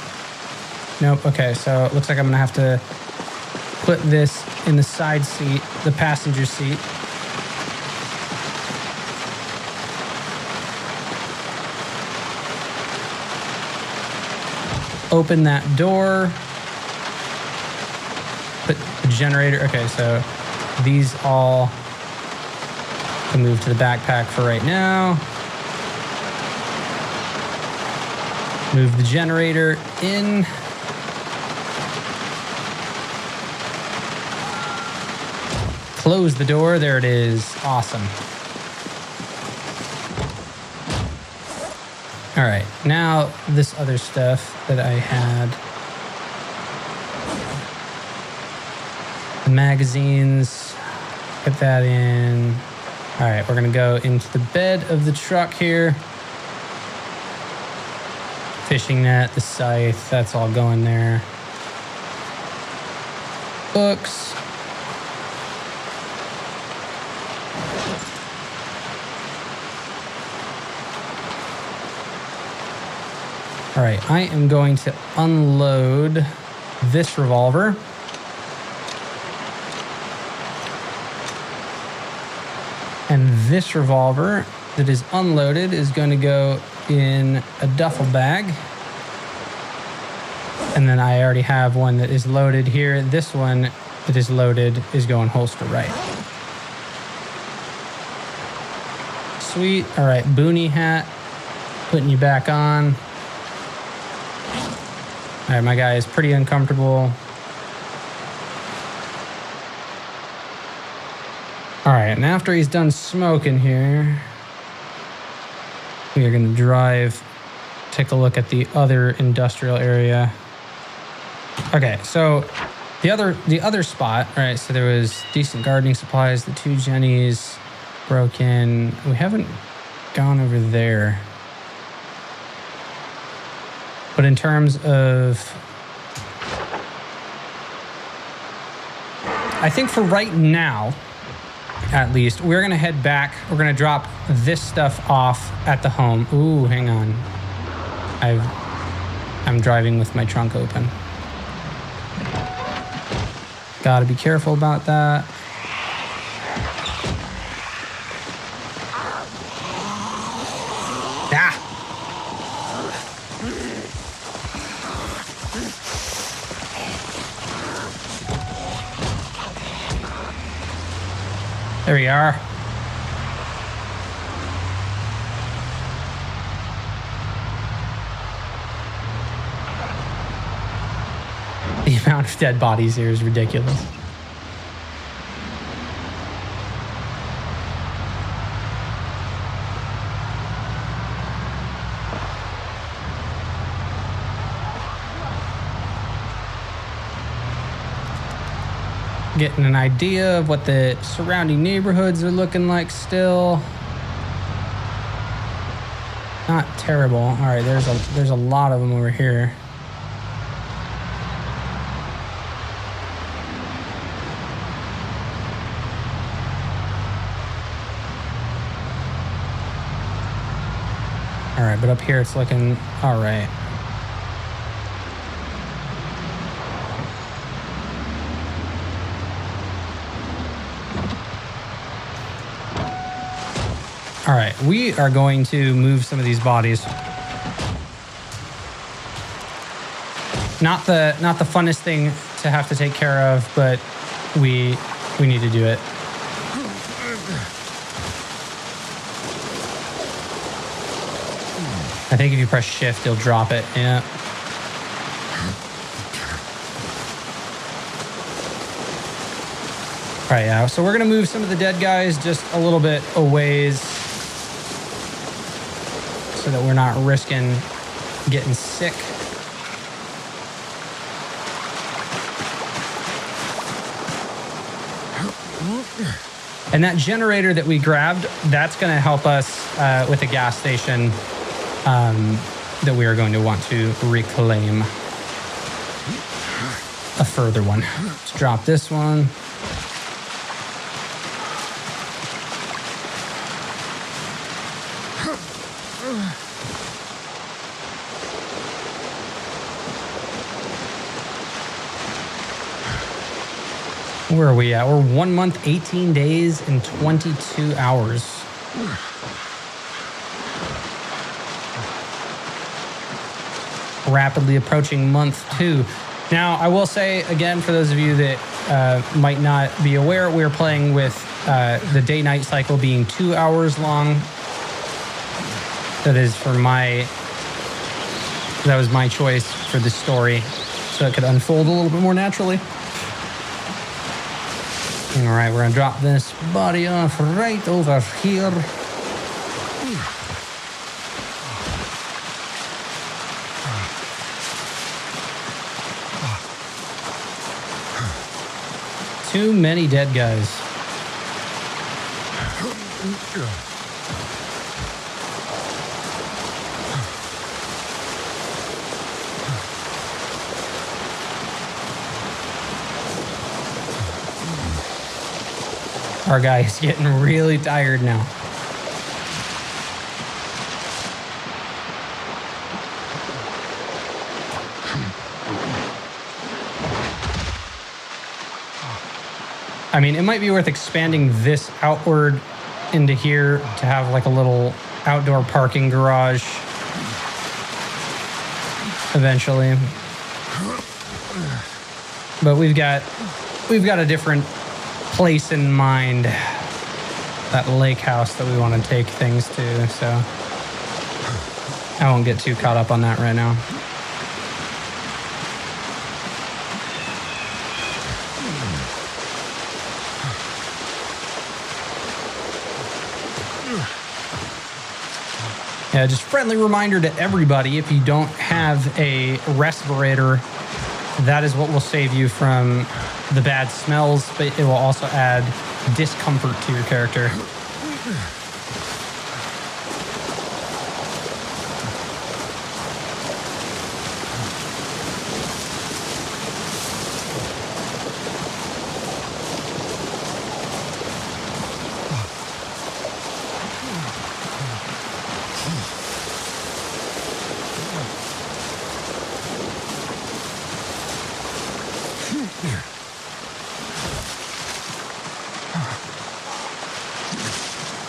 Nope, okay, so it looks like I'm gonna have to put this in the side seat, the passenger seat. Open that door. Put the generator. Okay, so these all can move to the backpack for right now. Move the generator in. Close the door. There it is. Awesome. All right, now this other stuff that I had. The magazines, put that in. All right, we're gonna go into the bed of the truck here. Fishing net, the scythe, that's all going there. Books. All right, I am going to unload this revolver. And this revolver that is unloaded is going to go in a duffel bag. And then I already have one that is loaded here. This one that is loaded is going holster right. Sweet. All right, boonie hat. Putting you back on. All right, my guy is pretty uncomfortable. All right, and after he's done smoking here, we are going to drive, take a look at the other industrial area. Okay, so the other spot, right? So there was decent gardening supplies. The 2 Jennies broke in. We haven't gone over there. But in terms of, I think for right now, at least, we're going to head back. We're going to drop this stuff off at the home. Ooh, hang on. I'm driving with my trunk open. Got to be careful about that. Ah! There we are. The amount of dead bodies here is ridiculous. Getting an idea of what the surrounding neighborhoods are looking like still. Not terrible. All right, there's a lot of them over here. All right, but up here it's looking all right. All right, we are going to move some of these bodies. Not the funnest thing to have to take care of, but we need to do it. I think if you press shift, you'll drop it. Yeah. All right, yeah. So we're going to move some of the dead guys just a little bit a ways so that we're not risking getting sick. And that generator that we grabbed, that's going to help us with the gas station that we are going to want to reclaim. A further one. Let's drop this one. Where are we at? We're 1 month, 18 days, and 22 hours. Rapidly approaching month 2. Now, I will say, again, for those of you that might not be aware, we're playing with the day-night cycle being 2 hours long. That was my choice for this story, so it could unfold a little bit more naturally. All right, we're gonna drop this body off right over here. Too many dead guys. Our guy is getting really tired now. I mean, it might be worth expanding this outward into here to have like a little outdoor parking garage eventually. But we've got a different place in mind, that lake house that we want to take things to, so I won't get too caught up on that right now. Yeah, just friendly reminder to everybody, if you don't have a respirator, that is what will save you from the bad smells, but it will also add discomfort to your character.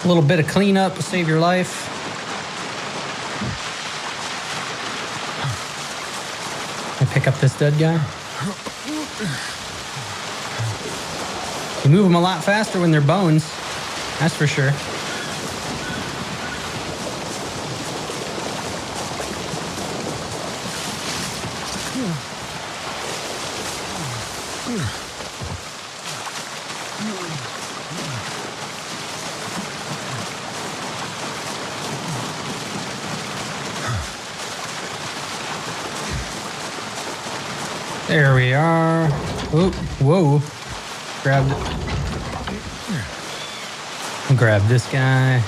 A little bit of cleanup will save your life. I pick up this dead guy. You move them a lot faster when they're bones, that's for sure. There we are. Oop, whoa. Grab this guy.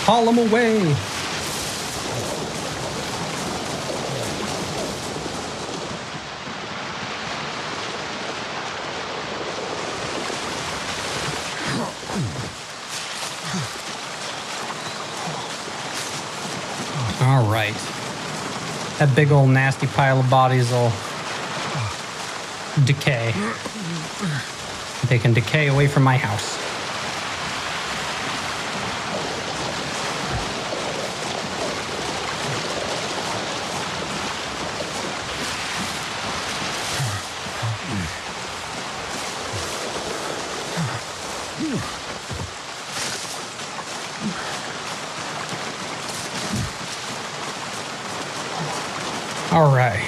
Haul him away. All right. That big old nasty pile of bodies will decay. They can decay away from my house. All right.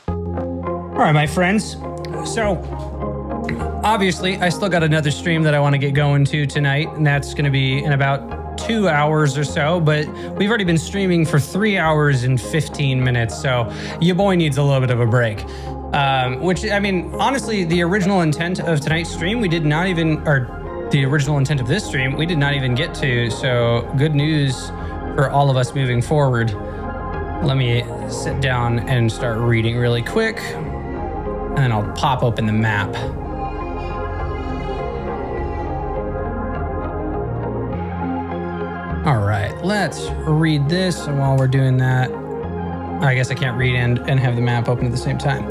All right, my friends. So, obviously, I still got another stream that I want to get going to tonight, and that's going to be in about 2 hours or so, but we've already been streaming for 3 hours and 15 minutes, so your boy needs a little bit of a break. Which, I mean, honestly, the original intent of tonight's stream, we did not even, or the original intent of this stream, we did not even get to, so good news for all of us moving forward. Let me sit down and start reading really quick, and then I'll pop open the map. All right, let's read this, and while we're doing that, I guess I can't read and have the map open at the same time.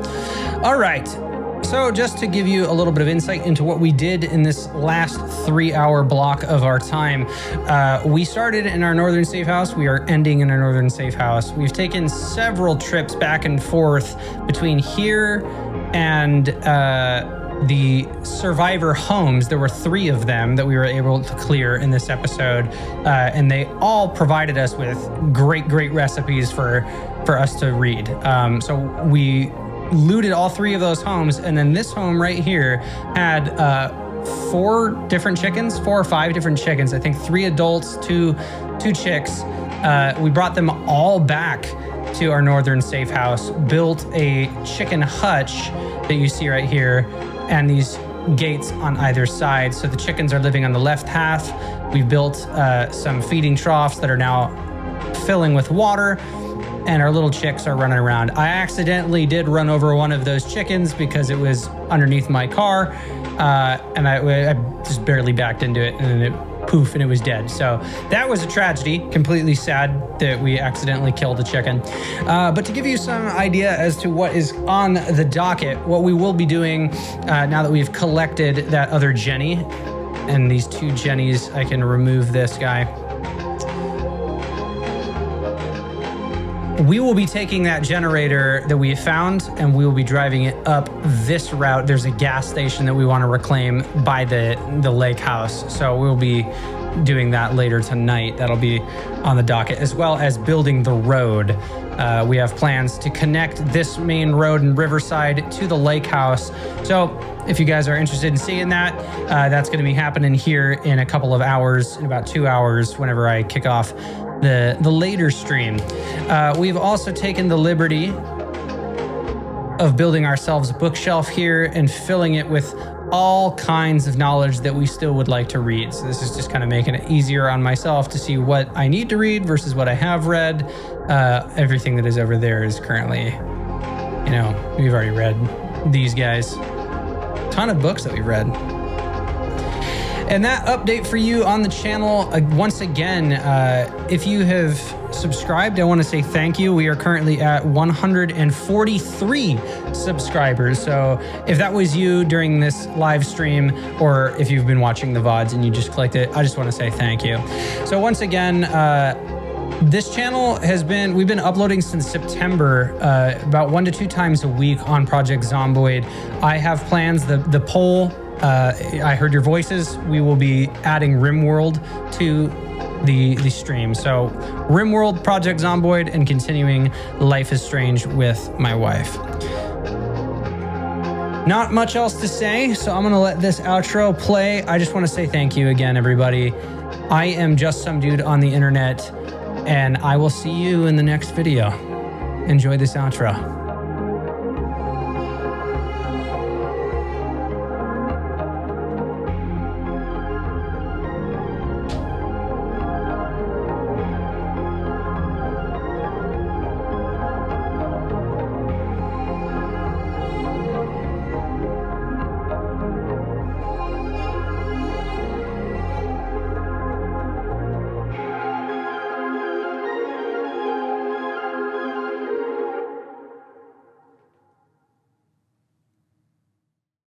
All right, so just to give you a little bit of insight into what we did in this last 3-hour block of our time, we started in our northern safe house. We are ending in our northern safe house. We've taken several trips back and forth between here and the survivor homes. There were 3 of them that we were able to clear in this episode, and they all provided us with great recipes for us to read. So we looted all 3 of those homes, and then this home right here had 4 different chickens, 4 or 5 different chickens. I think 3 adults, two chicks. We brought them all back to our northern safe house, built a chicken hutch that you see right here, and these gates on either side. So the chickens are living on the left half. We've built some feeding troughs that are now filling with water, and our little chicks are running around. I accidentally did run over one of those chickens because it was underneath my car, and I just barely backed into it, and then it poof, and it was dead. So that was a tragedy. Completely sad that we accidentally killed a chicken. But to give you some idea as to what is on the docket, what we will be doing now that we've collected that other Jenny, and these 2 Jennies, I can remove this guy. We will be taking that generator that we found, and we will be driving it up this route. There's a gas station that we want to reclaim by the lake house. So we'll be doing that later tonight. That'll be on the docket, as well as building the road. We have plans to connect this main road in Riverside to the lake house. So if you guys are interested in seeing that, that's going to be happening here in a couple of hours, in about 2 hours, whenever I kick off the later stream. We've also taken the liberty of building ourselves a bookshelf here and filling it with all kinds of knowledge that we still would like to read. So this is just kind of making it easier on myself to see what I need to read versus what I have read. Everything that is over there is currently, you know, we've already read these guys. Ton of books that we've read. And that update for you on the channel, once again, if you have subscribed, I want to say thank you. We are currently at 143 subscribers. So if that was you during this live stream, or if you've been watching the VODs and you just clicked it, I just want to say thank you. So once again, this channel we've been uploading since September, about 1 to 2 times a week on Project Zomboid. I have plans, the poll, I heard your voices. We will be adding RimWorld to the stream. So RimWorld, Project Zomboid, and continuing Life is Strange with my wife. Not much else to say, so I'm gonna let this outro play. I just want to say thank you again, everybody. I am just some dude on the internet, and I will see you in the next video. Enjoy this outro.